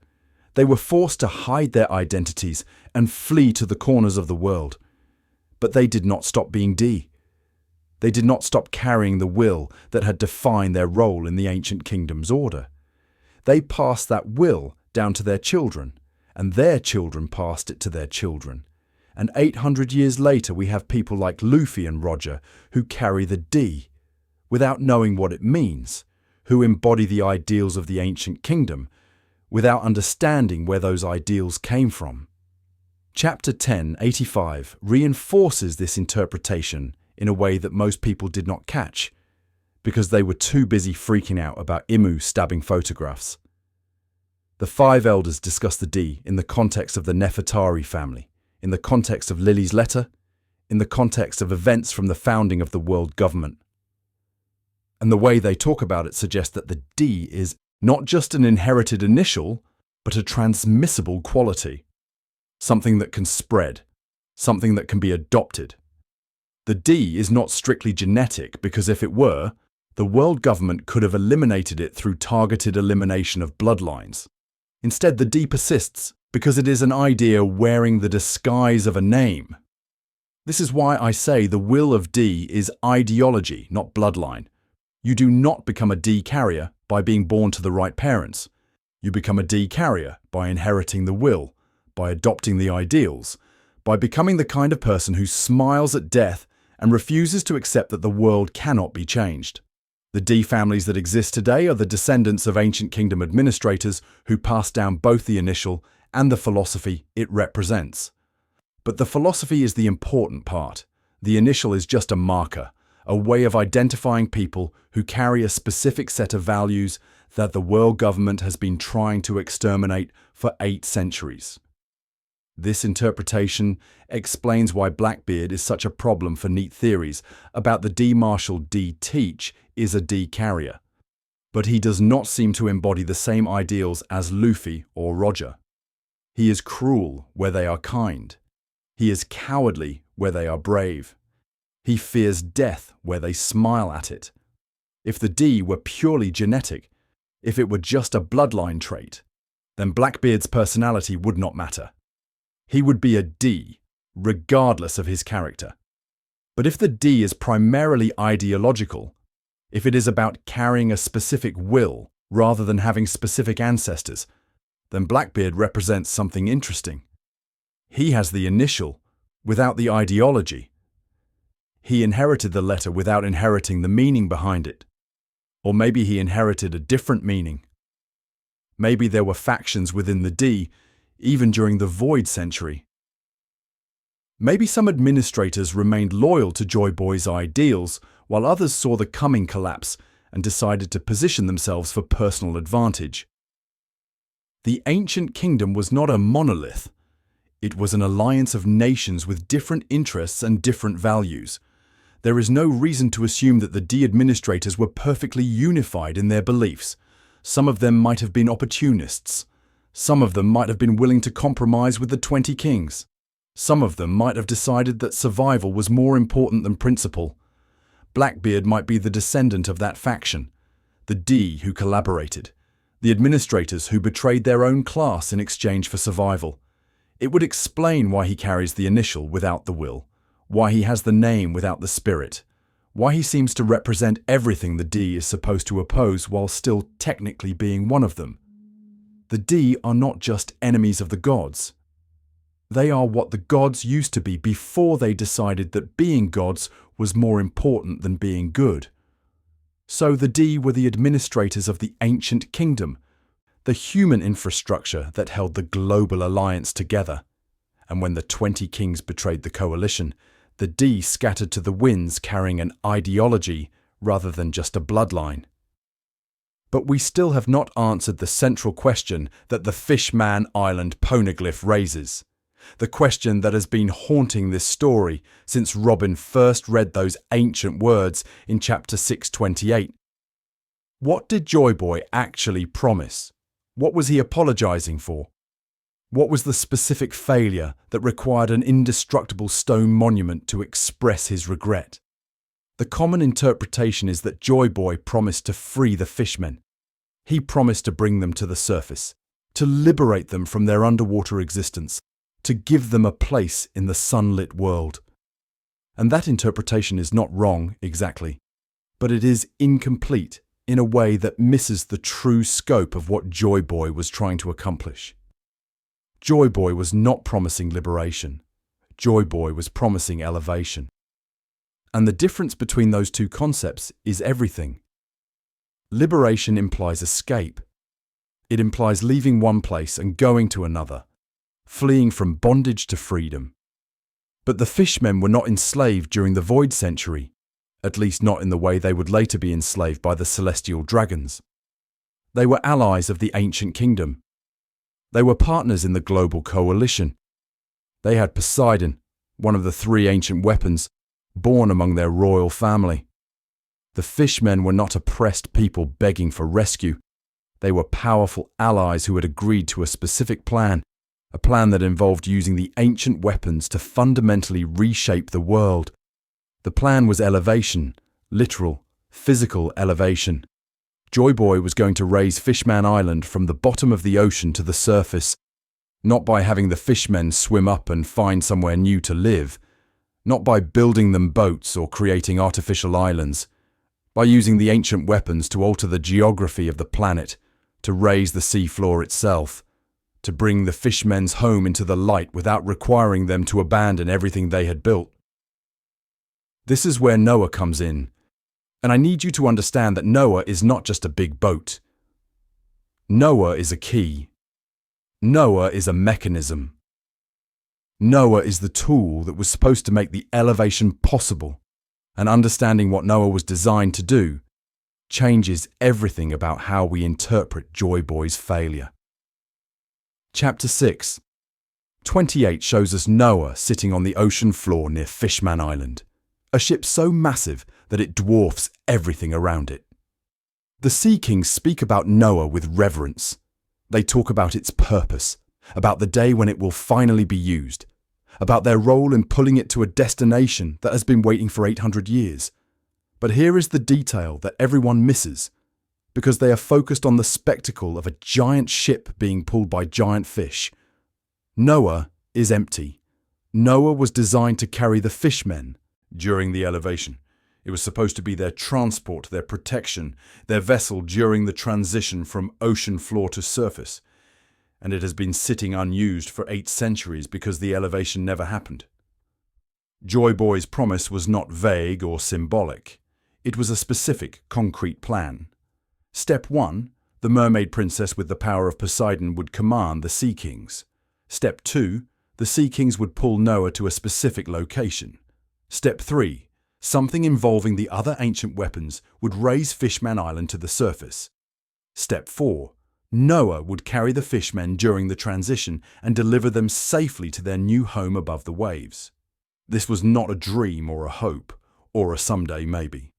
They were forced to hide their identities and flee to the corners of the world. But they did not stop being D. They did not stop carrying the will that had defined their role in the Ancient Kingdom's order. They passed that will down to their children, and their children passed it to their children. And 800 years later we have people like Luffy and Roger who carry the D, without knowing what it means, who embody the ideals of the Ancient Kingdom, without understanding where those ideals came from. Chapter 1085 reinforces this interpretation in a way that most people did not catch, because they were too busy freaking out about Imu stabbing photographs. The Five Elders discuss the D in the context of the Nefertari family, in the context of Lily's letter, in the context of events from the founding of the world government. And the way they talk about it suggests that the D is not just an inherited initial, but a transmissible quality. Something that can spread, something that can be adopted. The D is not strictly genetic because if it were, the world government could have eliminated it through targeted elimination of bloodlines. Instead, the D persists because it is an idea wearing the disguise of a name. This is why I say the will of D is ideology, not bloodline. You do not become a D carrier by being born to the right parents. You become a D carrier by inheriting the will, by adopting the ideals, by becoming the kind of person who smiles at death and refuses to accept that the world cannot be changed. The D families that exist today are the descendants of ancient kingdom administrators who passed down both the initial and the philosophy it represents. But the philosophy is the important part. The initial is just a marker, a way of identifying people who carry a specific set of values that the world government has been trying to exterminate for 8 centuries. This interpretation explains why Blackbeard is such a problem for neat theories about the D Marshall D Teach is a D carrier. But he does not seem to embody the same ideals as Luffy or Roger. He is cruel where they are kind. He is cowardly where they are brave. He fears death where they smile at it. If the D were purely genetic, if it were just a bloodline trait, then Blackbeard's personality would not matter. He would be a D, regardless of his character. But if the D is primarily ideological, if it is about carrying a specific will rather than having specific ancestors, then Blackbeard represents something interesting. He has the initial without the ideology. He inherited the letter without inheriting the meaning behind it. Or maybe he inherited a different meaning. Maybe there were factions within the D, even during the Void Century. Maybe some administrators remained loyal to Joy Boy's ideals, while others saw the coming collapse and decided to position themselves for personal advantage. The ancient kingdom was not a monolith. It was an alliance of nations with different interests and different values. There is no reason to assume that the D administrators were perfectly unified in their beliefs. Some of them might have been opportunists. Some of them might have been willing to compromise with the 20 kings. Some of them might have decided that survival was more important than principle. Blackbeard might be the descendant of that faction, the D who collaborated, the administrators who betrayed their own class in exchange for survival. It would explain why he carries the initial without the will, why he has the name without the spirit, why he seems to represent everything the D is supposed to oppose while still technically being one of them. The D are not just enemies of the gods. They are what the gods used to be before they decided that being gods was more important than being good. So the D were the administrators of the ancient kingdom, the human infrastructure that held the global alliance together. And when the 20 kings betrayed the coalition, the D scattered to the winds carrying an ideology rather than just a bloodline. But we still have not answered the central question that the Fishman Island Poneglyph raises. The question that has been haunting this story since Robin first read those ancient words in chapter 628. What did Joy Boy actually promise? What was he apologizing for? What was the specific failure that required an indestructible stone monument to express his regret? The common interpretation is that Joy Boy promised to free the fishmen. He promised to bring them to the surface, to liberate them from their underwater existence, to give them a place in the sunlit world. And that interpretation is not wrong exactly, but it is incomplete in a way that misses the true scope of what Joy Boy was trying to accomplish. Joy Boy was not promising liberation. Joy Boy was promising elevation. And the difference between those two concepts is everything. Liberation implies escape. It implies leaving one place and going to another, fleeing from bondage to freedom. But the fishmen were not enslaved during the Void Century, at least not in the way they would later be enslaved by the celestial dragons. They were allies of the ancient kingdom. They were partners in the global coalition. They had Poseidon, one of the 3 ancient weapons, born among their royal family. The fishmen were not oppressed people begging for rescue. They were powerful allies who had agreed to a specific plan, a plan that involved using the ancient weapons to fundamentally reshape the world. The plan was elevation, literal, physical elevation. Joy Boy was going to raise Fishman Island from the bottom of the ocean to the surface, not by having the fishmen swim up and find somewhere new to live, not by building them boats or creating artificial islands, by using the ancient weapons to alter the geography of the planet, to raise the seafloor itself, to bring the fishmen's home into the light without requiring them to abandon everything they had built. This is where Noah comes in. And I need you to understand that Noah is not just a big boat. Noah is a key. Noah is a mechanism. Noah is the tool that was supposed to make the elevation possible. And understanding what Noah was designed to do changes everything about how we interpret Joy Boy's failure. Chapter 6. 28 shows us Noah sitting on the ocean floor near Fishman Island, a ship so massive that it dwarfs everything around it. The Sea Kings speak about Noah with reverence. They talk about its purpose, about the day when it will finally be used, about their role in pulling it to a destination that has been waiting for 800 years. But here is the detail that everyone misses, because they are focused on the spectacle of a giant ship being pulled by giant fish. Noah is empty. Noah was designed to carry the fishmen during the elevation. It was supposed to be their transport, their protection, their vessel during the transition from ocean floor to surface. And it has been sitting unused for 8 centuries because the elevation never happened. Joy Boy's promise was not vague or symbolic. It was a specific, concrete plan. Step 1, the mermaid princess with the power of Poseidon would command the Sea Kings. Step 2, the Sea Kings would pull Noah to a specific location. Step 3, something involving the other ancient weapons would raise Fishman Island to the surface. Step 4, Noah would carry the fishmen during the transition and deliver them safely to their new home above the waves. This was not a dream or a hope, or a someday maybe.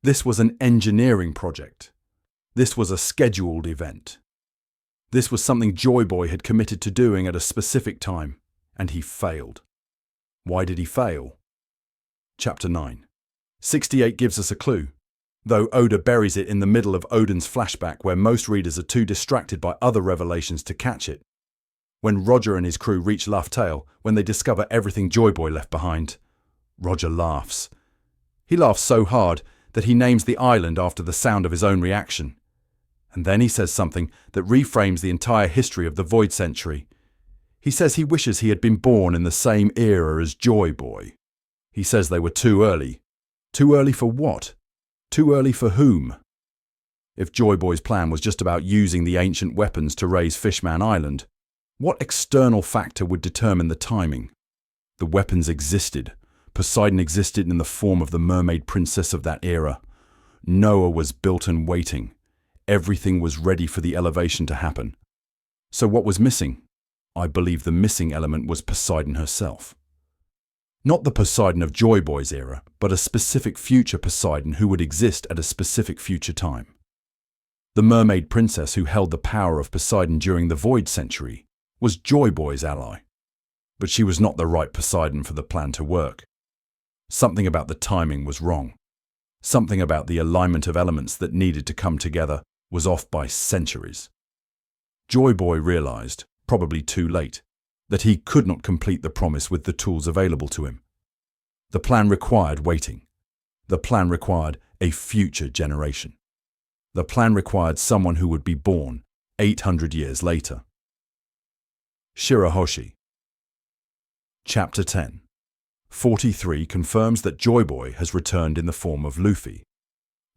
This was an engineering project. This was a scheduled event. This was something Joy Boy had committed to doing at a specific time, and he failed. Why did he fail? Chapter 9. 68 gives us a clue, though Oda buries it in the middle of Odin's flashback where most readers are too distracted by other revelations to catch it. When Roger and his crew reach Laugh Tale, when they discover everything Joy Boy left behind, Roger laughs. He laughs so hard that he names the island after the sound of his own reaction. And then he says something that reframes the entire history of the Void Century. He says he wishes he had been born in the same era as Joy Boy. He says they were too early. Too early for what? Too early for whom? If Joy Boy's plan was just about using the ancient weapons to raise Fishman Island, what external factor would determine the timing? The weapons existed. Poseidon existed in the form of the mermaid princess of that era. Noah was built and waiting. Everything was ready for the elevation to happen. So what was missing? I believe the missing element was Poseidon herself. Not the Poseidon of Joy Boy's era, but a specific future Poseidon who would exist at a specific future time. The mermaid princess who held the power of Poseidon during the Void Century was Joy Boy's ally. But she was not the right Poseidon for the plan to work. Something about the timing was wrong. Something about the alignment of elements that needed to come together was off by centuries. Joy Boy realized, probably too late, that he could not complete the promise with the tools available to him. The plan required waiting. The plan required a future generation. The plan required someone who would be born 800 years later. Shirahoshi. Chapter 10. 43 confirms that Joy Boy has returned in the form of Luffy.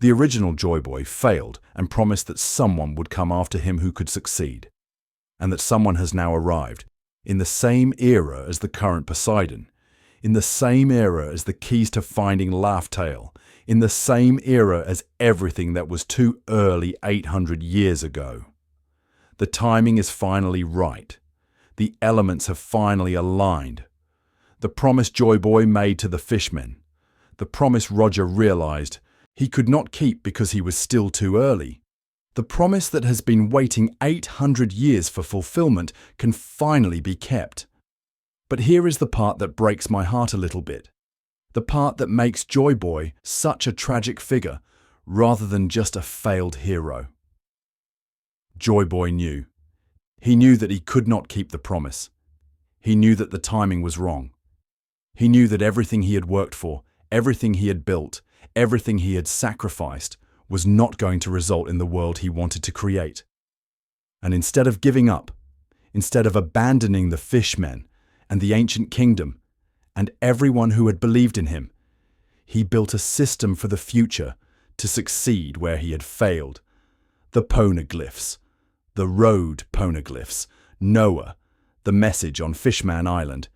The original Joy Boy failed and promised that someone would come after him who could succeed, and that someone has now arrived, in the same era as the current Poseidon, in the same era as the keys to finding Laugh Tale, in the same era as everything that was too early 800 years ago. The timing is finally right. The elements have finally aligned. The promise Joy Boy made to the fishmen, the promise Roger realized he could not keep because he was still too early. The promise that has been waiting 800 years for fulfillment can finally be kept. But here is the part that breaks my heart a little bit. The part that makes Joy Boy such a tragic figure rather than just a failed hero. Joy Boy knew. He knew that he could not keep the promise. He knew that the timing was wrong. He knew that everything he had worked for, everything he had built, everything he had sacrificed was not going to result in the world he wanted to create. And instead of giving up, instead of abandoning the fishmen and the ancient kingdom and everyone who had believed in him, He built a system for the future to succeed where he had failed. The Poneglyphs, the road Poneglyphs, Noah, the message on Fishman Island,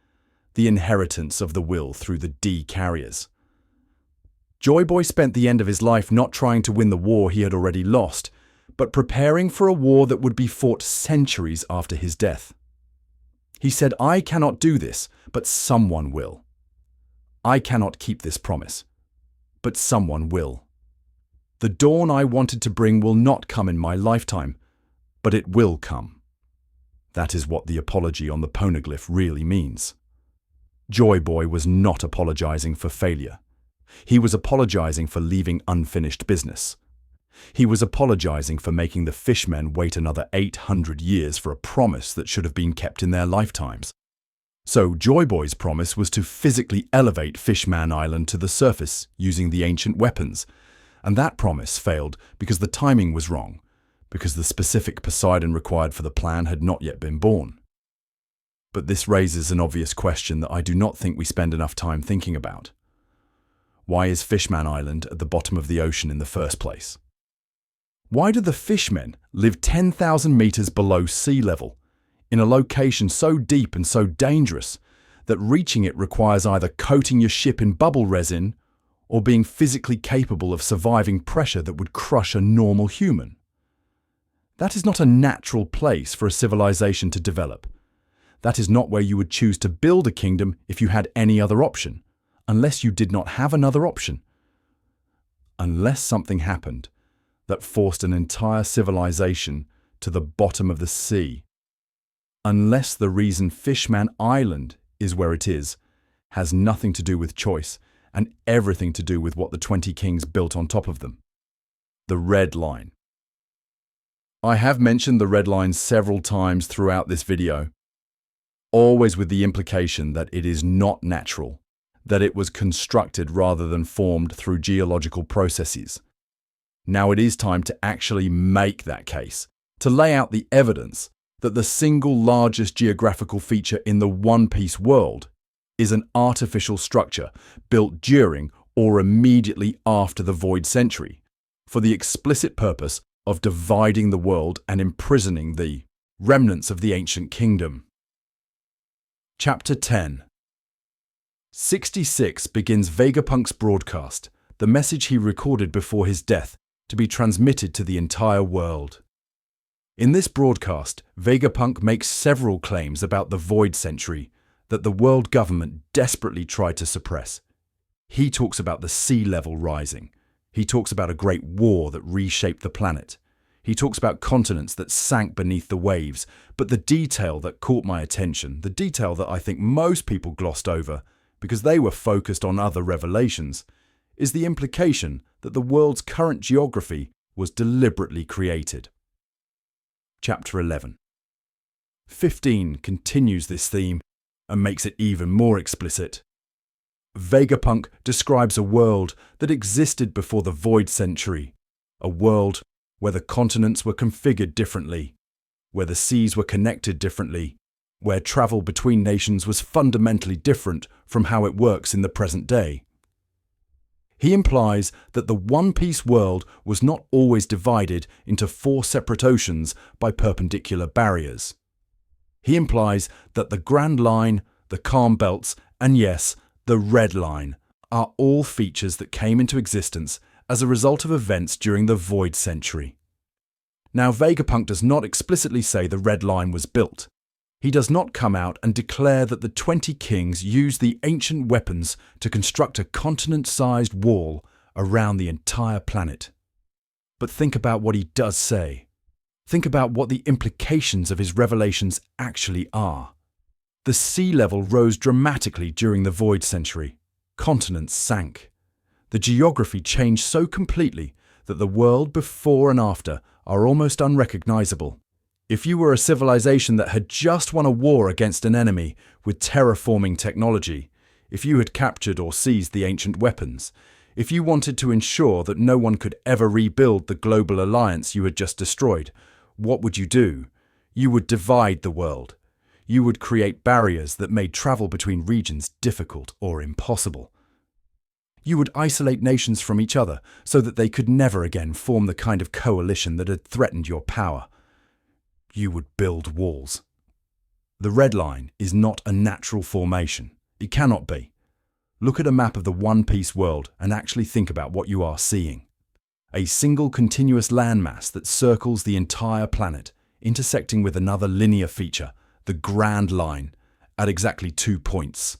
the inheritance of the will through the D-carriers. Joy Boy spent the end of his life not trying to win the war he had already lost, but preparing for a war that would be fought centuries after his death. He said, "I cannot do this, but someone will. I cannot keep this promise, but someone will. The dawn I wanted to bring will not come in my lifetime, but it will come." That is what the apology on the Poneglyph really means. Joy Boy was not apologizing for failure. He was apologizing for leaving unfinished business. He was apologizing for making the fishmen wait another 800 years for a promise that should have been kept in their lifetimes. So Joy Boy's promise was to physically elevate Fishman Island to the surface using the ancient weapons, and that promise failed because the timing was wrong, because the specific Poseidon required for the plan had not yet been born. But this raises an obvious question that I do not think we spend enough time thinking about. Why is Fishman Island at the bottom of the ocean in the first place? Why do the fishmen live 10,000 meters below sea level, in a location so deep and so dangerous that reaching it requires either coating your ship in bubble resin or being physically capable of surviving pressure that would crush a normal human? That is not a natural place for a civilization to develop. That is not where you would choose to build a kingdom if you had any other option, unless you did not have another option. Unless something happened that forced an entire civilization to the bottom of the sea. Unless the reason Fishman Island is where it is has nothing to do with choice and everything to do with what the 20 kings built on top of them. The red line. I have mentioned the red line several times throughout this video, always with the implication that it is not natural, that it was constructed rather than formed through geological processes. Now it is time to actually make that case, to lay out the evidence that the single largest geographical feature in the One Piece world is an artificial structure built during or immediately after the Void Century, for the explicit purpose of dividing the world and imprisoning the remnants of the ancient kingdom. Chapter 10. 66 begins Vegapunk's broadcast, the message he recorded before his death, to be transmitted to the entire world. In this broadcast, Vegapunk makes several claims about the Void Century that the world government desperately tried to suppress. He talks about the sea level rising. He talks about a great war that reshaped the planet. He talks about continents that sank beneath the waves, but the detail that caught my attention, the detail that I think most people glossed over because they were focused on other revelations, is the implication that the world's current geography was deliberately created. Chapter 11. 15 continues this theme and makes it even more explicit. Vegapunk describes a world that existed before the Void Century, a world where the continents were configured differently, where the seas were connected differently, where travel between nations was fundamentally different from how it works in the present day. He implies that the One Piece world was not always divided into 4 separate oceans by perpendicular barriers. He implies that the Grand Line, the Calm Belts, and yes, the Red Line are all features that came into existence as a result of events during the Void Century. Now, Vegapunk does not explicitly say the Red Line was built. He does not come out and declare that the 20 kings used the ancient weapons to construct a continent-sized wall around the entire planet. But think about what he does say. Think about what the implications of his revelations actually are. The sea level rose dramatically during the Void Century. Continents sank. The geography changed so completely that the world before and after are almost unrecognizable. If you were a civilization that had just won a war against an enemy with terraforming technology, if you had captured or seized the ancient weapons, if you wanted to ensure that no one could ever rebuild the global alliance you had just destroyed, what would you do? You would divide the world. You would create barriers that made travel between regions difficult or impossible. You would isolate nations from each other so that they could never again form the kind of coalition that had threatened your power. You would build walls. The red line is not a natural formation. It cannot be. Look at a map of the One Piece world and actually think about what you are seeing. A single continuous landmass that circles the entire planet, intersecting with another linear feature, the Grand Line, at exactly 2 points.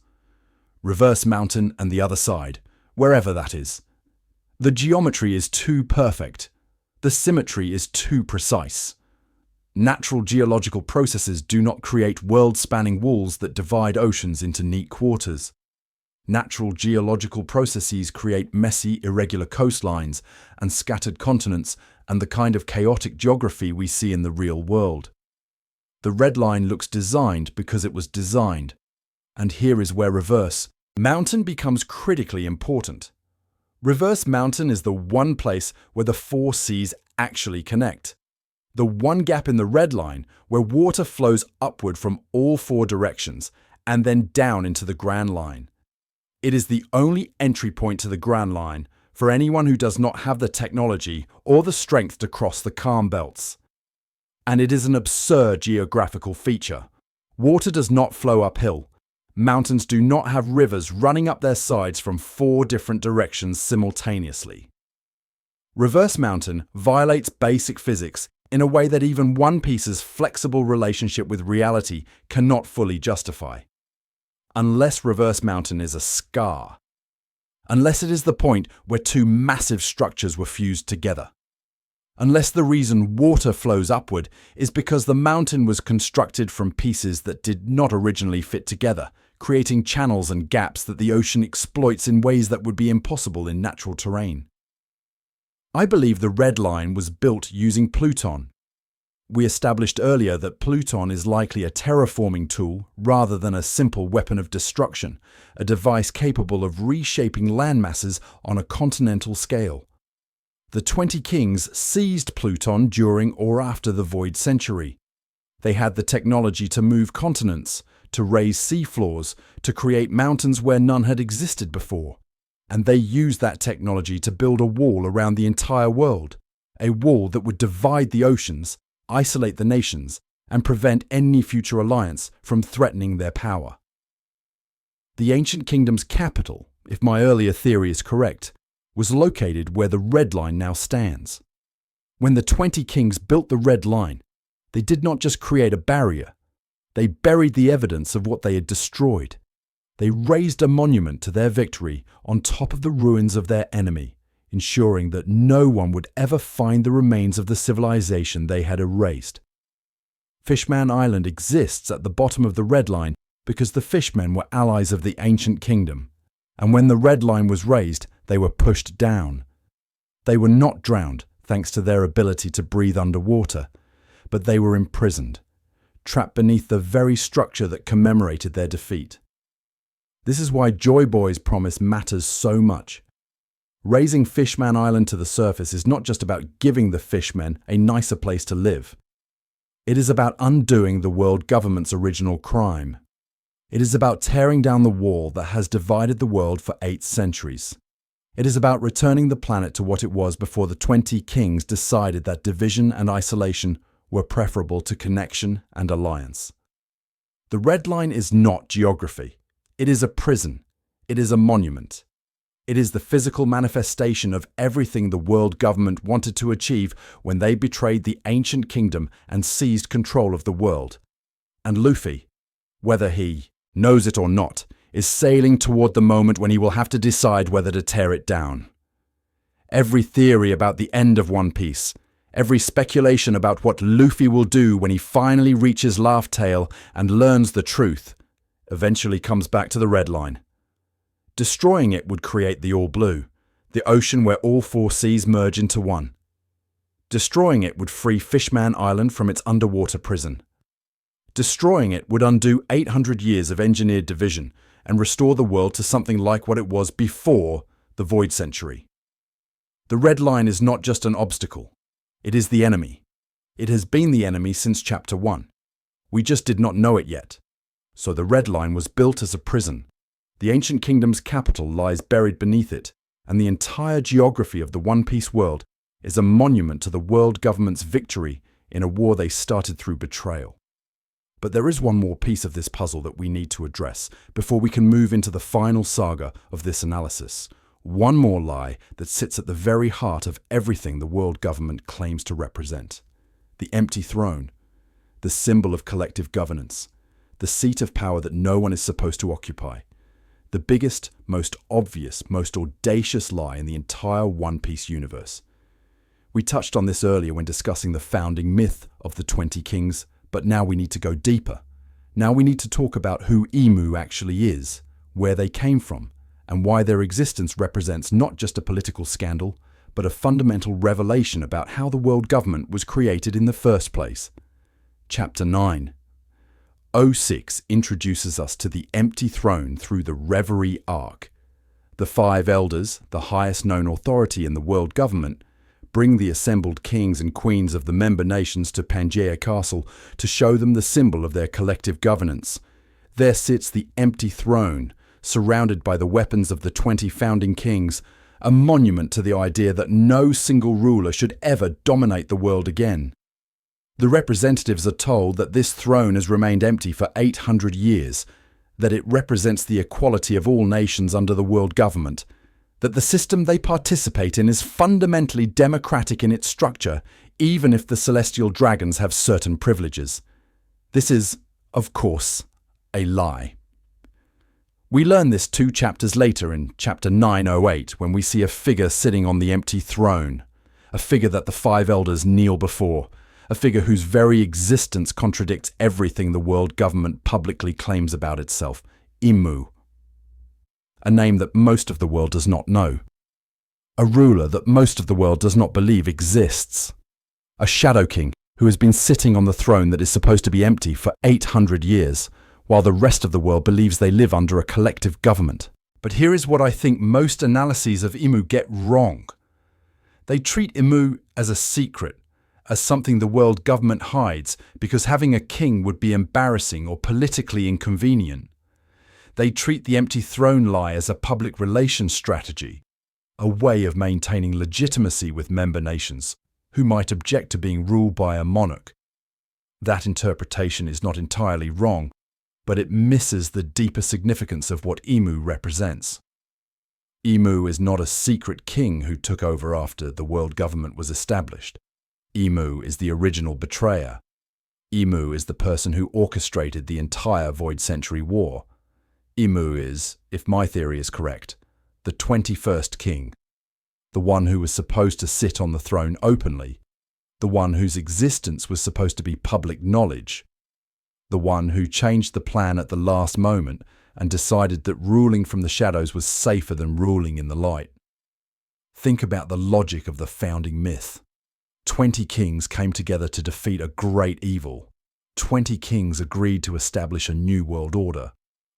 Reverse Mountain and the other side, wherever that is. The geometry is too perfect. The symmetry is too precise. Natural geological processes do not create world-spanning walls that divide oceans into neat quarters. Natural geological processes create messy, irregular coastlines and scattered continents and the kind of chaotic geography we see in the real world. The red line looks designed because it was designed. And here is where Reverse Mountain becomes critically important. Reverse Mountain is the one place where the 4 seas actually connect. The one gap in the red line where water flows upward from all 4 directions and then down into the Grand Line. It is the only entry point to the Grand Line for anyone who does not have the technology or the strength to cross the calm belts. And it is an absurd geographical feature. Water does not flow uphill. Mountains do not have rivers running up their sides from 4 different directions simultaneously. Reverse Mountain violates basic physics in a way that even One Piece's flexible relationship with reality cannot fully justify. Unless Reverse Mountain is a scar. Unless it is the point where 2 massive structures were fused together. Unless the reason water flows upward is because the mountain was constructed from pieces that did not originally fit together, creating channels and gaps that the ocean exploits in ways that would be impossible in natural terrain. I believe the red line was built using Pluton. We established earlier that Pluton is likely a terraforming tool rather than a simple weapon of destruction, a device capable of reshaping landmasses on a continental scale. The 20 Kings seized Pluton during or after the Void Century. They had the technology to move continents, to raise seafloors, to create mountains where none had existed before. And they used that technology to build a wall around the entire world, a wall that would divide the oceans, isolate the nations, and prevent any future alliance from threatening their power. The ancient kingdom's capital, if my earlier theory is correct, was located where the red line now stands. When the 20 Kings built the red line, they did not just create a barrier, they buried the evidence of what they had destroyed. They raised a monument to their victory on top of the ruins of their enemy, ensuring that no one would ever find the remains of the civilization they had erased. Fishman Island exists at the bottom of the red line because the fishmen were allies of the ancient kingdom, and when the red line was raised, they were pushed down. They were not drowned thanks to their ability to breathe underwater, but they were imprisoned, trapped beneath the very structure that commemorated their defeat. This is why Joy Boy's promise matters so much. Raising Fishman Island to the surface is not just about giving the fishmen a nicer place to live. It is about undoing the world government's original crime. It is about tearing down the wall that has divided the world for 8 centuries. It is about returning the planet to what it was before the 20 Kings decided that division and isolation were preferable to connection and alliance. The red line is not geography. It is a prison. It is a monument. It is the physical manifestation of everything the world government wanted to achieve when they betrayed the ancient kingdom and seized control of the world. And Luffy, whether he knows it or not, is sailing toward the moment when he will have to decide whether to tear it down. Every theory about the end of One Piece, every speculation about what Luffy will do when he finally reaches Laugh Tale and learns the truth, eventually comes back to the red line. Destroying it would create the All Blue, the ocean where all 4 seas merge into one. Destroying it would free Fishman Island from its underwater prison. Destroying it would undo 800 years of engineered division and restore the world to something like what it was before the Void Century. The red line is not just an obstacle. It is the enemy. It has been the enemy since Chapter 1. We just did not know it yet. So the red line was built as a prison. The ancient kingdom's capital lies buried beneath it, and the entire geography of the One Piece world is a monument to the world government's victory in a war they started through betrayal. But there is one more piece of this puzzle that we need to address before we can move into the final saga of this analysis. One more lie that sits at the very heart of everything the world government claims to represent. The empty throne, the symbol of collective governance, the seat of power that no one is supposed to occupy. The biggest, most obvious, most audacious lie in the entire One Piece universe. We touched on this earlier when discussing the founding myth of the 20 Kings, but now we need to go deeper. Now we need to talk about who Imu actually is, where they came from, and why their existence represents not just a political scandal, but a fundamental revelation about how the world government was created in the first place. Chapter 9. 06 introduces us to the empty throne through the Reverie arc. The 5 elders, the highest known authority in the world government, bring the assembled kings and queens of the member nations to Pangaea Castle to show them the symbol of their collective governance. There sits the empty throne, surrounded by the weapons of the 20 founding kings, a monument to the idea that no single ruler should ever dominate the world again. The representatives are told that this throne has remained empty for 800 years, that it represents the equality of all nations under the world government, that the system they participate in is fundamentally democratic in its structure, even if the celestial dragons have certain privileges. This is, of course, a lie. We learn this 2 chapters later in chapter 908 when we see a figure sitting on the empty throne, a figure that the 5 elders kneel before, a figure whose very existence contradicts everything the world government publicly claims about itself, Imu. A name that most of the world does not know. A ruler that most of the world does not believe exists. A shadow king who has been sitting on the throne that is supposed to be empty for 800 years, while the rest of the world believes they live under a collective government. But here is what I think most analyses of Imu get wrong. They treat Imu as a secret, as something the world government hides because having a king would be embarrassing or politically inconvenient. They treat the empty throne lie as a public relations strategy, a way of maintaining legitimacy with member nations who might object to being ruled by a monarch. That interpretation is not entirely wrong, but it misses the deeper significance of what Imu represents. Imu is not a secret king who took over after the world government was established. Imu is the original betrayer. Imu is the person who orchestrated the entire Void Century War. Imu is, if my theory is correct, the 21st king, the one who was supposed to sit on the throne openly, the one whose existence was supposed to be public knowledge, the one who changed the plan at the last moment and decided that ruling from the shadows was safer than ruling in the light. Think about the logic of the founding myth. 20 kings came together to defeat a great evil. 20 kings agreed to establish a new world order.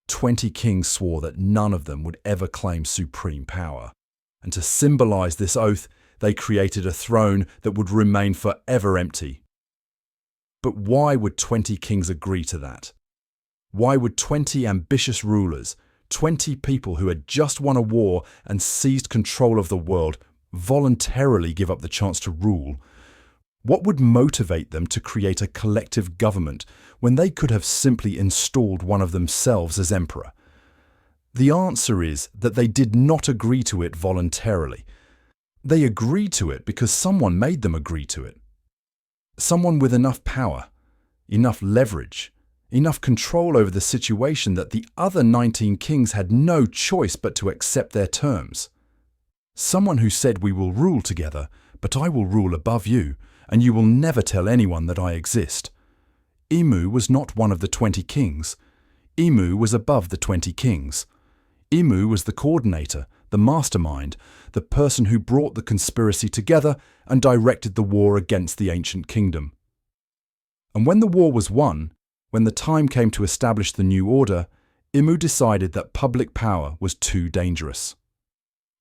20 kings swore that none of them would ever claim supreme power. And to symbolize this oath, they created a throne that would remain forever empty. But why would 20 kings agree to that? Why would 20 ambitious rulers, 20 people who had just won a war and seized control of the world, voluntarily give up the chance to rule? What would motivate them to create a collective government when they could have simply installed one of themselves as emperor? The answer is that they did not agree to it voluntarily. They agreed to it because someone made them agree to it. Someone with enough power, enough leverage, enough control over the situation that the other 19 kings had no choice but to accept their terms. Someone who said, "We will rule together, but I will rule above you, and you will never tell anyone that I exist." Imu was not one of the 20 kings. Imu was above the 20 kings. Imu was the coordinator, the mastermind, the person who brought the conspiracy together and directed the war against the ancient kingdom. And when the war was won, when the time came to establish the new order, Imu decided that public power was too dangerous.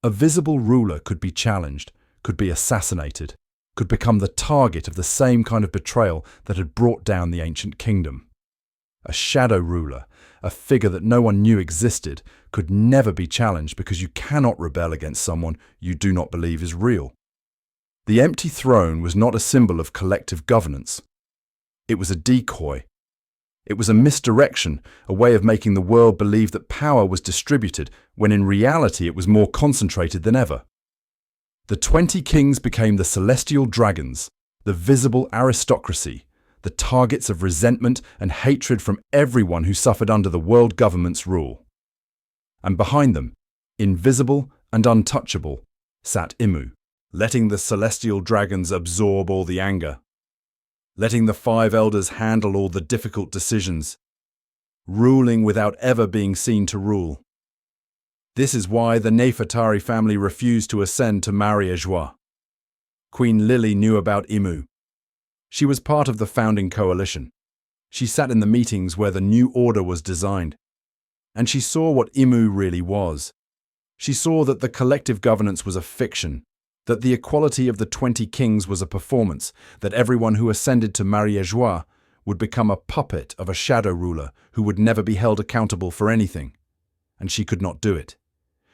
A visible ruler could be challenged, could be assassinated, could become the target of the same kind of betrayal that had brought down the ancient kingdom. A shadow ruler, a figure that no one knew existed, could never be challenged because you cannot rebel against someone you do not believe is real. The empty throne was not a symbol of collective governance. It was a decoy. It was a misdirection, a way of making the world believe that power was distributed, when in reality it was more concentrated than ever. The 20 kings became the celestial dragons, the visible aristocracy, the targets of resentment and hatred from everyone who suffered under the world government's rule. And behind them, invisible and untouchable, sat Imu, letting the celestial dragons absorb all the anger, letting the 5 elders handle all the difficult decisions, ruling without ever being seen to rule. This is why the Nefertari family refused to ascend to Maria-Joie. Queen Lily knew about Imu. She was part of the founding coalition. She sat in the meetings where the new order was designed. And she saw what Imu really was. She saw that the collective governance was a fiction, that the equality of the 20 kings was a performance, that everyone who ascended to Maria-Joie would become a puppet of a shadow ruler who would never be held accountable for anything. And she could not do it.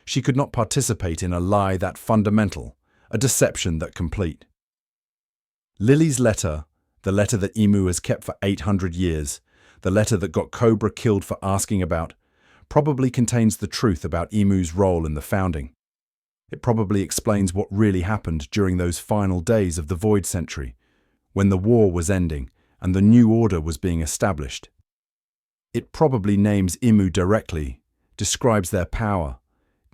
She could not participate in a lie that fundamental, a deception that complete. Lily's letter, the letter that Imu has kept for 800 years, the letter that got Cobra killed for asking about, probably contains the truth about Imu's role in the founding. It probably explains what really happened during those final days of the Void Century, when the war was ending and the new order was being established. It probably names Imu directly, describes their power,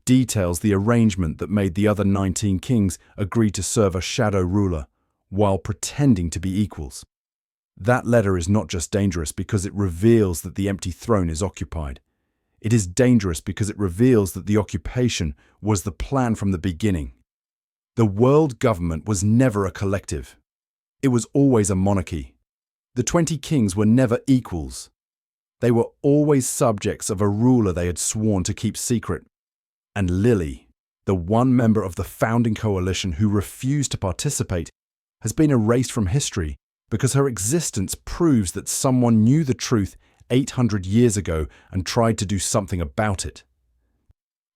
details the arrangement that made the other 19 kings agree to serve a shadow ruler while pretending to be equals. That letter is not just dangerous because it reveals that the empty throne is occupied. It is dangerous because it reveals that the occupation was the plan from the beginning. The world government was never a collective. It was always a monarchy. The 20 kings were never equals. They were always subjects of a ruler they had sworn to keep secret. And Lily, the one member of the founding coalition who refused to participate, has been erased from history because her existence proves that someone knew the truth 800 years ago and tried to do something about it.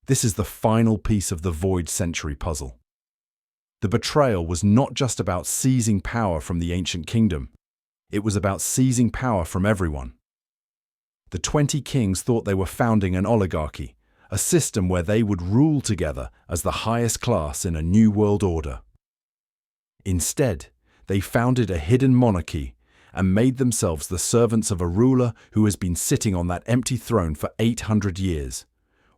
This is the final piece of the Void Century puzzle. The betrayal was not just about seizing power from the ancient kingdom. It was about seizing power from everyone. The 20 kings thought they were founding an oligarchy, a system where they would rule together as the highest class in a new world order. Instead, they founded a hidden monarchy and made themselves the servants of a ruler who has been sitting on that empty throne for 800 years,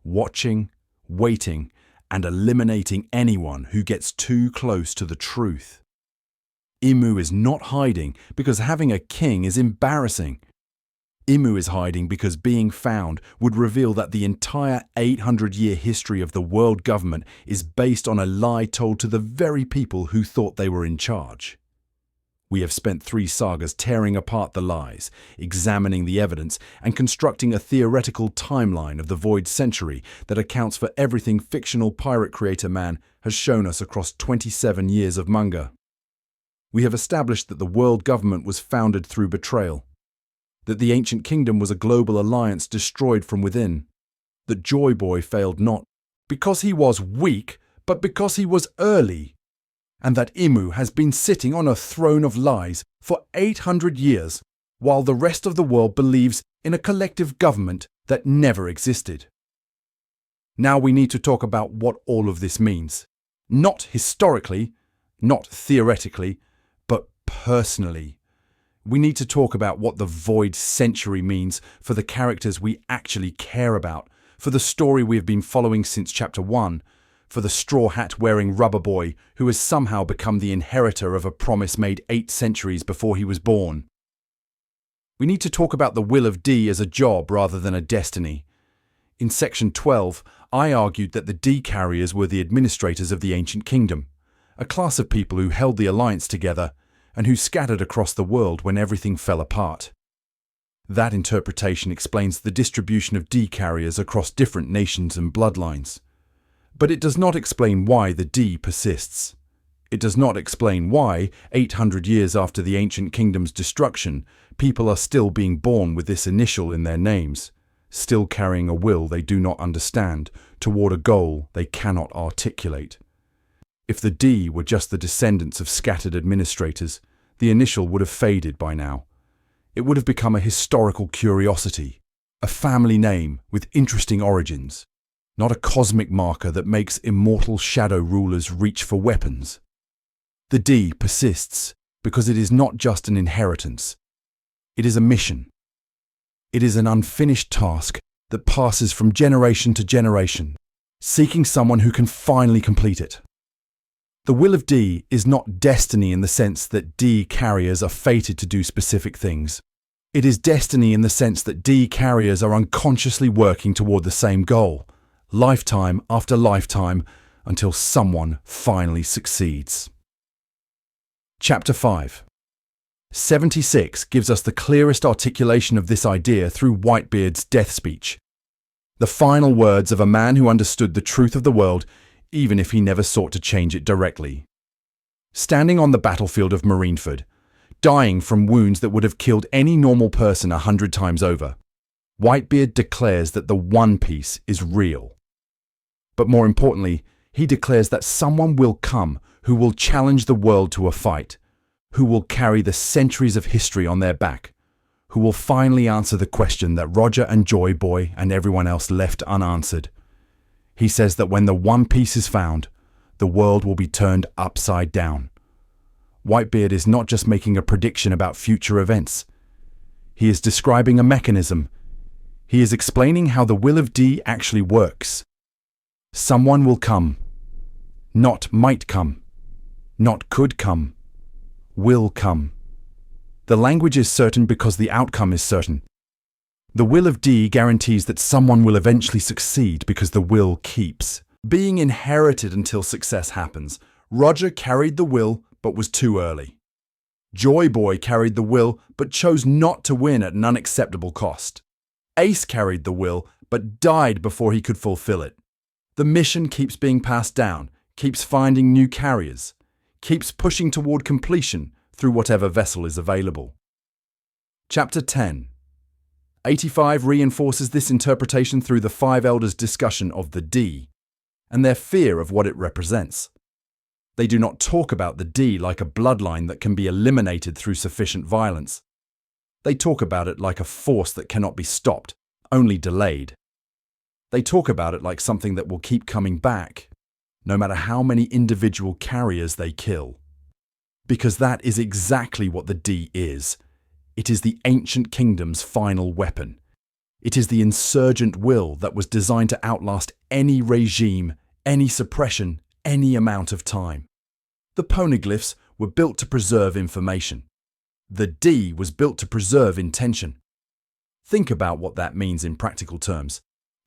watching, waiting, and eliminating anyone who gets too close to the truth. Imu is not hiding because having a king is embarrassing. Imu is hiding because being found would reveal that the entire 800-year history of the world government is based on a lie told to the very people who thought they were in charge. We have spent 3 sagas tearing apart the lies, examining the evidence, and constructing a theoretical timeline of the Void Century that accounts for everything fictional pirate creator man has shown us across 27 years of manga. We have established that the world government was founded through betrayal, that the ancient kingdom was a global alliance destroyed from within, that Joy Boy failed not because he was weak, but because he was early, and that Imu has been sitting on a throne of lies for 800 years while the rest of the world believes in a collective government that never existed. Now we need to talk about what all of this means. Not historically, not theoretically, but personally. We need to talk about what the Void Century means for the characters we actually care about, for the story we have been following since Chapter 1, for the straw hat-wearing rubber boy who has somehow become the inheritor of a promise made 8 centuries before he was born. We need to talk about the will of D as a job rather than a destiny. In Section 12, I argued that the D-carriers were the administrators of the ancient kingdom, a class of people who held the alliance together and who scattered across the world when everything fell apart. That interpretation explains the distribution of D-carriers across different nations and bloodlines. But it does not explain why the D persists. It does not explain why, 800 years after the ancient kingdom's destruction, people are still being born with this initial in their names, still carrying a will they do not understand, toward a goal they cannot articulate. If the D were just the descendants of scattered administrators, the initial would have faded by now. It would have become a historical curiosity, a family name with interesting origins, not a cosmic marker that makes immortal shadow rulers reach for weapons. The D persists because it is not just an inheritance. It is a mission. It is an unfinished task that passes from generation to generation, seeking someone who can finally complete it. The will of D is not destiny in the sense that D carriers are fated to do specific things. It is destiny in the sense that D carriers are unconsciously working toward the same goal, lifetime after lifetime, until someone finally succeeds. Chapter 5. 76 gives us the clearest articulation of this idea through Whitebeard's death speech. The final words of a man who understood the truth of the world, even if he never sought to change it directly. Standing on the battlefield of Marineford, dying from wounds that would have killed any normal person 100 times over, Whitebeard declares that the One Piece is real. But more importantly, he declares that someone will come who will challenge the world to a fight, who will carry the centuries of history on their back, who will finally answer the question that Roger and Joy Boy and everyone else left unanswered. He says that when the One Piece is found, the world will be turned upside down. Whitebeard is not just making a prediction about future events. He is describing a mechanism. He is explaining how the will of D actually works. Someone will come. Not might come. Not could come. Will come. The language is certain because the outcome is certain. The will of D guarantees that someone will eventually succeed because the will keeps being inherited until success happens. Roger carried the will but was too early. Joy Boy carried the will but chose not to win at an unacceptable cost. Ace carried the will but died before he could fulfill it. The mission keeps being passed down, keeps finding new carriers, keeps pushing toward completion through whatever vessel is available. Chapter 10. 85 reinforces this interpretation through the Five Elders' discussion of the D and their fear of what it represents. They do not talk about the D like a bloodline that can be eliminated through sufficient violence. They talk about it like a force that cannot be stopped, only delayed. They talk about it like something that will keep coming back, no matter how many individual carriers they kill. Because that is exactly what the D is. It is the ancient kingdom's final weapon. It is the insurgent will that was designed to outlast any regime, any suppression, any amount of time. The Poneglyphs were built to preserve information. The D was built to preserve intention. Think about what that means in practical terms.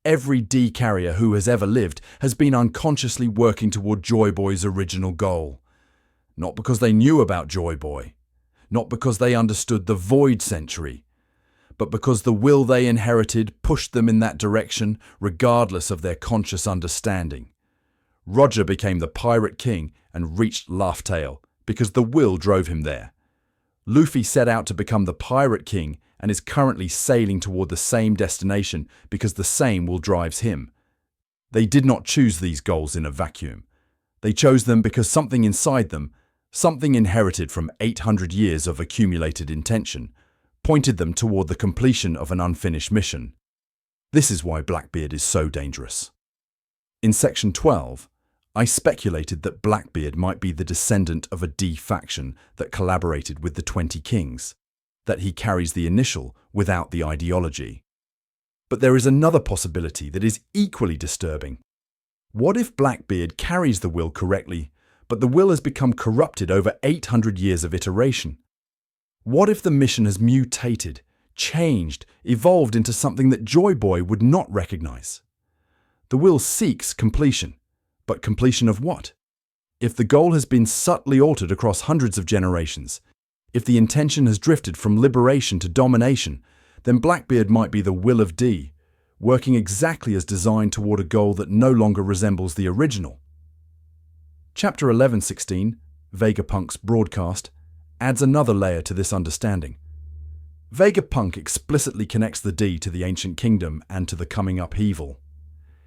Every D carrier who has ever lived has been unconsciously working toward Joy Boy's original goal. Not because they knew about Joy Boy, not because they understood the Void Century, but because the will they inherited pushed them in that direction regardless of their conscious understanding. Roger became the Pirate King and reached Laugh Tale because the will drove him there. Luffy set out to become the Pirate King and is currently sailing toward the same destination because the same will drives him. They did not choose these goals in a vacuum. They chose them because something inside them, something inherited from 800 years of accumulated intention, pointed them toward the completion of an unfinished mission. This is why Blackbeard is so dangerous. In Section 12, I speculated that Blackbeard might be the descendant of a D faction that collaborated with the 20 Kings, that he carries the initial without the ideology. But there is another possibility that is equally disturbing. What if Blackbeard carries the will correctly, but the will has become corrupted over 800 years of iteration? What if the mission has mutated, changed, evolved into something that Joy Boy would not recognize? The will seeks completion, but completion of what? If the goal has been subtly altered across hundreds of generations, if the intention has drifted from liberation to domination, then Blackbeard might be the will of D, working exactly as designed toward a goal that no longer resembles the original. Chapter 11-16, Vegapunk's broadcast, adds another layer to this understanding. Vegapunk explicitly connects the D to the ancient kingdom and to the coming upheaval.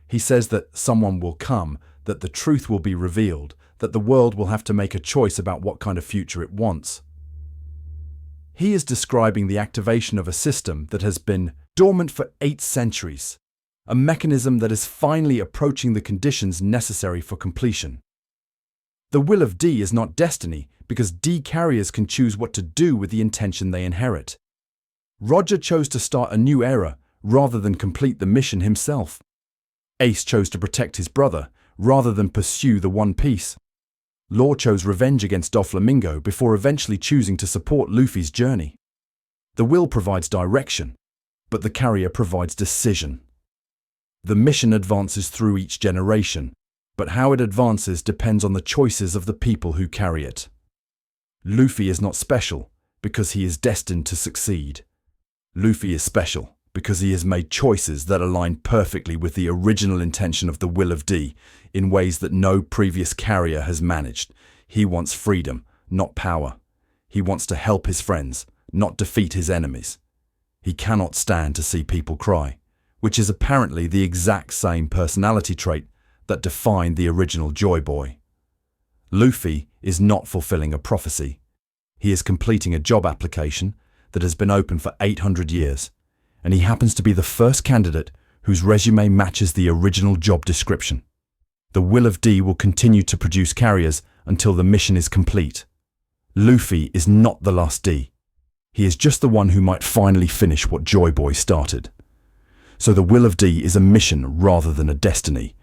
He says that someone will come, that the truth will be revealed, that the world will have to make a choice about what kind of future it wants. He is describing the activation of a system that has been dormant for 8 centuries, a mechanism that is finally approaching the conditions necessary for completion. The will of D is not destiny, because D carriers can choose what to do with the intention they inherit. Roger chose to start a new era rather than complete the mission himself. Ace chose to protect his brother rather than pursue the One Piece. Law chose revenge against Doflamingo before eventually choosing to support Luffy's journey. The will provides direction, but the carrier provides decision. The mission advances through each generation, but how it advances depends on the choices of the people who carry it. Luffy is not special because he is destined to succeed. Luffy is special because he has made choices that align perfectly with the original intention of the will of D in ways that no previous carrier has managed. He wants freedom, not power. He wants to help his friends, not defeat his enemies. He cannot stand to see people cry, which is apparently the exact same personality trait that defined the original Joy Boy. Luffy is not fulfilling a prophecy. He is completing a job application that has been open for 800 years, and he happens to be the first candidate whose resume matches the original job description. The will of D will continue to produce carriers until the mission is complete. Luffy is not the last D. He is just the one who might finally finish what Joy Boy started. So the will of D is a mission rather than a destiny,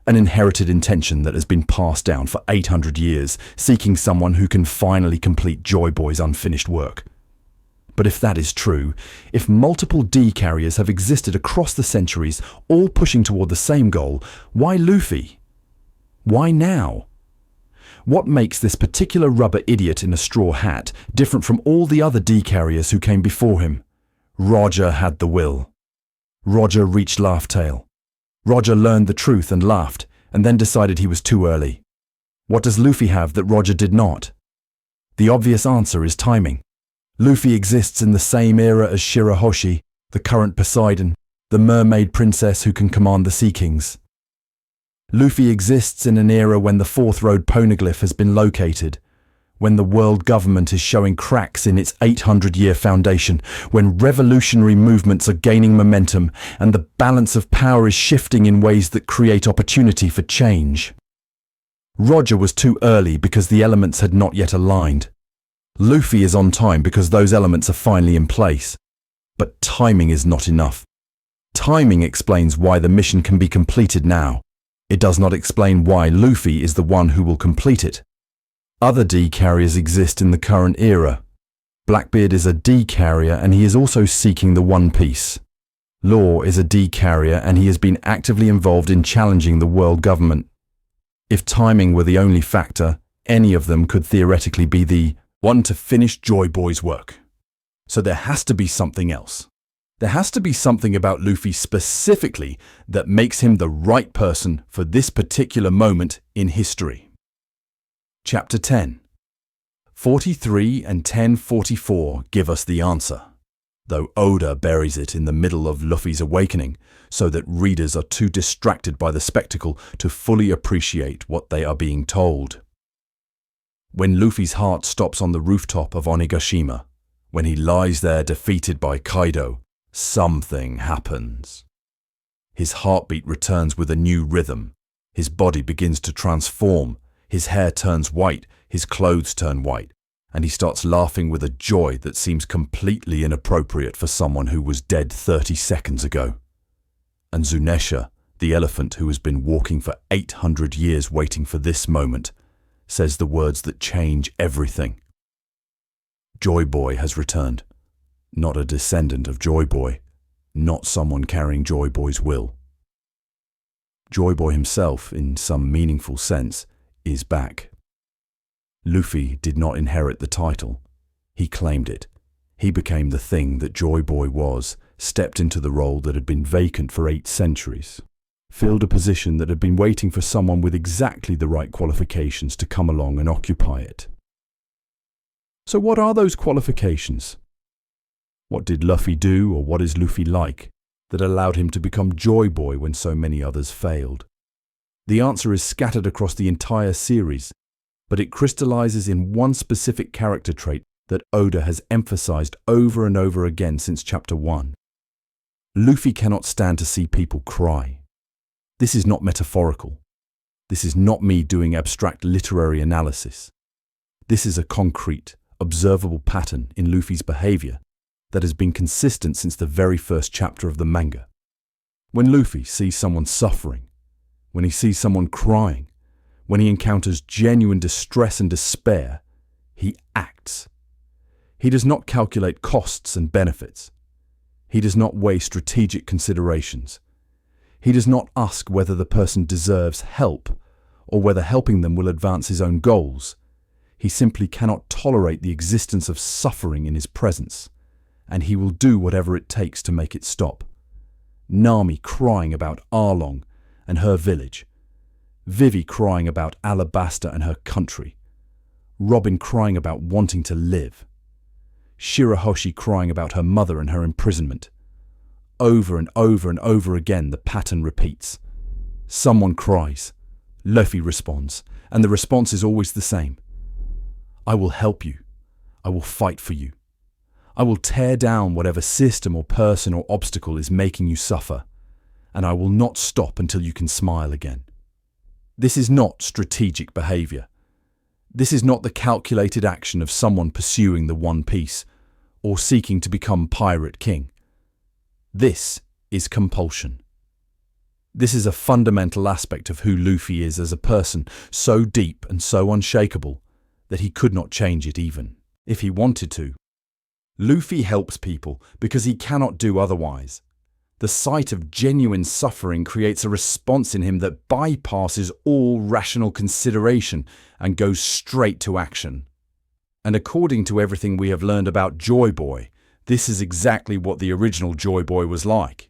an inherited intention that has been passed down for 800 years, seeking someone who can finally complete Joy Boy's unfinished work. But if that is true, if multiple D carriers have existed across the centuries, all pushing toward the same goal, why Luffy? Why now? What makes this particular rubber idiot in a straw hat different from all the other D carriers who came before him? Roger had the will. Roger reached Laugh Tale. Roger learned the truth and laughed, and then decided he was too early. What does Luffy have that Roger did not? The obvious answer is timing. Luffy exists in the same era as Shirahoshi, the current Poseidon, the mermaid princess who can command the Sea Kings. Luffy exists in an era when the Fourth Road Poneglyph has been located, when the world government is showing cracks in its 800-year foundation, when revolutionary movements are gaining momentum and the balance of power is shifting in ways that create opportunity for change. Roger was too early because the elements had not yet aligned. Luffy is on time because those elements are finally in place. But timing is not enough. Timing explains why the mission can be completed now. It does not explain why Luffy is the one who will complete it. Other D carriers exist in the current era. Blackbeard is a D carrier and he is also seeking the One Piece. Law is a D carrier and he has been actively involved in challenging the world government. If timing were the only factor, any of them could theoretically be the one to finish Joy Boy's work. So there has to be something else. There has to be something about Luffy specifically that makes him the right person for this particular moment in history. Chapter 10. 43 and 1044 give us the answer, though Oda buries it in the middle of Luffy's awakening so that readers are too distracted by the spectacle to fully appreciate what they are being told. When Luffy's heart stops on the rooftop of Onigashima, when he lies there defeated by Kaido, something happens. His heartbeat returns with a new rhythm. His body begins to transform. His hair turns white, his clothes turn white, and he starts laughing with a joy that seems completely inappropriate for someone who was dead 30 seconds ago. And Zunesha, the elephant who has been walking for 800 years waiting for this moment, says the words that change everything. Joy Boy has returned. Not a descendant of Joy Boy, not someone carrying Joy Boy's will. Joy Boy himself, in some meaningful sense, is back. Luffy did not inherit the title. He claimed it. He became the thing that Joy Boy was, stepped into the role that had been vacant for 8 centuries, filled a position that had been waiting for someone with exactly the right qualifications to come along and occupy it. So what are those qualifications? What did Luffy do, or what is Luffy like, that allowed him to become Joy Boy when so many others failed? The answer is scattered across the entire series, but it crystallizes in one specific character trait that Oda has emphasized over and over again since Chapter 1. Luffy cannot stand to see people cry. This is not metaphorical. This is not me doing abstract literary analysis. This is a concrete, observable pattern in Luffy's behavior that has been consistent since the very first chapter of the manga. When Luffy sees someone suffering, when he sees someone crying, when he encounters genuine distress and despair, he acts. He does not calculate costs and benefits. He does not weigh strategic considerations. He does not ask whether the person deserves help or whether helping them will advance his own goals. He simply cannot tolerate the existence of suffering in his presence, and he will do whatever it takes to make it stop. Nami crying about Arlong and her village. Vivi crying about Alabasta and her country. Robin crying about wanting to live. Shirahoshi crying about her mother and her imprisonment. Over and over and over again, the pattern repeats. Someone cries. Luffy responds, and the response is always the same. I will help you. I will fight for you. I will tear down whatever system or person or obstacle is making you suffer, and I will not stop until you can smile again. This is not strategic behavior. This is not the calculated action of someone pursuing the One Piece or seeking to become Pirate King. This is compulsion. This is a fundamental aspect of who Luffy is as a person, so deep and so unshakable that he could not change it even if he wanted to. Luffy helps people because he cannot do otherwise. The sight of genuine suffering creates a response in him that bypasses all rational consideration and goes straight to action. And according to everything we have learned about Joy Boy, this is exactly what the original Joy Boy was like.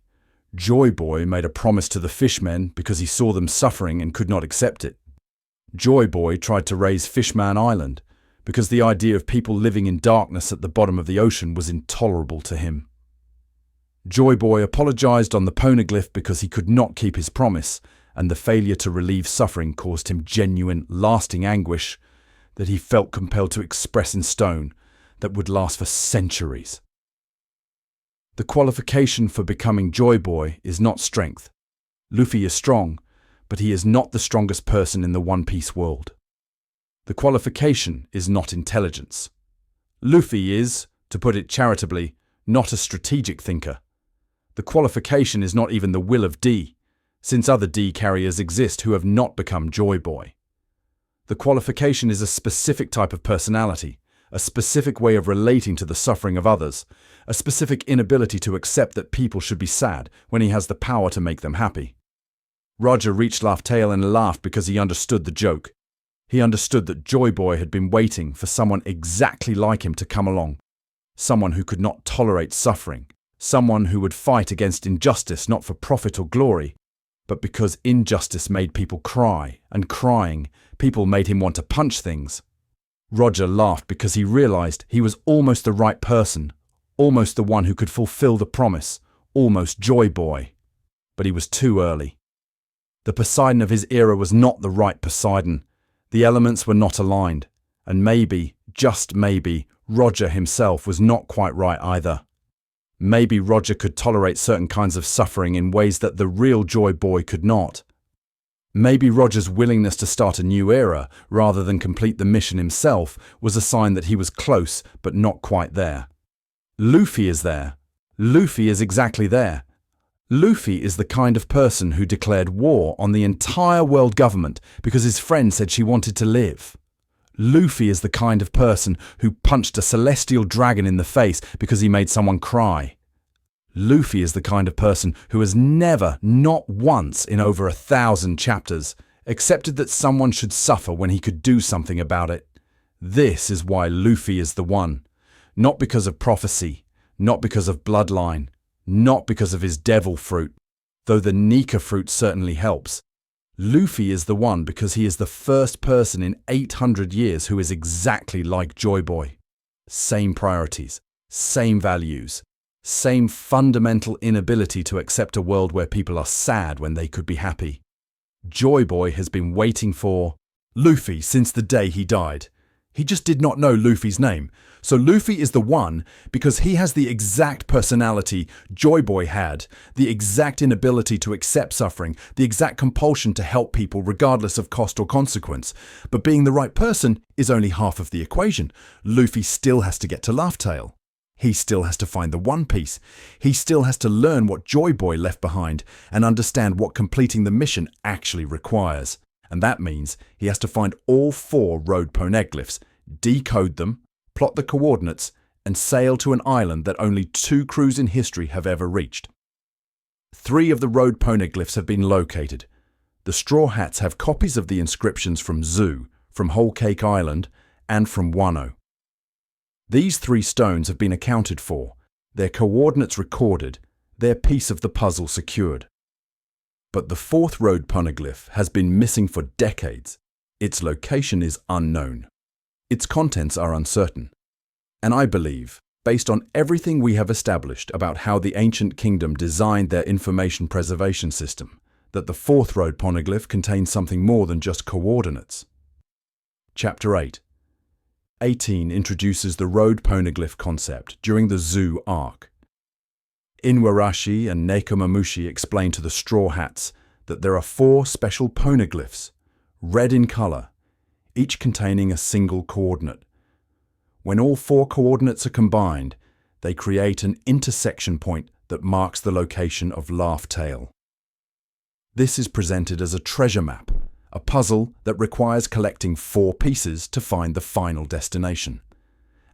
Joy Boy made a promise to the fishmen because he saw them suffering and could not accept it. Joy Boy tried to raise Fishman Island because the idea of people living in darkness at the bottom of the ocean was intolerable to him. Joy Boy apologized on the Poneglyph because he could not keep his promise, and the failure to relieve suffering caused him genuine, lasting anguish that he felt compelled to express in stone that would last for centuries. The qualification for becoming Joy Boy is not strength. Luffy is strong, but he is not the strongest person in the One Piece world. The qualification is not intelligence. Luffy is, to put it charitably, not a strategic thinker. The qualification is not even the will of D, since other D carriers exist who have not become Joy Boy. The qualification is a specific type of personality, a specific way of relating to the suffering of others, a specific inability to accept that people should be sad when he has the power to make them happy. Roger reached Laugh Tale and laughed because he understood the joke. He understood that Joy Boy had been waiting for someone exactly like him to come along, someone who could not tolerate suffering, someone who would fight against injustice not for profit or glory, but because injustice made people cry, and crying, people made him want to punch things. Roger laughed because he realized he was almost the right person, almost the one who could fulfill the promise, almost Joy Boy. But he was too early. The Poseidon of his era was not the right Poseidon. The elements were not aligned, and maybe, just maybe, Roger himself was not quite right either. Maybe Roger could tolerate certain kinds of suffering in ways that the real Joy Boy could not. Maybe Roger's willingness to start a new era, rather than complete the mission himself, was a sign that he was close, but not quite there. Luffy is there. Luffy is exactly there. Luffy is the kind of person who declared war on the entire world government because his friend said she wanted to live. Luffy is the kind of person who punched a celestial dragon in the face because he made someone cry. Luffy is the kind of person who has never, not once in over 1,000 chapters, accepted that someone should suffer when he could do something about it. This is why Luffy is the one. Not because of prophecy, not because of bloodline, not because of his devil fruit, though the Nika fruit certainly helps. Luffy is the one because he is the first person in 800 years who is exactly like Joy Boy. Same priorities, same values, Same fundamental inability to accept a world where people are sad when they could be happy. Joy Boy has been waiting for Luffy since the day he died. He just did not know Luffy's name. So Luffy is the one because he has the exact personality Joy Boy had, the exact inability to accept suffering, the exact compulsion to help people regardless of cost or consequence. But being the right person is only half of the equation. Luffy still has to get to Laugh Tale. He still has to find the One Piece. He still has to learn what Joy Boy left behind and understand what completing the mission actually requires. And that means he has to find all 4 road poneglyphs, decode them, plot the coordinates, and sail to an island that only 2 crews in history have ever reached. 3 of the road poneglyphs have been located. The Straw Hats have copies of the inscriptions from Zoo, from Whole Cake Island, and from Wano. These 3 stones have been accounted for, their coordinates recorded, their piece of the puzzle secured. But the 4th road poneglyph has been missing for decades. Its location is unknown. Its contents are uncertain. And I believe, based on everything we have established about how the ancient kingdom designed their information preservation system, that the 4th road poneglyph contains something more than just coordinates. Chapter 8. 18 introduces the road poneglyph concept during the Zoo arc. Inuarashi and Nekomamushi explain to the Straw Hats that there are 4 special poneglyphs, red in color, each containing a single coordinate. When all 4 coordinates are combined, they create an intersection point that marks the location of Laugh Tale. This is presented as a treasure map, a puzzle that requires collecting 4 pieces to find the final destination.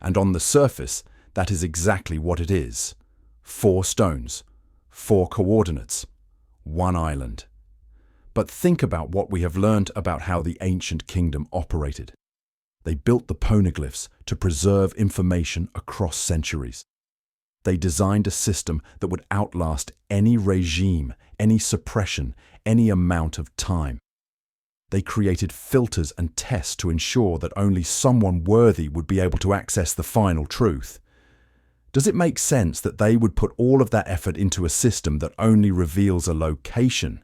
And on the surface, that is exactly what it is. 4 stones, 4 coordinates, 1 island. But think about what we have learned about how the ancient kingdom operated. They built the poneglyphs to preserve information across centuries. They designed a system that would outlast any regime, any suppression, any amount of time. They created filters and tests to ensure that only someone worthy would be able to access the final truth. Does it make sense that they would put all of that effort into a system that only reveals a location?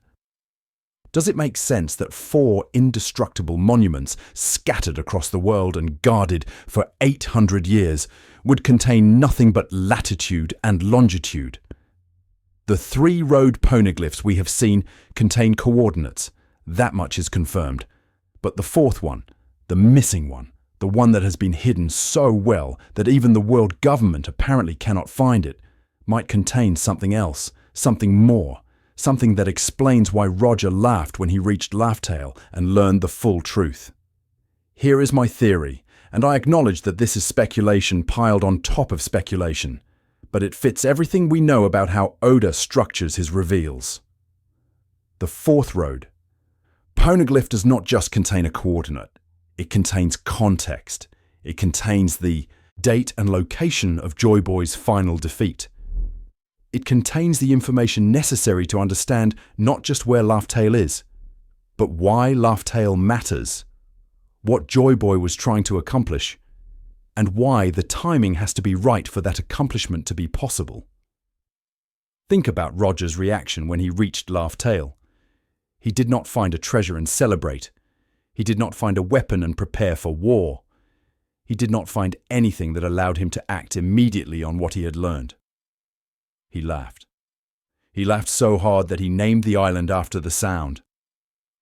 Does it make sense that 4 indestructible monuments scattered across the world and guarded for 800 years would contain nothing but latitude and longitude? The 3 road poneglyphs we have seen contain coordinates. That much is confirmed. But the 4th one, the missing one, the one that has been hidden so well that even the world government apparently cannot find it, might contain something else, something more, something that explains why Roger laughed when he reached Laugh Tale and learned the full truth. Here is my theory, and I acknowledge that this is speculation piled on top of speculation, but it fits everything we know about how Oda structures his reveals. The 4th road. Poneglyph does not just contain a coordinate. It contains context. It contains the date and location of Joy Boy's final defeat. It contains the information necessary to understand not just where Laugh Tale is, but why Laugh Tale matters, what Joy Boy was trying to accomplish, and why the timing has to be right for that accomplishment to be possible. Think about Roger's reaction when he reached Laugh Tale. He did not find a treasure and celebrate. He did not find a weapon and prepare for war. He did not find anything that allowed him to act immediately on what he had learned. He laughed. He laughed so hard that he named the island after the sound.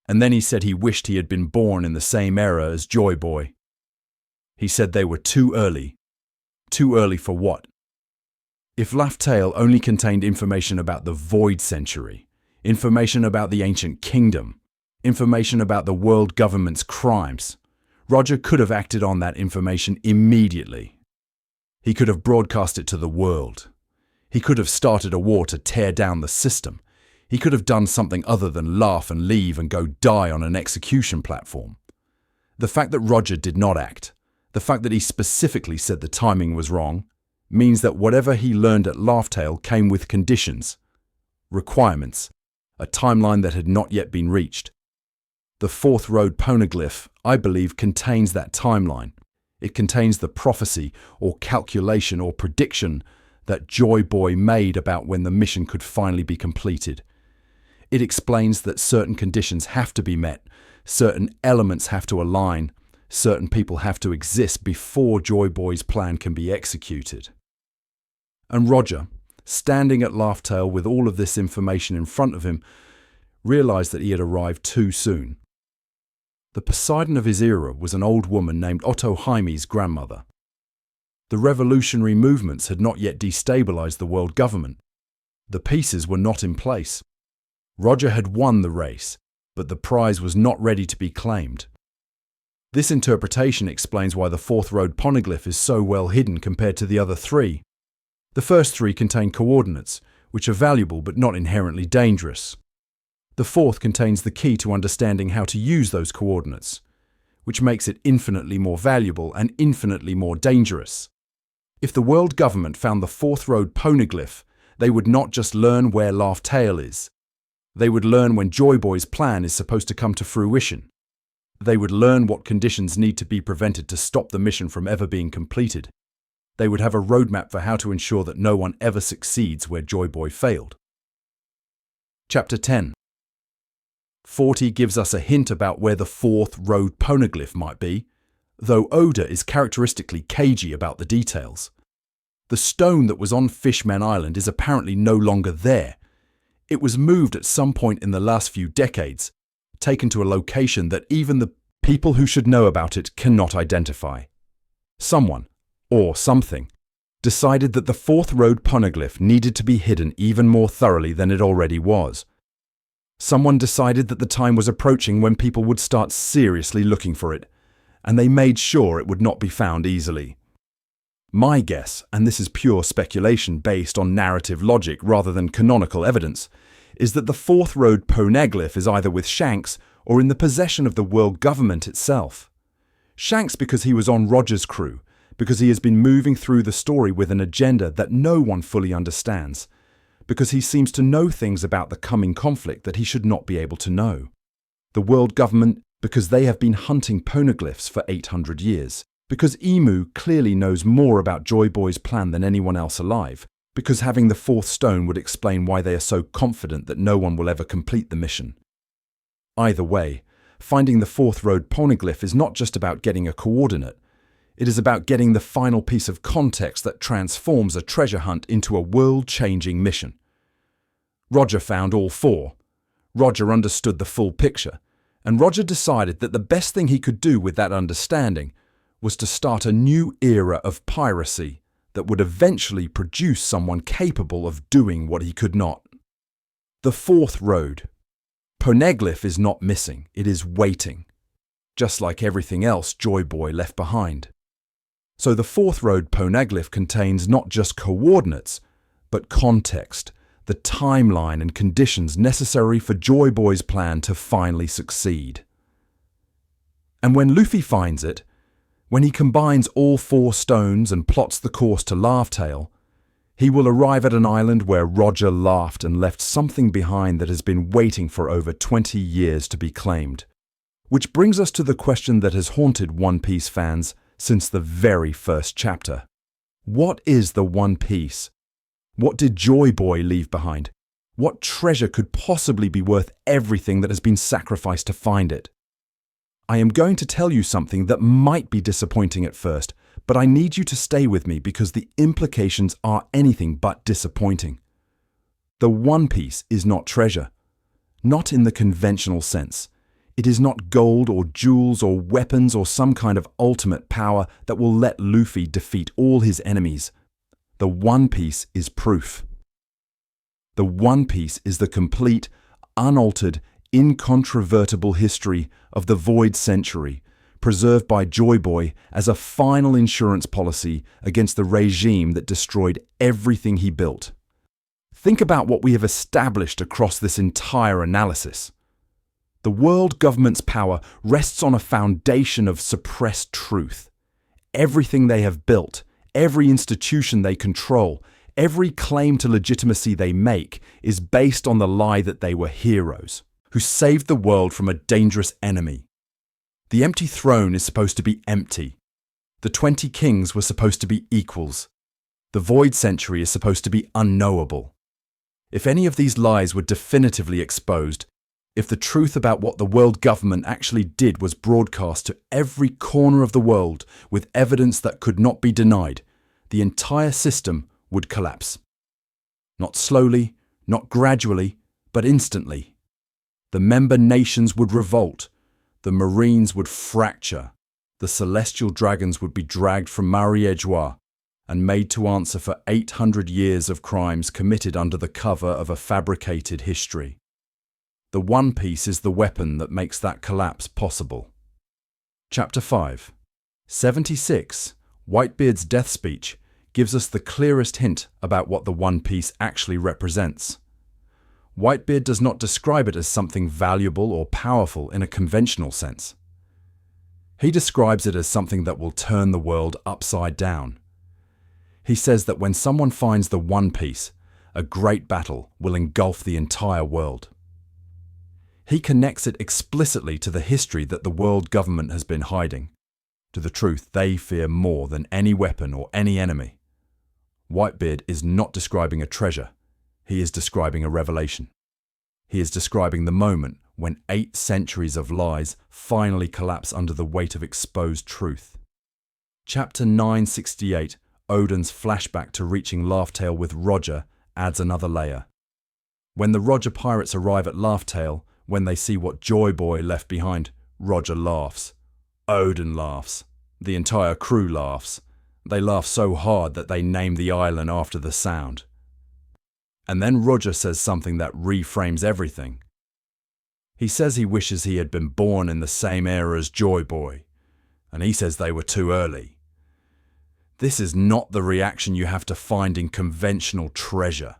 And then he said he wished he had been born in the same era as Joy Boy. He said they were too early. Too early for what? If Laugh Tale only contained information about the Void Century, information about the ancient kingdom, information about the world government's crimes, Roger could have acted on that information immediately. He could have broadcast it to the world. He could have started a war to tear down the system. He could have done something other than laugh and leave and go die on an execution platform. The fact that Roger did not act, the fact that he specifically said the timing was wrong, means that whatever he learned at Laugh Tale came with conditions, requirements, a timeline that had not yet been reached. The 4th road poneglyph, I believe, contains that timeline. It contains the prophecy or calculation or prediction that Joy Boy made about when the mission could finally be completed. It explains that certain conditions have to be met, certain elements have to align, certain people have to exist before Joy Boy's plan can be executed. And Roger, standing at Laugh-Tale with all of this information in front of him, realized that he had arrived too soon. The Poseidon of his era was an old woman named Otto Jaime's grandmother. The revolutionary movements had not yet destabilized the world government. The pieces were not in place. Roger had won the race, but the prize was not ready to be claimed. This interpretation explains why the fourth road Poneglyph is so well hidden compared to the other three. The first three contain coordinates, which are valuable but not inherently dangerous. The fourth contains the key to understanding how to use those coordinates, which makes it infinitely more valuable and infinitely more dangerous. If the world government found the fourth road Poneglyph, they would not just learn where Laugh-Tale is. They would learn when Joy Boy's plan is supposed to come to fruition. They would learn what conditions need to be prevented to stop the mission from ever being completed. They would have a roadmap for how to ensure that no one ever succeeds where Joy Boy failed. Chapter 10. 40 gives us a hint about where the fourth road Poneglyph might be, though Oda is characteristically cagey about the details. The stone that was on Fishman Island is apparently no longer there. It was moved at some point in the last few decades, taken to a location that even the people who should know about it cannot identify. Someone, or something, decided that the fourth road Poneglyph needed to be hidden even more thoroughly than it already was. Someone decided that the time was approaching when people would start seriously looking for it, and they made sure it would not be found easily. My guess, and this is pure speculation based on narrative logic rather than canonical evidence, is that the fourth road Poneglyph is either with Shanks or in the possession of the world government itself. Shanks because he was on Roger's crew, because he has been moving through the story with an agenda that no one fully understands, because he seems to know things about the coming conflict that he should not be able to know. The world government because they have been hunting poneglyphs for 800 years, because Emu clearly knows more about Joy Boy's plan than anyone else alive, because having the fourth stone would explain why they are so confident that no one will ever complete the mission. Either way, finding the fourth road Poneglyph is not just about getting a coordinate. It is about getting the final piece of context that transforms a treasure hunt into a world-changing mission. Roger found all four. Roger understood the full picture, and Roger decided that the best thing he could do with that understanding was to start a new era of piracy that would eventually produce someone capable of doing what he could not. The fourth road. Poneglyph is not missing, it is waiting, just like everything else Joy Boy left behind. So the fourth road Poneglyph contains not just coordinates, but context, the timeline and conditions necessary for Joy Boy's plan to finally succeed. And when Luffy finds it, when he combines all four stones and plots the course to Laugh-Tale, he will arrive at an island where Roger laughed and left something behind that has been waiting for over 20 years to be claimed. Which brings us to the question that has haunted One Piece fans since the very first chapter. What is the One Piece? What did Joy Boy leave behind? What treasure could possibly be worth everything that has been sacrificed to find it? I am going to tell you something that might be disappointing at first, but I need you to stay with me because the implications are anything but disappointing. The One Piece is not treasure. Not in the conventional sense. It is not gold or jewels or weapons or some kind of ultimate power that will let Luffy defeat all his enemies. The One Piece is proof. The One Piece is the complete, unaltered, incontrovertible history of the Void Century, preserved by Joy Boy as a final insurance policy against the regime that destroyed everything he built. Think about what we have established across this entire analysis. The world government's power rests on a foundation of suppressed truth. Everything they have built, every institution they control, every claim to legitimacy they make is based on the lie that they were heroes, who saved the world from a dangerous enemy. The empty throne is supposed to be empty. The 20 kings were supposed to be equals. The void century is supposed to be unknowable. If any of these lies were definitively exposed, if the truth about what the world government actually did was broadcast to every corner of the world with evidence that could not be denied, the entire system would collapse. Not slowly, not gradually, but instantly. The member nations would revolt, the Marines would fracture, the celestial dragons would be dragged from Marie-Joie and made to answer for 800 years of crimes committed under the cover of a fabricated history. The One Piece is the weapon that makes that collapse possible. Chapter 5. 76. Whitebeard's death speech gives us the clearest hint about what the One Piece actually represents. Whitebeard does not describe it as something valuable or powerful in a conventional sense. He describes it as something that will turn the world upside down. He says that when someone finds the One Piece, a great battle will engulf the entire world. He connects it explicitly to the history that the world government has been hiding, to the truth they fear more than any weapon or any enemy. Whitebeard is not describing a treasure, he is describing a revelation. He is describing the moment when 8 centuries of lies finally collapse under the weight of exposed truth. Chapter 968, Odin's flashback to reaching Laughtale with Roger, adds another layer. When the Roger pirates arrive at Laughtale, when they see what Joy Boy left behind, Roger laughs. Odin laughs. The entire crew laughs. They laugh so hard that they name the island after the sound. And then Roger says something that reframes everything. He says he wishes he had been born in the same era as Joy Boy, and he says they were too early. This is not the reaction you have to find in conventional treasure.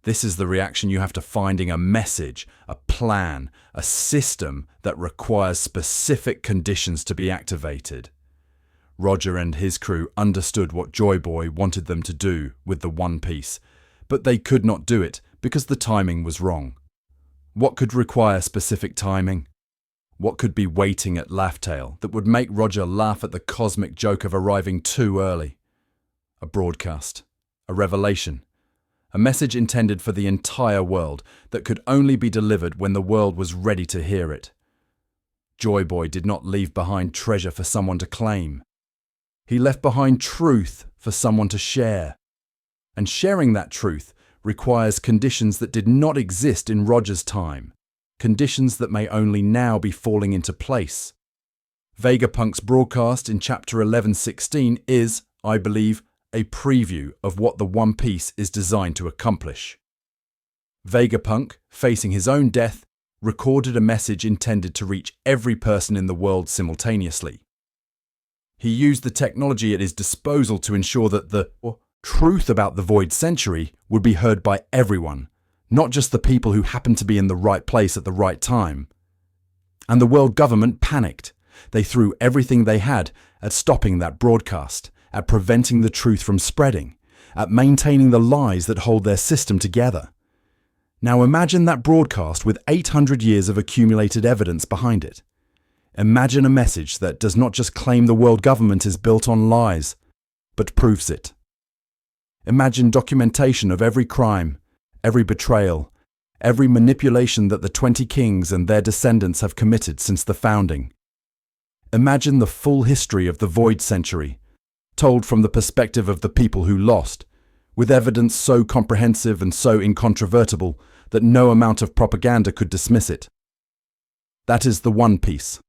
This is the reaction you have to finding a message, a plan, a system that requires specific conditions to be activated. Roger and his crew understood what Joy Boy wanted them to do with the One Piece, but they could not do it because the timing was wrong. What could require specific timing? What could be waiting at Laughtale that would make Roger laugh at the cosmic joke of arriving too early? A broadcast, a revelation, a message intended for the entire world that could only be delivered when the world was ready to hear it. Joy Boy did not leave behind treasure for someone to claim. He left behind truth for someone to share. And sharing that truth requires conditions that did not exist in Roger's time, conditions that may only now be falling into place. Vegapunk's broadcast in Chapter 1116 is, I believe, a preview of what the One Piece is designed to accomplish. Vegapunk, facing his own death, recorded a message intended to reach every person in the world simultaneously. He used the technology at his disposal to ensure that the truth about the Void Century would be heard by everyone, not just the people who happened to be in the right place at the right time. And the world government panicked. They threw everything they had at stopping that broadcast, at preventing the truth from spreading, at maintaining the lies that hold their system together. Now imagine that broadcast with 800 years of accumulated evidence behind it. Imagine a message that does not just claim the world government is built on lies, but proves it. Imagine documentation of every crime, every betrayal, every manipulation that the 20 kings and their descendants have committed since the founding. Imagine the full history of the Void Century, told from the perspective of the people who lost, with evidence so comprehensive and so incontrovertible that no amount of propaganda could dismiss it. That is the One Piece.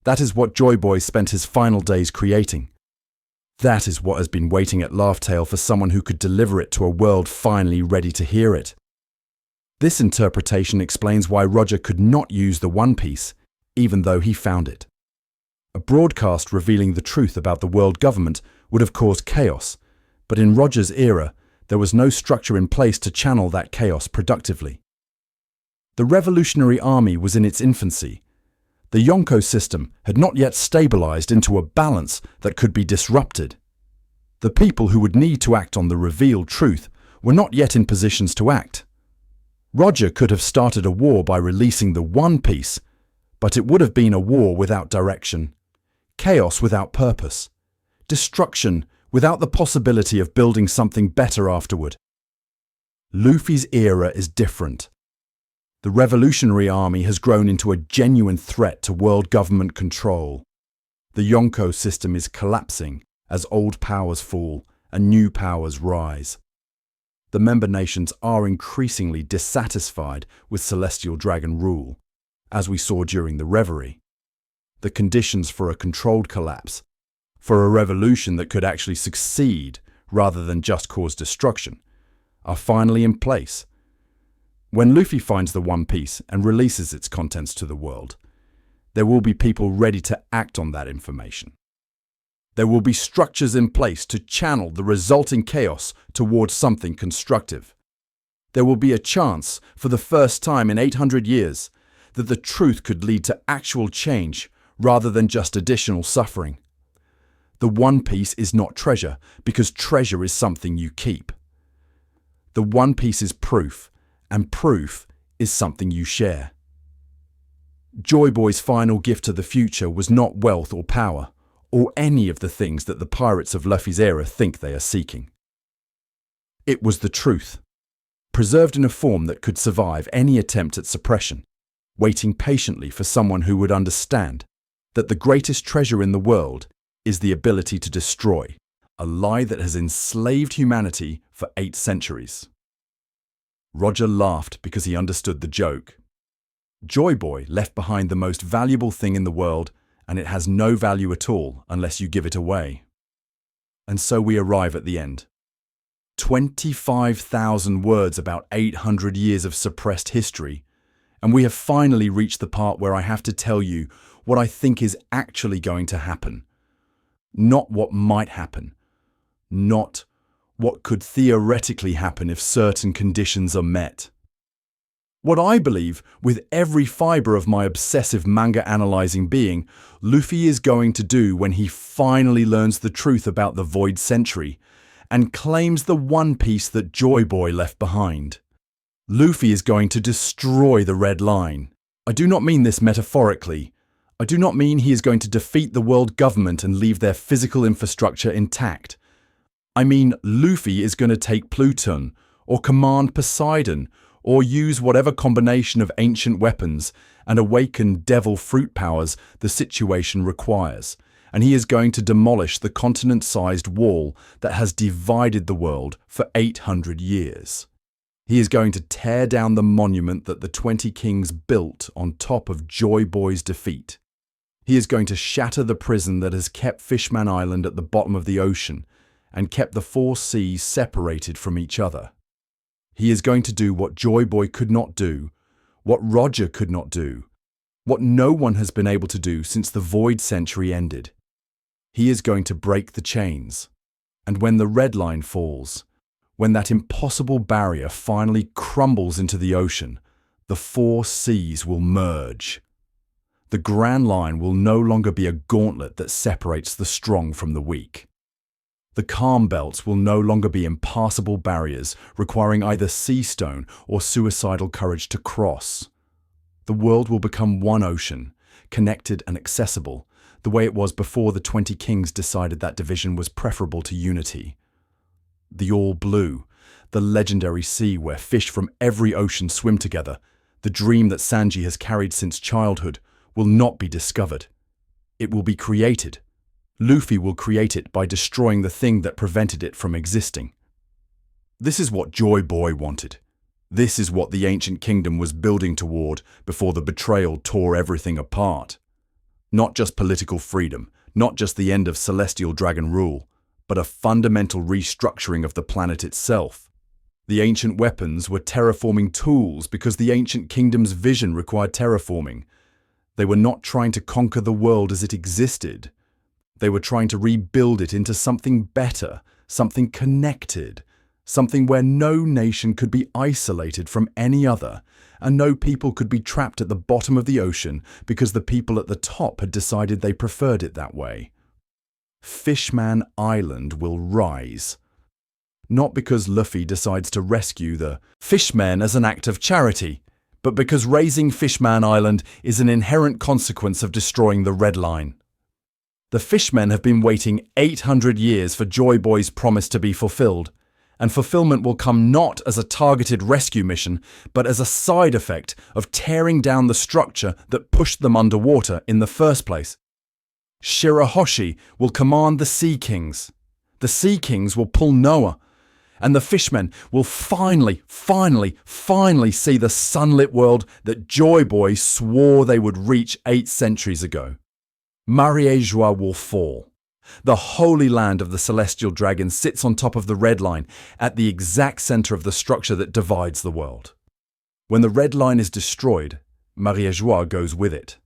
That is what Joy Boy spent his final days creating. That is what has been waiting at Laughtale for someone who could deliver it to a world finally ready to hear it. This interpretation explains why Roger could not use the One Piece, even though he found it. A broadcast revealing the truth about the world government would have caused chaos, but in Roger's era, there was no structure in place to channel that chaos productively. The Revolutionary Army was in its infancy. The Yonko system had not yet stabilized into a balance that could be disrupted. The people who would need to act on the revealed truth were not yet in positions to act. Roger could have started a war by releasing the One Piece, but it would have been a war without direction, chaos without purpose, destruction without the possibility of building something better afterward. Luffy's era is different. The Revolutionary Army has grown into a genuine threat to world government control. The Yonko system is collapsing as old powers fall and new powers rise. The member nations are increasingly dissatisfied with Celestial Dragon rule, as we saw during the Reverie. The conditions for a controlled collapse, for a revolution that could actually succeed rather than just cause destruction, are finally in place. When Luffy finds the One Piece and releases its contents to the world, there will be people ready to act on that information. There will be structures in place to channel the resulting chaos towards something constructive. There will be a chance, for the first time in 800 years, that the truth could lead to actual change rather than just additional suffering. The One Piece is not treasure, because treasure is something you keep. The One Piece is proof, and proof is something you share. Joy Boy's final gift to the future was not wealth or power, or any of the things that the pirates of Luffy's era think they are seeking. It was the truth, preserved in a form that could survive any attempt at suppression, waiting patiently for someone who would understand that the greatest treasure in the world is the ability to destroy, a lie that has enslaved humanity for 8 centuries. Roger laughed because he understood the joke. Joy Boy left behind the most valuable thing in the world, and it has no value at all unless you give it away. And so we arrive at the end. 25,000 words about 800 years of suppressed history, and we have finally reached the part where I have to tell you what I think is actually going to happen. Not what might happen. Not what could theoretically happen if certain conditions are met. What I believe, with every fibre of my obsessive manga-analysing being, Luffy is going to do when he finally learns the truth about the Void Century and claims the One Piece that Joy Boy left behind. Luffy is going to destroy the Red Line. I do not mean this metaphorically. I do not mean he is going to defeat the world government and leave their physical infrastructure intact. I mean Luffy is going to take Pluton, or command Poseidon, or use whatever combination of ancient weapons and awaken devil fruit powers the situation requires, and he is going to demolish the continent-sized wall that has divided the world for 800 years. He is going to tear down the monument that the 20 Kings built on top of Joy Boy's defeat. He is going to shatter the prison that has kept Fishman Island at the bottom of the ocean and kept the 4 seas separated from each other. He is going to do what Joy Boy could not do, what Roger could not do, what no one has been able to do since the Void Century ended. He is going to break the chains. And when the Red Line falls, when that impossible barrier finally crumbles into the ocean, the 4 seas will merge. The Grand Line will no longer be a gauntlet that separates the strong from the weak. The calm belts will no longer be impassable barriers requiring either sea stone or suicidal courage to cross. The world will become one ocean, connected and accessible, the way it was before the 20 Kings decided that division was preferable to unity. The All Blue, the legendary sea where fish from every ocean swim together, the dream that Sanji has carried since childhood, will not be discovered. It will be created. Luffy will create it by destroying the thing that prevented it from existing. This is what Joy Boy wanted. This is what the ancient kingdom was building toward before the betrayal tore everything apart. Not just political freedom, not just the end of Celestial Dragon rule, but a fundamental restructuring of the planet itself. The ancient weapons were terraforming tools because the ancient kingdom's vision required terraforming. They were not trying to conquer the world as it existed. They were trying to rebuild it into something better, something connected, something where no nation could be isolated from any other, and no people could be trapped at the bottom of the ocean because the people at the top had decided they preferred it that way. Fishman Island will rise. Not because Luffy decides to rescue the fishmen as an act of charity, but because raising Fishman Island is an inherent consequence of destroying the Red Line. The fishmen have been waiting 800 years for Joy Boy's promise to be fulfilled, and fulfillment will come not as a targeted rescue mission, but as a side effect of tearing down the structure that pushed them underwater in the first place. Shirahoshi will command the Sea Kings. The Sea Kings will pull Noah, and the fishmen will finally see the sunlit world that Joy Boy swore they would reach 8 centuries ago. Marie-Joie will fall. The holy land of the celestial dragon sits on top of the red line at the exact center of the structure that divides the world. When the red line is destroyed, Marie-Joie goes with it.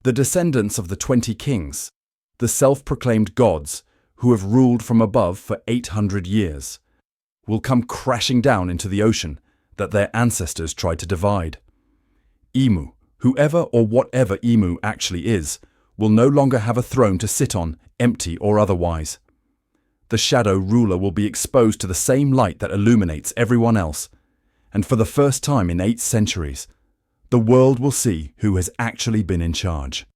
The descendants of the 20 kings, the self-proclaimed gods who have ruled from above for 800 years, will come crashing down into the ocean that their ancestors tried to divide. Imu, whoever or whatever Imu actually is, will no longer have a throne to sit on, empty or otherwise. The shadow ruler will be exposed to the same light that illuminates everyone else, and for the first time in 8 centuries, the world will see who has actually been in charge.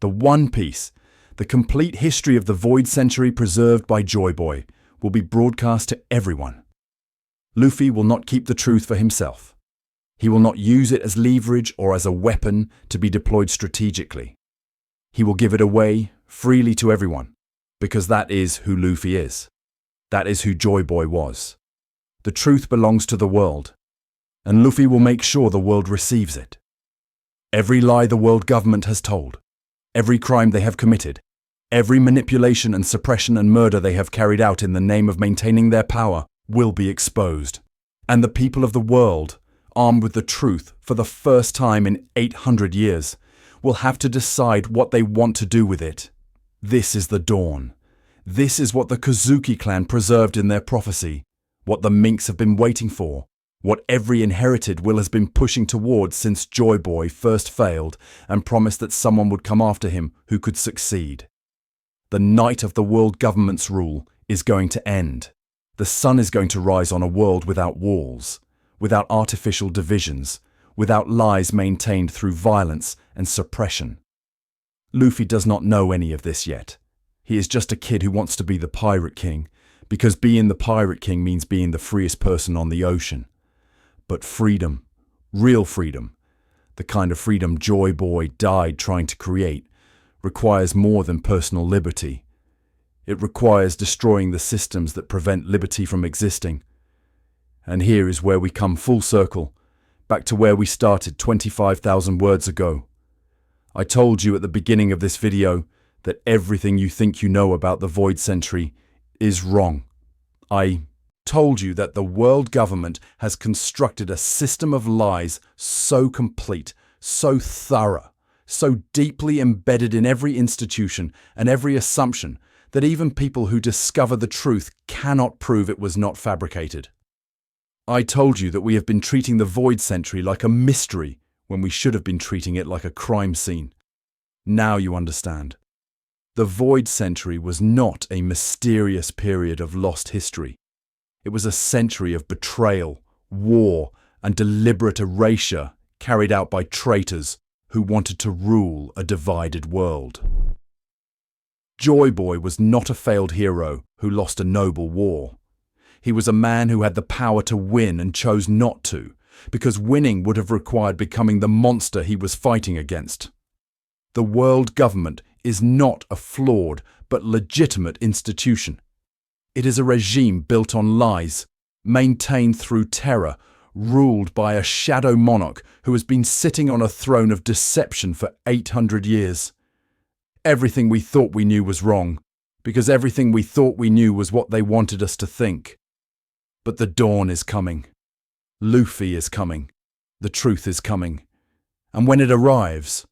The One Piece, the complete history of the Void Century preserved by Joy Boy, will be broadcast to everyone. Luffy will not keep the truth for himself. He will not use it as leverage or as a weapon to be deployed strategically. He will give it away freely to everyone, because that is who Luffy is. That is who Joy Boy was. The truth belongs to the world, and Luffy will make sure the world receives it. Every lie the world government has told, every crime they have committed, every manipulation and suppression and murder they have carried out in the name of maintaining their power will be exposed. And the people of the world, armed with the truth for the first time in 800 years, will have to decide what they want to do with it. This is the dawn. This is what the Kozuki clan preserved in their prophecy, what the minks have been waiting for, what every inherited will has been pushing towards since Joy Boy first failed and promised that someone would come after him who could succeed. The night of the world government's rule is going to end. The sun is going to rise on a world without walls, without artificial divisions, without lies maintained through violence and suppression. Luffy does not know any of this yet. He is just a kid who wants to be the Pirate King, because being the Pirate King means being the freest person on the ocean. But freedom, real freedom, the kind of freedom Joy Boy died trying to create, requires more than personal liberty. It requires destroying the systems that prevent liberty from existing. And here is where we come full circle, back to where we started 25,000 words ago. I told you at the beginning of this video that everything you think you know about the Void Century is wrong. I told you that the world government has constructed a system of lies so complete, so thorough, so deeply embedded in every institution and every assumption that even people who discover the truth cannot prove it was not fabricated. I told you that we have been treating the Void Century like a mystery when we should have been treating it like a crime scene. Now you understand. The Void Century was not a mysterious period of lost history. It was a century of betrayal, war, and deliberate erasure carried out by traitors who wanted to rule a divided world. Joy Boy was not a failed hero who lost a noble war. He was a man who had the power to win and chose not to, because winning would have required becoming the monster he was fighting against. The world government is not a flawed but legitimate institution. It is a regime built on lies, maintained through terror, ruled by a shadow monarch who has been sitting on a throne of deception for 800 years. Everything we thought we knew was wrong, because everything we thought we knew was what they wanted us to think. But the dawn is coming. Luffy is coming. The truth is coming. And when it arrives,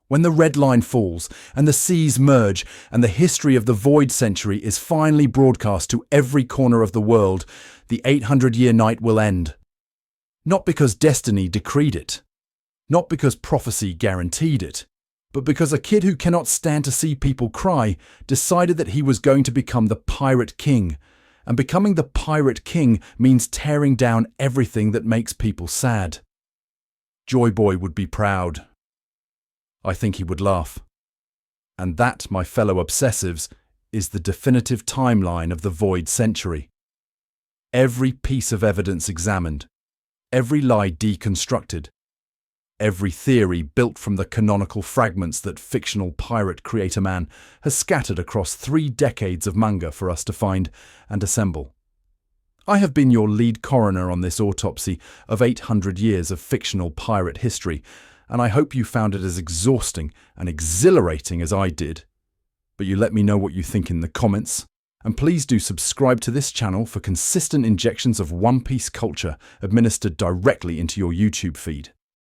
when the red line falls and the seas merge and the history of the Void Century is finally broadcast to every corner of the world, the 800-year night will end. Not because destiny decreed it, not because prophecy guaranteed it, but because a kid who cannot stand to see people cry decided that he was going to become the Pirate King. And becoming the Pirate King means tearing down everything that makes people sad. Joy Boy would be proud. I think he would laugh. And that, my fellow obsessives, is the definitive timeline of the Void Century. Every piece of evidence examined, every lie deconstructed, every theory built from the canonical fragments that fictional pirate creator man has scattered across 3 decades of manga for us to find and assemble. I have been your lead coroner on this autopsy of 800 years of fictional pirate history, and I hope you found it as exhausting and exhilarating as I did. But you let me know what you think in the comments. And please do subscribe to this channel for consistent injections of One Piece culture administered directly into your YouTube feed.